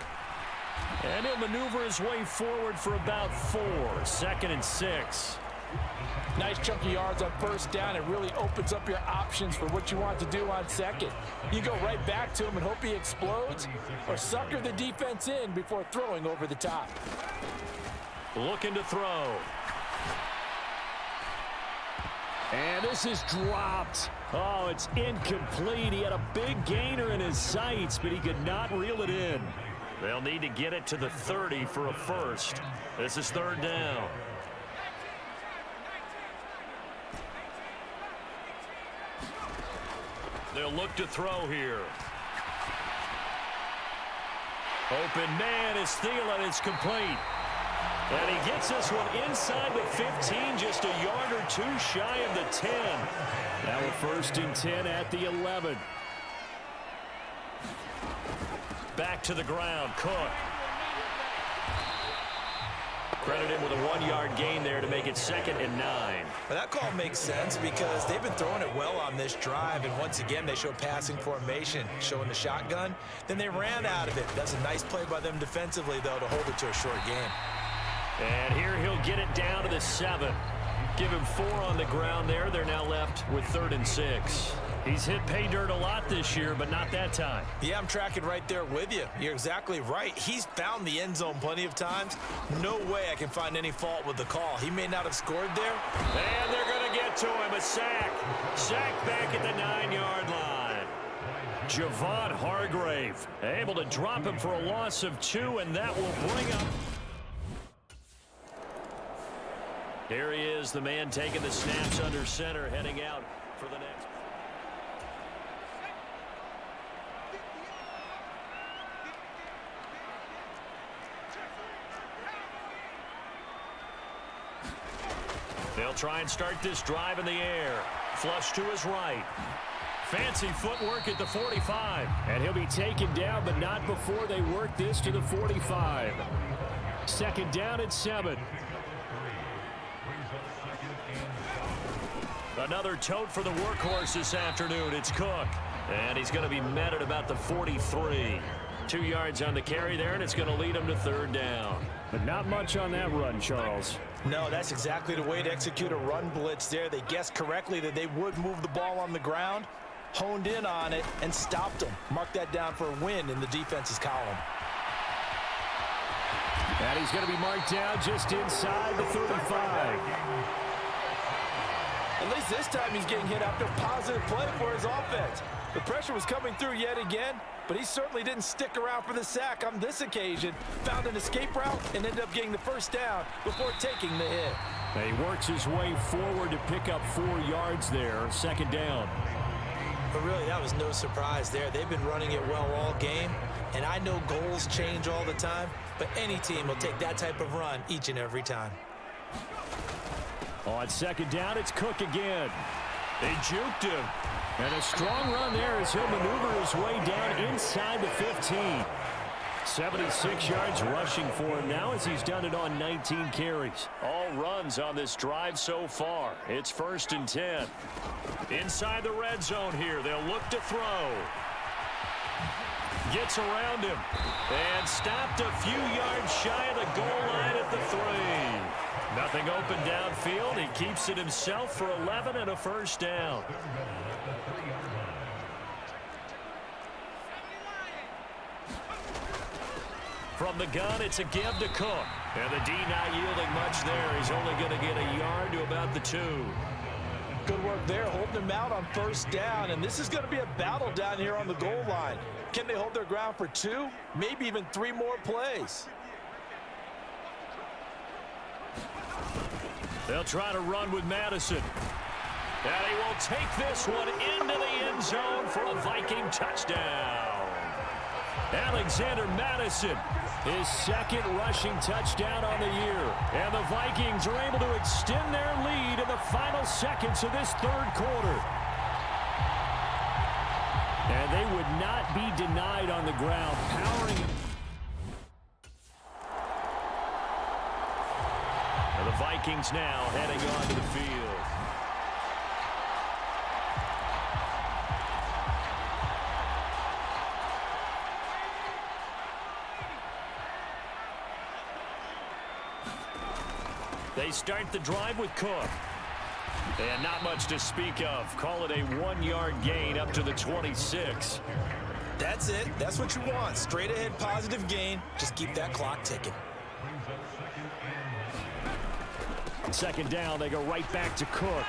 And he'll maneuver his way forward for about 4. 2nd and 6. Nice chunky yards on first down. It really opens up your options for what you want to do on second. You go right back to him and hope he explodes, or sucker the defense in before throwing over the top. Looking to throw. And this is dropped. Oh, it's incomplete. He had a big gainer in his sights, but he could not reel it in. They'll need to get it to the 30 for a first. This is third down. They'll look to throw here. Open man is Thielen. It's complete. And he gets this one inside the 15, just a yard or 2 shy of the 10. Now a 1st and 10 at the 11. Back to the ground, Cook. Credit him with a 1-yard gain there to make it 2nd and 9. Well, that call makes sense because they've been throwing it well on this drive, and once again they show passing formation, showing the shotgun. Then they ran out of it. That's a nice play by them defensively, though, to hold it to a short game. And here he'll get it down to the 7. Give him 4 on the ground there. They're now left with 3rd and 6. He's hit pay dirt a lot this year, but not that time. Yeah, I'm tracking right there with you. You're exactly right. He's found the end zone plenty of times. No way I can find any fault with the call. He may not have scored there. And they're going to get to him. A sack. Sack back at the 9-yard line. Javon Hargrave able to drop him for a loss of 2, and that will bring up. Here he is, the man taking the snaps under center, heading out for the next. try and start this drive in the air. Flush to his right. Fancy footwork at the 45. And he'll be taken down, but not before they work this to the 45. Second down at 7. Another tote for the workhorse this afternoon. It's Cook. And he's going to be met at about the 43. 2 yards on the carry there, and it's going to lead him to third down. But not much on that run, Charles. No, that's exactly the way to execute a run blitz there. They guessed correctly that they would move the ball on the ground, honed in on it, and stopped them. Mark that down for a win in the defense's column. And he's going to be marked down just inside the 35. At least this time he's getting hit after a positive play for his offense. The pressure was coming through yet again, but he certainly didn't stick around for the sack on this occasion. Found an escape route and ended up getting the first down before taking the hit. He works his way forward to pick up 4 yards there. Second down. But really, that was no surprise there. They've been running it well all game, and I know goals change all the time, but any team will take that type of run each and every time. On second down, it's Cook again. They juked him. And a strong run there as he'll maneuver his way down inside the 15. 76 yards rushing for him now as he's done it on 19 carries. All runs on this drive so far. It's 1st and 10. Inside the red zone here. They'll look to throw. Gets around him. And stopped a few yards shy of the goal line at the 3. Nothing open downfield. He keeps it himself for 11 and a first down. From the gun, it's a give to Cook. And the D not yielding much there. He's only going to get a yard to about the 2. Good work there, holding him out on first down. And this is going to be a battle down here on the goal line. Can they hold their ground for 2, maybe even 3 more plays? They'll try to run with Madison. And he will take this one into the end zone for a Viking touchdown. Alexander Madison, his second rushing touchdown on the year. And the Vikings are able to extend their lead in the final seconds of this third quarter. And they would not be denied on the ground, powering. And the Vikings now heading onto the field. They start the drive with Cook. And not much to speak of. Call it a 1-yard gain up to the 26. That's it. That's what you want. Straight ahead positive gain. Just keep that clock ticking. Second down, they go right back to Cook.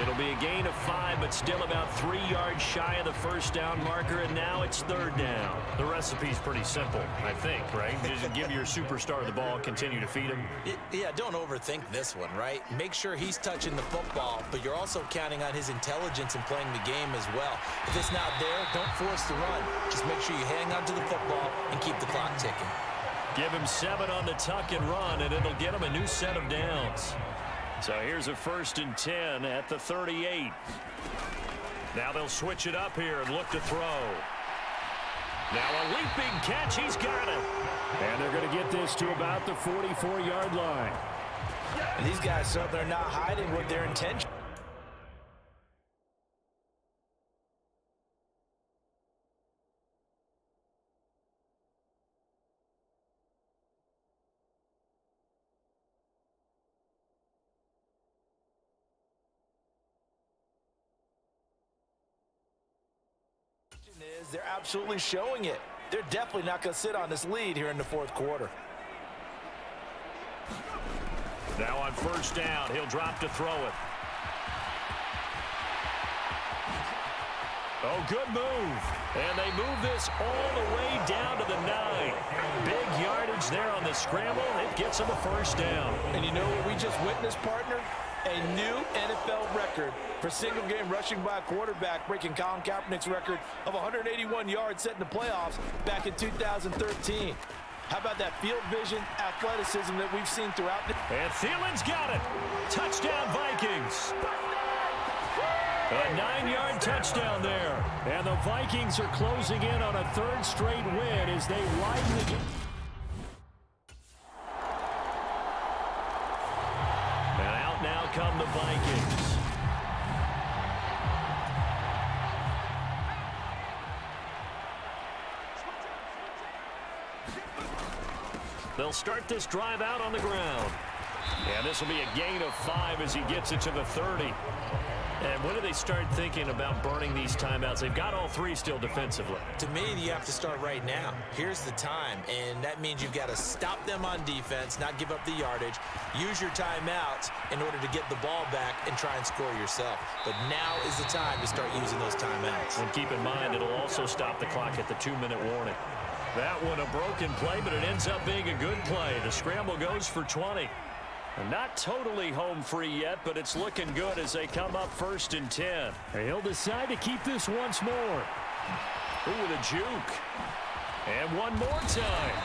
It'll be a gain of 5, but still about 3 yards shy of the first down marker, and now it's third down. The recipe's pretty simple, I think, right? Just give your superstar the ball, continue to feed him. Yeah, don't overthink this one, right? Make sure he's touching the football, but you're also counting on his intelligence in playing the game as well. If it's not there, don't force the run. Just make sure you hang on to the football and keep the clock ticking. Give him 7 on the tuck and run, and it'll get him a new set of downs. So here's a 1st and 10 at the 38. Now they'll switch it up here and look to throw. Now a leaping catch. He's got it. And they're going to get this to about the 44-yard line. And these guys certainly are not hiding what their intention. They're absolutely showing it. They're definitely not going to sit on this lead here in the fourth quarter. Now on first down, he'll drop to throw it. Oh, good move. And they move this all the way down to the 9. Big yardage there on the scramble. It gets him a first down. And you know what we just witnessed, partner? A new NFL record for single-game rushing by a quarterback, breaking Colin Kaepernick's record of 181 yards set in the playoffs back in 2013. How about that field vision, athleticism that we've seen throughout the... And Thielen's got it. Touchdown, Vikings. A 9-yard touchdown there. And the Vikings are closing in on a third straight win as they widen the game. And out now come the Vikings. They'll start this drive out on the ground. And this will be a gain of 5 as he gets it to the 30. And when do they start thinking about burning these timeouts? They've got all 3 still defensively. To me, you have to start right now. Here's the time, and that means you've got to stop them on defense, not give up the yardage, use your timeouts in order to get the ball back and try and score yourself. But now is the time to start using those timeouts. And keep in mind, it'll also stop the clock at the 2-minute warning. That one a broken play, but it ends up being a good play. The scramble goes for 20. Not totally home free yet, but it's looking good as they come up 1st and 10. He'll decide to keep this once more. Ooh, with a juke. And one more time.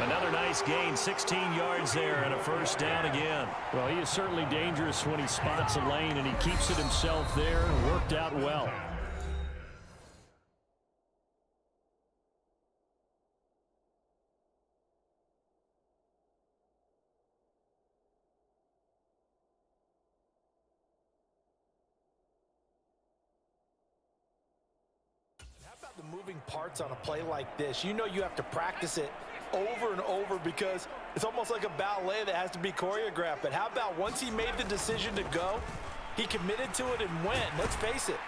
Another nice gain, 16 yards there and a first down again. Well, he is certainly dangerous when he spots a lane, and he keeps it himself there and worked out well. The moving parts on a play like this, you know you have to practice it over and over because it's almost like a ballet that has to be choreographed. But how about once he made the decision to go, he committed to it and went. Let's face it,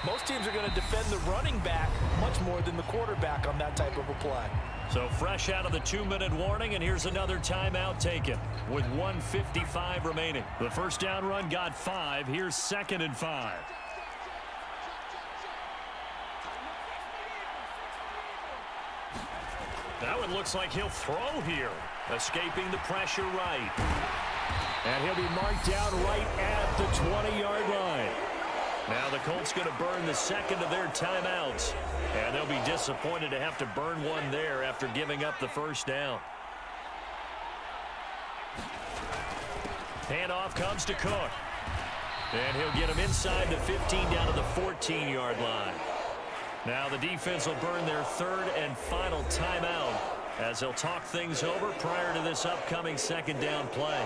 most teams are going to defend the running back much more than the quarterback on that type of a play. So fresh out of the 2-minute warning, and here's another timeout taken with 1:55 remaining. The first down run got 5. Here's 2nd and 5. That one looks like he'll throw here. Escaping the pressure right. And he'll be marked down right at the 20-yard line. Now the Colts going to burn the second of their timeouts. And they'll be disappointed to have to burn one there after giving up the first down. Handoff comes to Cook. And he'll get him inside the 15 down to the 14-yard line. Now the defense will burn their third and final timeout as they'll talk things over prior to this upcoming second down play.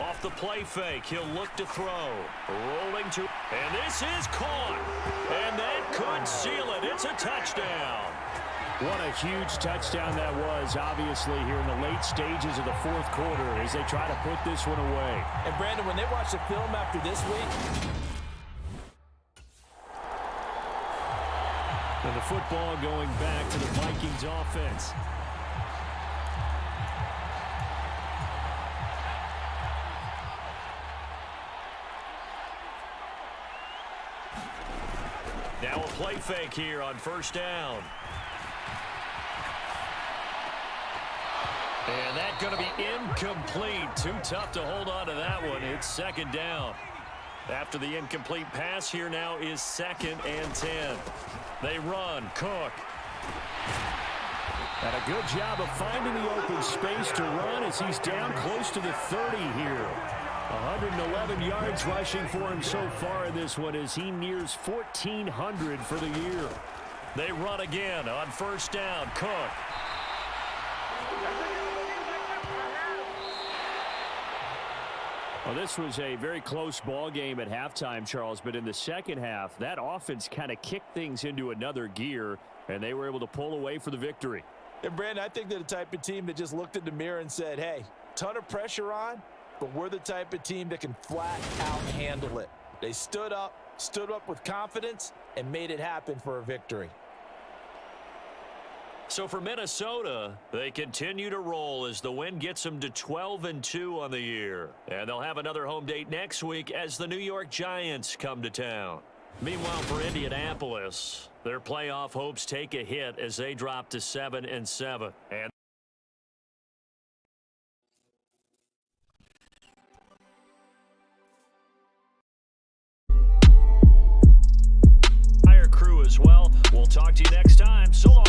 Off the play fake, he'll look to throw. Rolling to, and this is caught. And that could seal it. It's a touchdown. What a huge touchdown that was, obviously, here in the late stages of the 4th quarter as they try to put this one away. And, Brandon, when they watch the film after this week, and the football going back to the Vikings offense. Now a play fake here on first down. And that's going to be incomplete. Too tough to hold on to that one. It's 2nd down. After the incomplete pass, here now is 2nd and 10. They run. Cook. And a good job of finding the open space to run as he's down close to the 30 here. 111 yards rushing for him so far in this one as he nears 1,400 for the year. They run again on first down. Cook. Well, this was a very close ball game at halftime, Charles, but in the second half, that offense kind of kicked things into another gear, and they were able to pull away for the victory. And, Brandon, I think they're the type of team that just looked in the mirror and said, hey, ton of pressure on, but we're the type of team that can flat out handle it. They stood up with confidence, and made it happen for a victory. So for Minnesota, they continue to roll as the win gets them to 12-2 on the year. And they'll have another home date next week as the New York Giants come to town. Meanwhile, for Indianapolis, their playoff hopes take a hit as they drop to 7-7. And well. We'll talk to you next time. So long.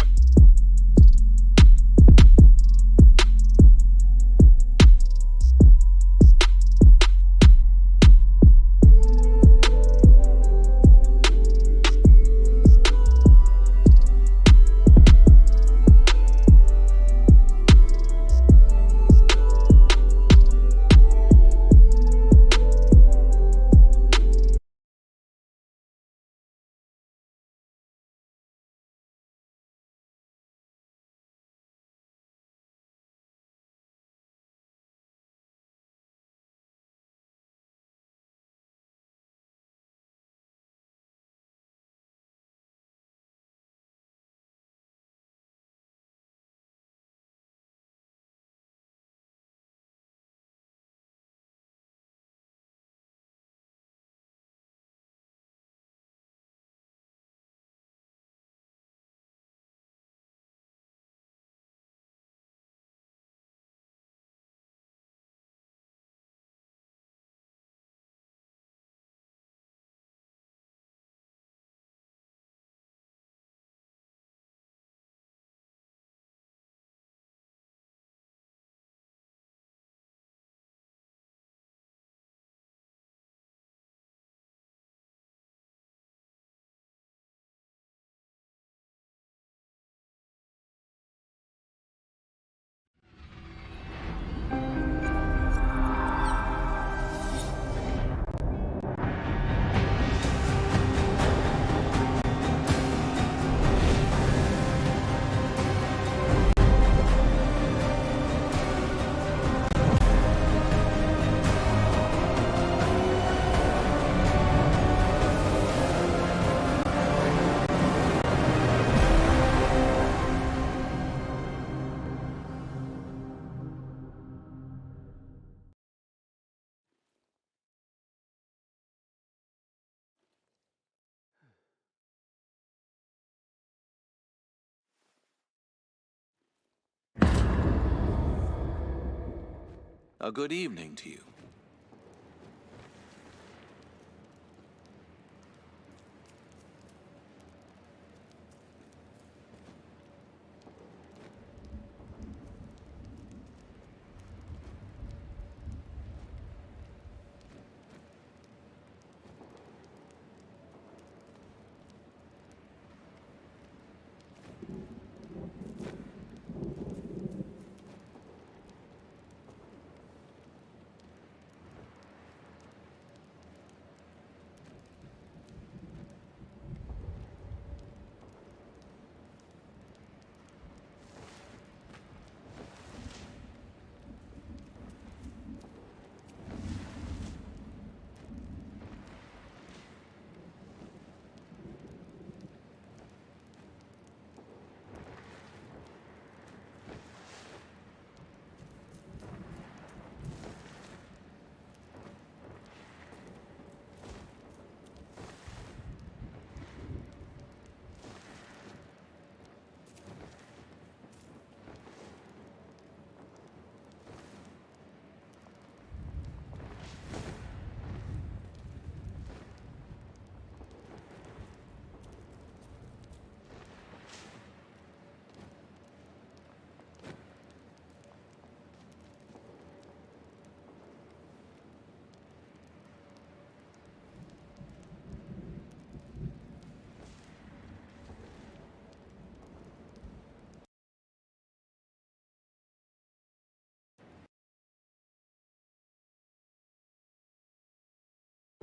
A good evening to you.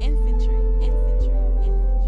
Infantry, infantry, infantry.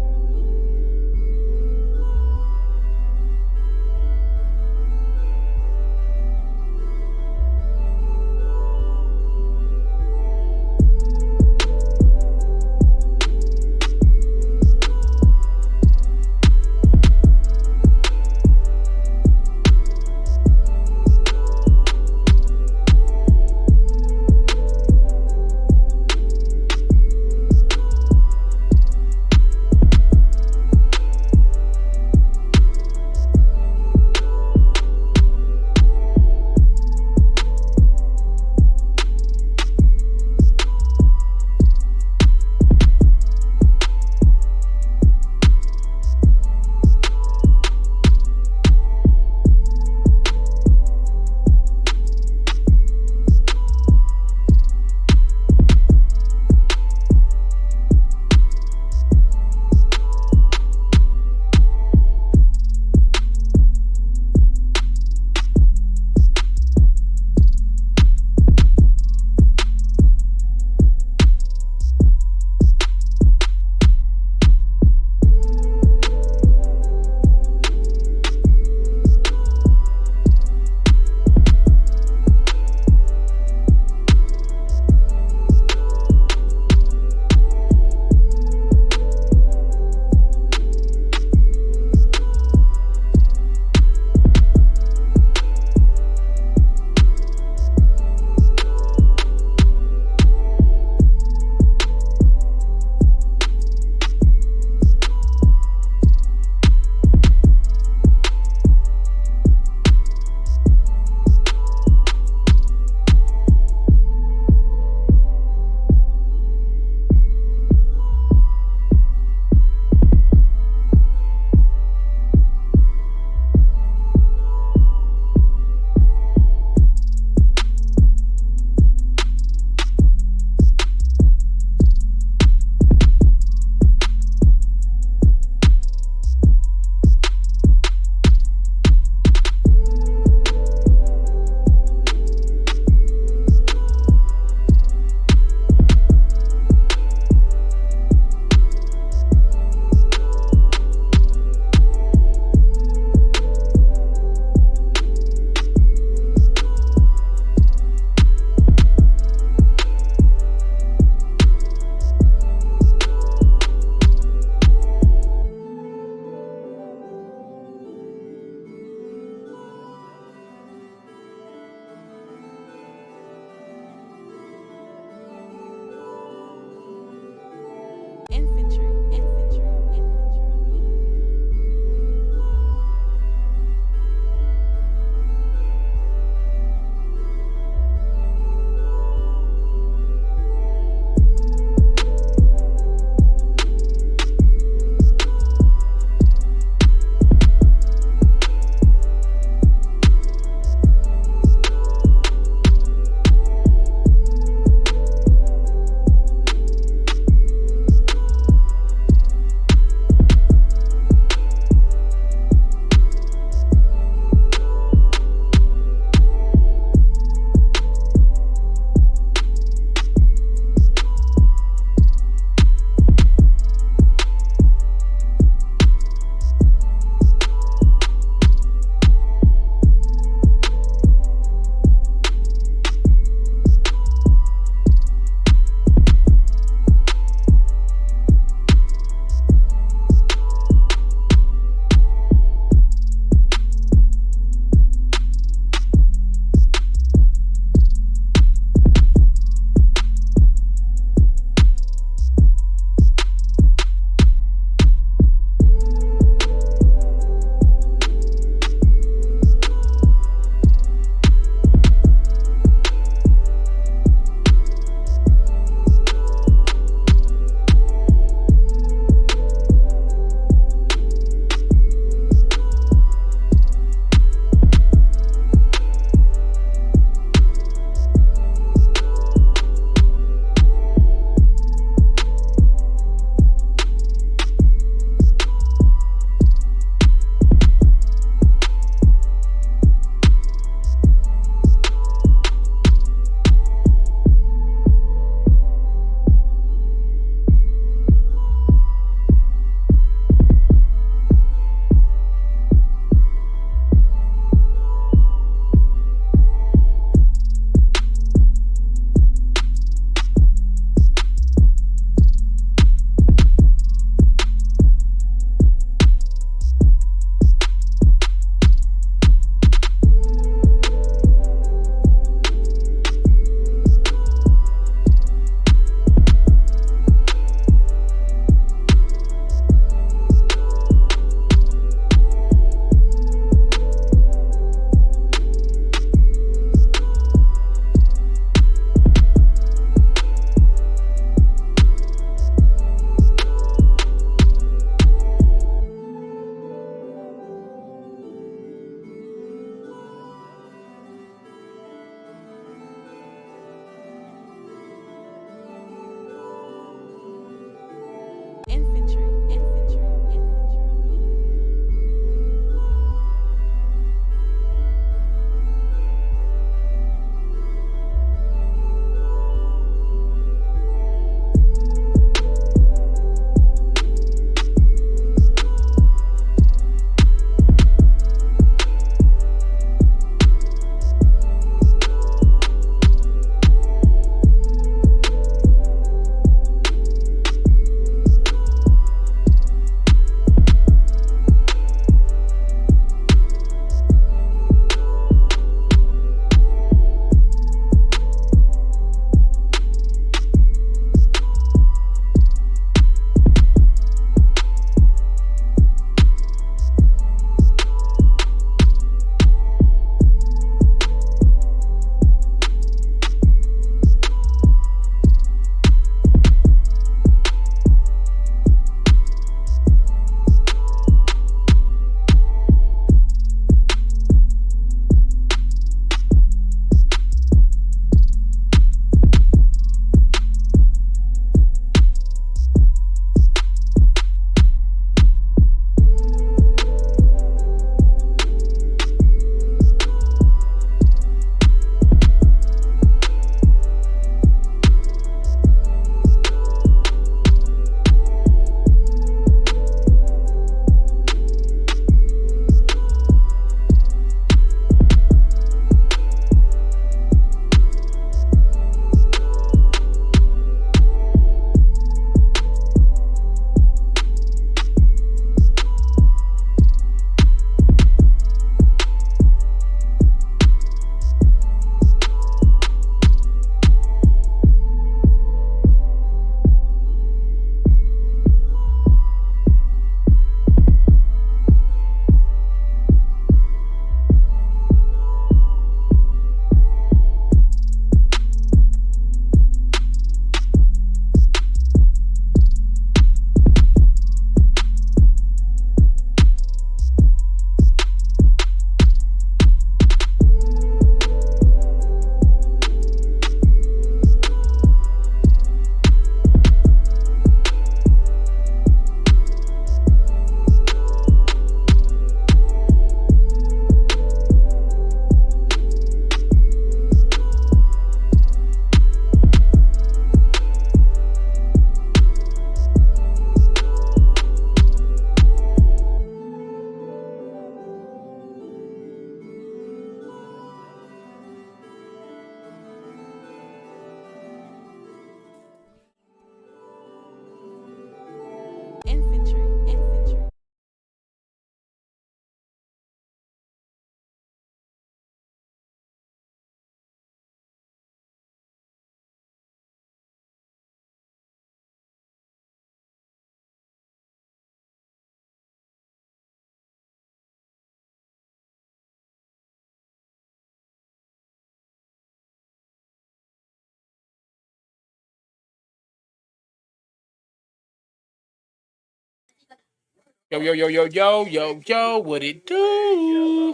Yo, yo, yo, yo, yo, yo, yo, what it do?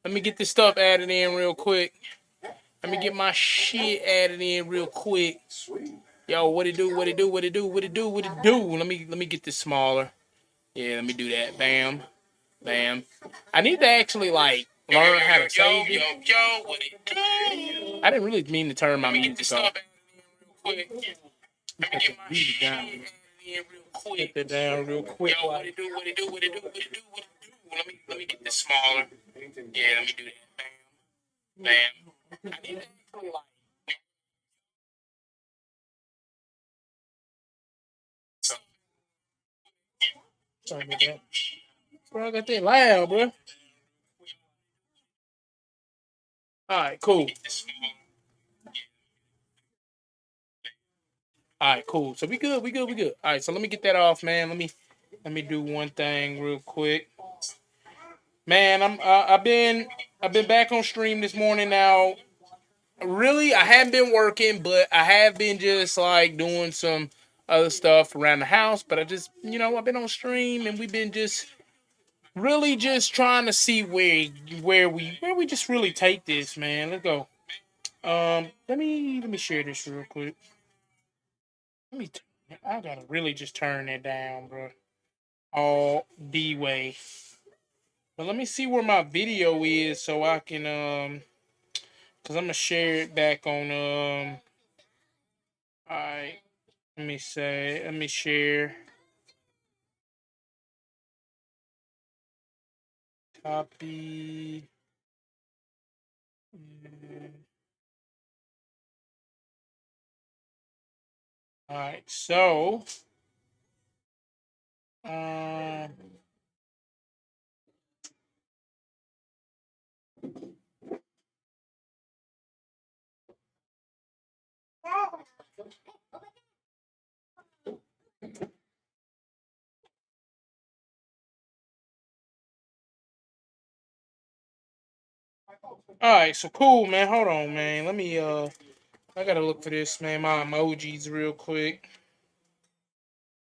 Let me get this stuff added in real quick. Let me get my shit added in real quick. Yo, what it do, what it do, what it do, what it do, what it do? Let me get this smaller. Yeah, let me do that. Bam. Bam. I need to actually like learn how to save it. Yo, what it do? I didn't really mean to turn my music off. Let me get my shit down real quick. Get that down real quick. Yo, what it do, what it do, what it do, what it do, what it do? Let me get this smaller. Yeah, let me do that. Bam. Bam. I need to actually like sorry about that. Bro, I got that loud, bro. All right, cool. All right, cool. So we good, we good, we good. All right, so let me get that off, man. Let me do one thing real quick. Man, I've been back on stream this morning now. Really, I haven't been working, but I have been just like doing some other stuff around the house. But I just, I've been on stream and we've been just really just trying to see where we just really take this, man. Let's go. Let me share this real quick. I gotta really just turn that down, bro. All the way. But let me see where my video is so I can cause I'm gonna share it back on alright. Let me share. Copy. Alright, so um alright, so cool, man. Hold on, man. Let me I gotta look for this, man. My emojis real quick.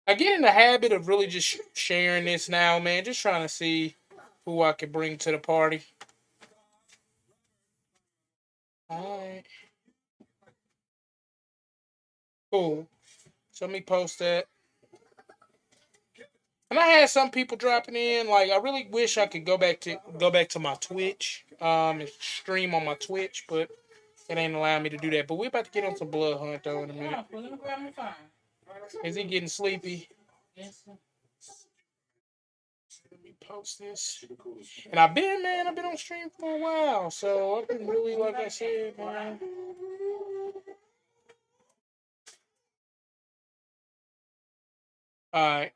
I get in the habit of really just sharing this now, man. Just trying to see who I could bring to the party. Alright. Cool. So let me post that. And I had some people dropping in. Like, I really wish I could go back to my Twitch, and stream on my Twitch, but it ain't allowing me to do that. But we're about to get on some Bloodhunt though in a minute. Is he getting sleepy? Let me post this. And I've been on stream for a while, so I've been really, like I said, man. All right.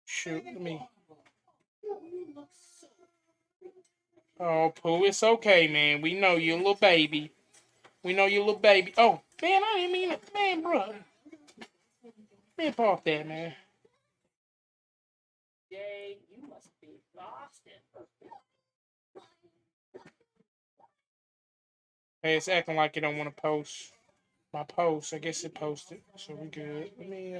Shoot, let me. Oh, Pooh, it's okay, man. We know you're a little baby. We know you're a little baby. Oh, man, I didn't mean it. Man, bro. Man, park that, man. Jay, you must be exhausted. Hey, it's acting like you don't want to post my post. I guess it posted, so we good. Let me,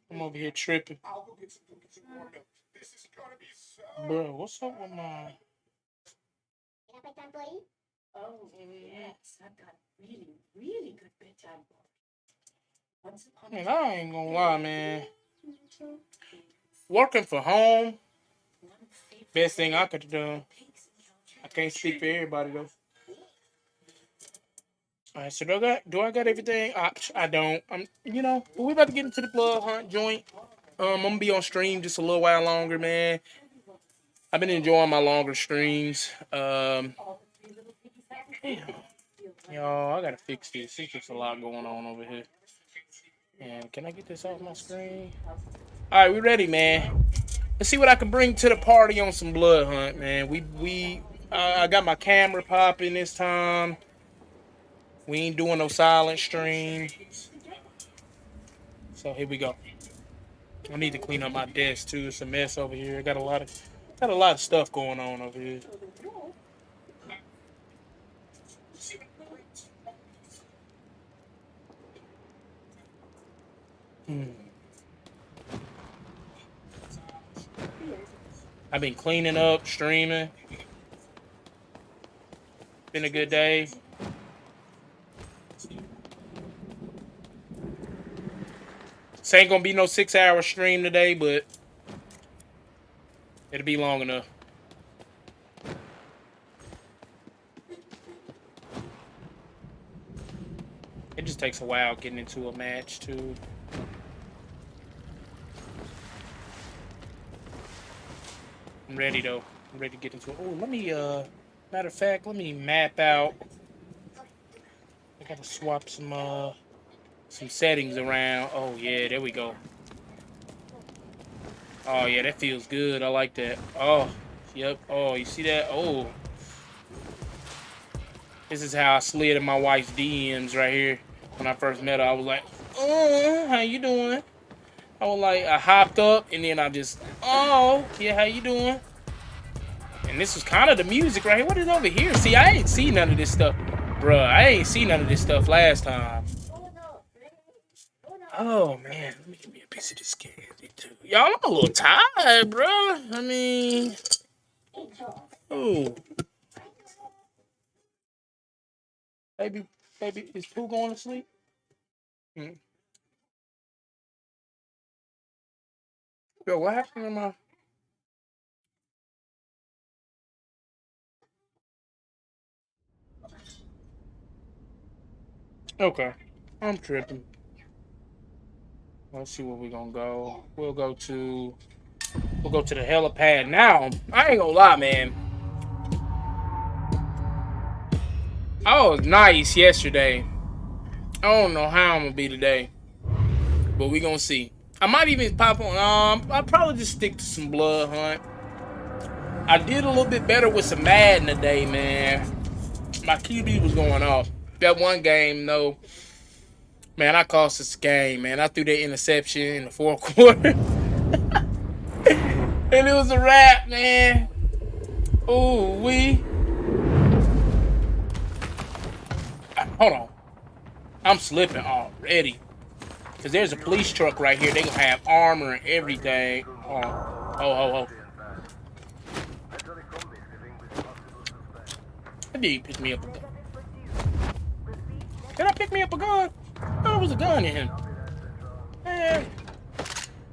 I'm over here tripping. Bro, what's up with my... Oh, yes, I've got really, really good bedtime. Man, I ain't gonna lie, man. Working from home, best thing I could have done. I can't speak for everybody though. All right, so do I got everything? I don't. But we about to get into the Bloodhunt joint. I'm gonna be on stream just a little while longer, man. I've been enjoying my longer streams. Damn. Y'all, I gotta fix this. There's just a lot going on over here. And can I get this off my screen? All right, we ready, man. Let's see what I can bring to the party on some Bloodhunt, man. I got my camera popping this time. We ain't doing no silent stream. So here we go. I need to clean up my desk too. It's a mess over here. Got a lot of stuff going on over here. I've been cleaning up, streaming. Been a good day. This ain't gonna be no 6-hour stream today, but it'll be long enough. It just takes a while getting into a match too. I'm ready though. I'm ready to get into it. Oh, let me matter of fact, let me map out. I gotta swap some settings around. Oh yeah, there we go. Oh yeah, that feels good. I like that. Oh, yep. Oh, you see that? Oh. This is how I slid in my wife's DMs right here. When I first met her, I was like, "Oh, how you doing?" I hopped up and then I just, "Oh, yeah, how you doing?" And this was kind of the music right here. What is over here? See, I ain't seen none of this stuff. Bruh, I ain't seen none of this stuff last time. Oh, man. Let me give me a piece of this candy, too. Y'all, I'm a little tired, bruh. I mean, oh. Baby, is Pooh going to sleep? Yo, what happened to my... Okay. I'm tripping. Let's see where we're gonna go. We'll go to the helipad now. I ain't gonna lie, man. I was nice yesterday. I don't know how I'm gonna be today, but we gonna see. I might even pop on. I'll probably just stick to some Bloodhunt. I did a little bit better with some Madden today, man. My QB was going off. That one game, though, man, I cost us the game, man. I threw that interception in the fourth quarter. And it was a wrap, man. Ooh, hold on. I'm slipping already. Because there's a police truck right here. They gonna have armor and everything. Oh. I did pick me up a gun. Did I pick me up a gun? There was a gun in him. Man.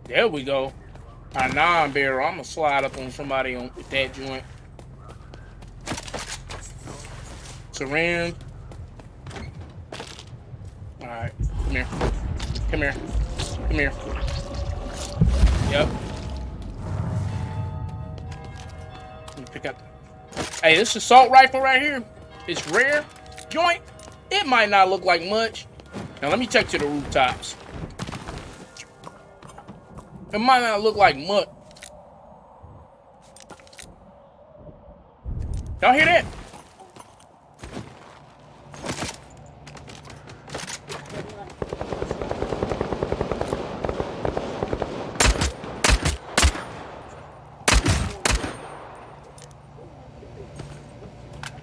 There we go. A non-barrel. I'm gonna slide up on somebody with that joint. Surround. Alright. Come here. Come here. Come here. Yep. Let me pick up. Hey, this assault rifle right here. It's rare. Joint. It might not look like much. Now let me check to the rooftops. It might not look like much. Y'all hear that?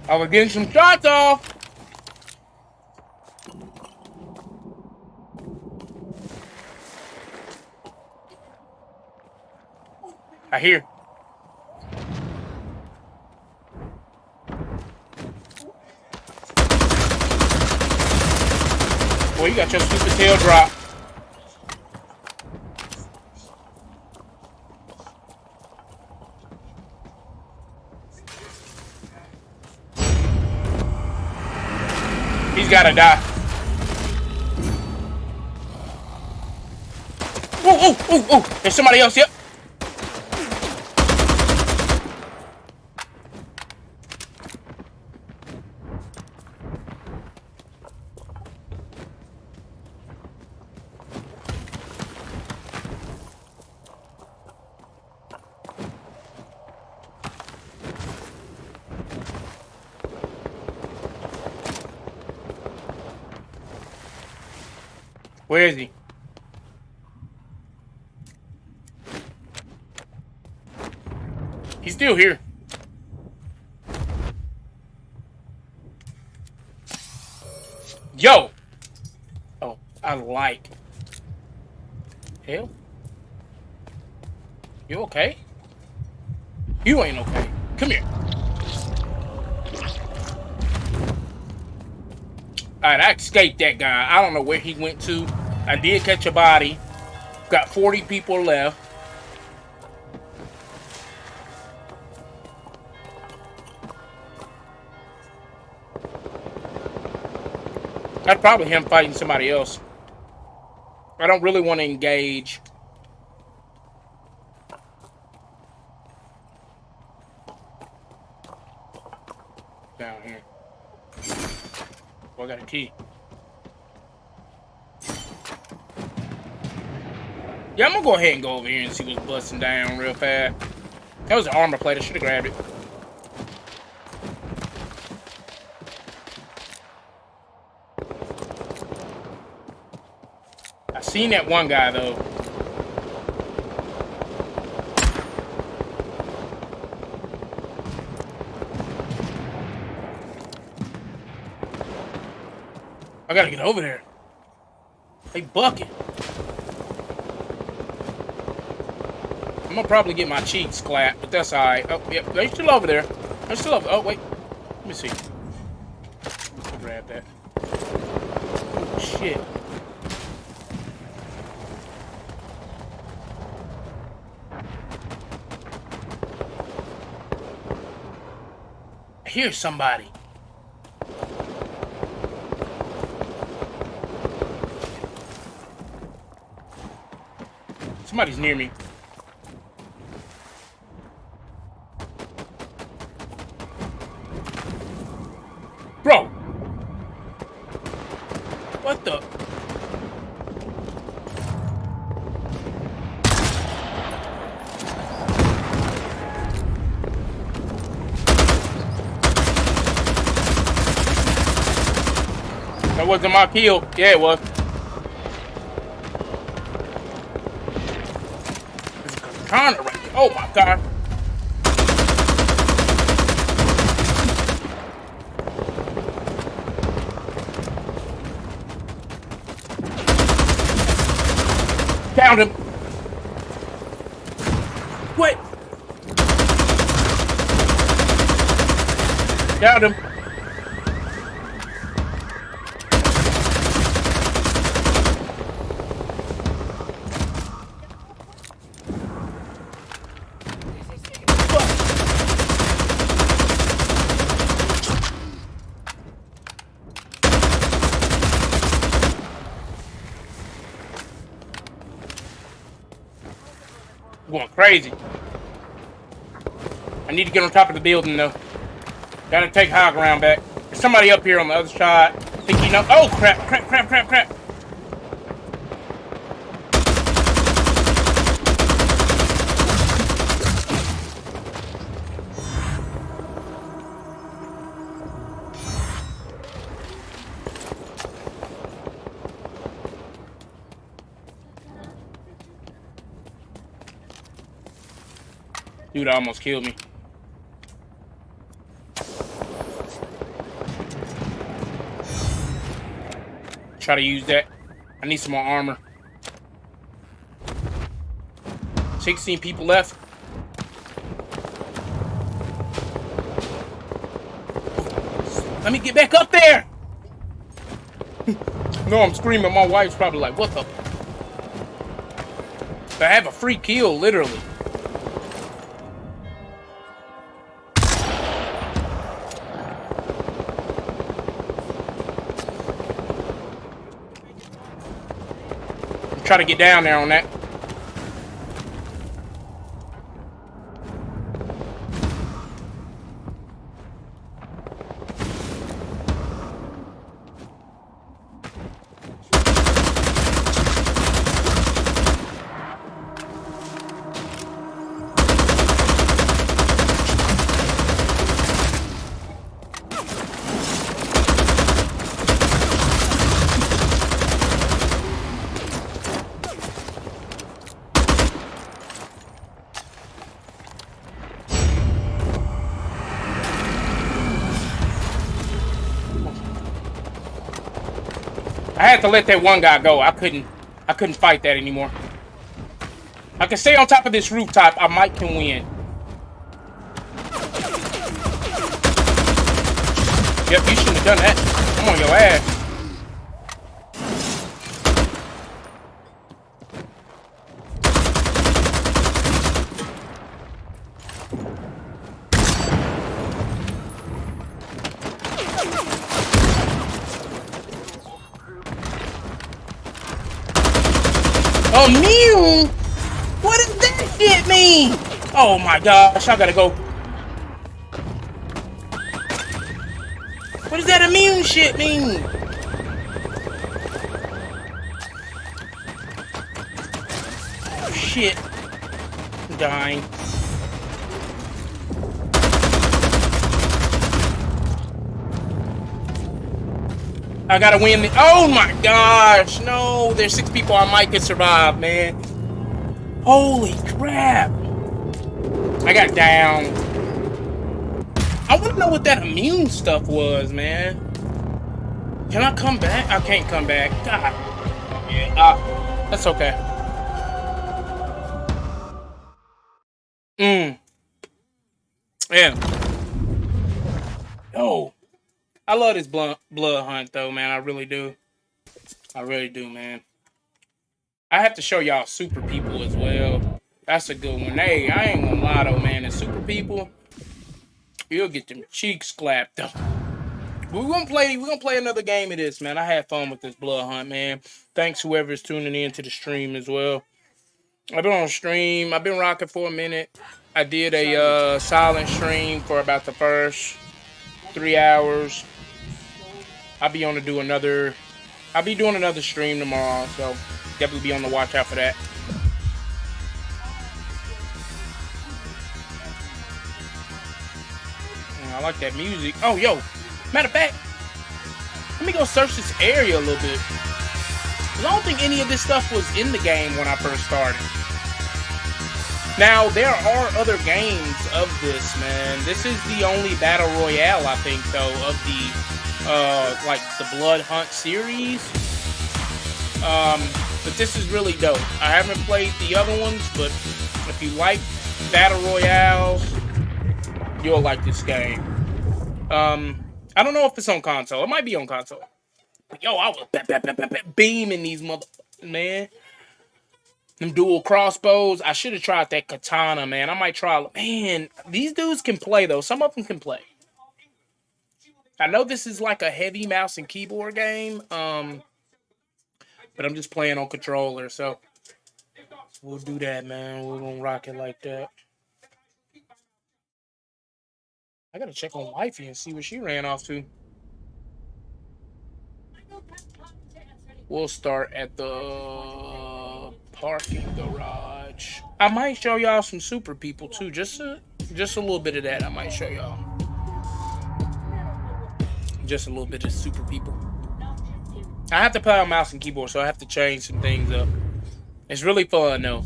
I was getting some shots off. I hear. Boy, you got your stupid tail drop. He's gotta die. Oh. There's somebody else, yep. Where is he? He's still here. Yo! Oh, I like. Hell? You okay? You ain't okay. Come here. Alright, I escaped that guy. I don't know where he went to. I did catch a body. Got 40 people left. That's probably him fighting somebody else. I don't really want to engage. Down here. Oh, I got a key. Yeah, I'm gonna go ahead and go over here and see what's busting down real fast. That was an armor plate. I should have grabbed it. I seen that one guy though. I gotta get over there. They bucking. I'm gonna probably get my cheeks clapped, but that's alright. Oh, yep, they're still over there. They're still over. Oh, wait. Let me see. I'll grab that. Oh, shit. I hear somebody. Somebody's near me. Bro! What the? That wasn't my kill. Yeah, it was. Right there. Oh my god. Found him. What? Found him. Going crazy. I need to get on top of the building though. Gotta take high ground back. There's somebody up here on the other side. I think you know. Oh crap, crap, crap, crap, crap. Dude almost killed me. Try to use that. I need some more armor. 16 people left. Let me get back up there. No, I'm screaming. My wife's probably like, what the? I have a free kill, literally. Try to get down there on that. had to let that one guy go. I couldn't fight that anymore. I can stay on top of this rooftop. I might can win. Yep, you shouldn't have done that. I'm on your ass. Immune? What does that shit mean? Oh my gosh, I gotta go. What does that immune shit mean? Oh, shit. I'm dying. I gotta win the— oh my gosh, no, there's 6 people. I might could survive, man. Holy crap. I got down. I wanna know what that immune stuff was, man. Can I come back? I can't come back. God. Yeah, that's okay. Yeah. Oh. I love this blood hunt though, man. I really do. I really do, man. I have to show y'all super people as well. That's a good one. Hey, I ain't gonna lie though, man. The super people, you'll get them cheeks clapped though. We're gonna play another game of this, man. I had fun with this blood hunt, man. Thanks whoever's tuning in to the stream as well. I've been on stream. I've been rocking for a minute. I did a silent stream for about the first 3 hours. I'll be doing another stream tomorrow, so definitely be on the watch out for that. I like that music. Oh, yo, matter of fact, let me go search this area a little bit. 'Cause I don't think any of this stuff was in the game when I first started. Now, there are other games of this, man. This is the only Battle Royale, I think, though, of the like the Bloodhunt series. But this is really dope. I haven't played the other ones, but if you like Battle Royales, you'll like this game. I don't know if it's on console. It might be on console. But yo, I was beaming these motherfuckers, man. Them dual crossbows. I should have tried that katana, man. I might try. Man, these dudes can play, though. Some of them can play. I know this is like a heavy mouse and keyboard game, but I'm just playing on controller, so we'll do that, man. We're gonna rock it like that. I gotta check on Wifey and see where she ran off to. We'll start at the parking garage. I might show y'all some super people too. Just a little bit of that. I might show y'all. Just a little bit of super people. I have to play on mouse and keyboard, so I have to change some things up. It's really fun though.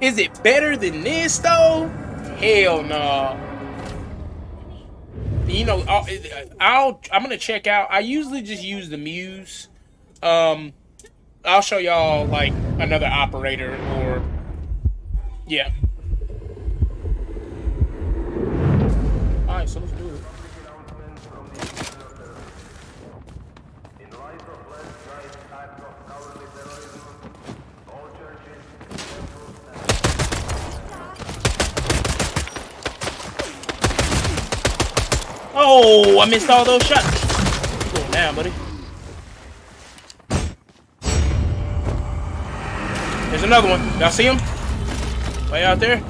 Is it better than this though? Hell no. You know, I'm gonna check out. I usually just use the Muse. I'll show y'all like another operator or yeah. All right, so let's do it. Oh, I missed all those shots. Keep going down, buddy. There's another one. Y'all see him? Way out there.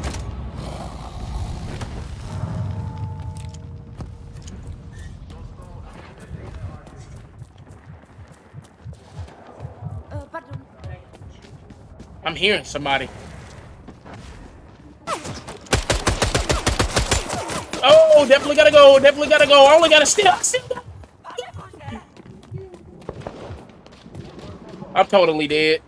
I'm hearing somebody. Oh, definitely gotta go. Definitely gotta go. I only gotta steal. I'm totally dead.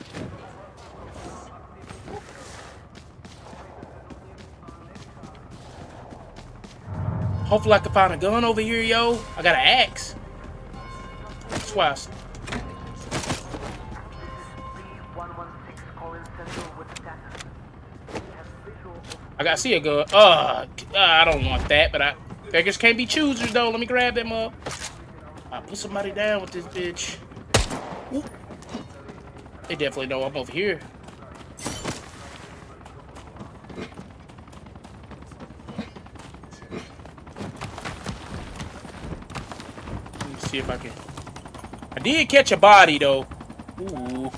Hopefully I can find a gun over here, yo. I got an axe. Swass. I gotta see a gun. I don't want that, but beggars can't be choosers though. Let me grab them up. I put somebody down with this bitch. Ooh. They definitely know I'm over here. Let me see if I can. I did catch a body though. Ooh.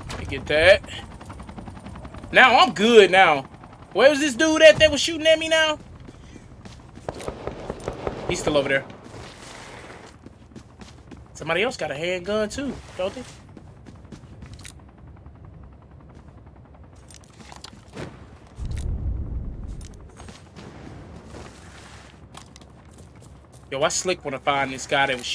Let me get that. Now I'm good now. Where's this dude at that was shooting at me now? He's still over there. Somebody else got a handgun too, don't they? Yo, I slick want to find this guy that was shooting.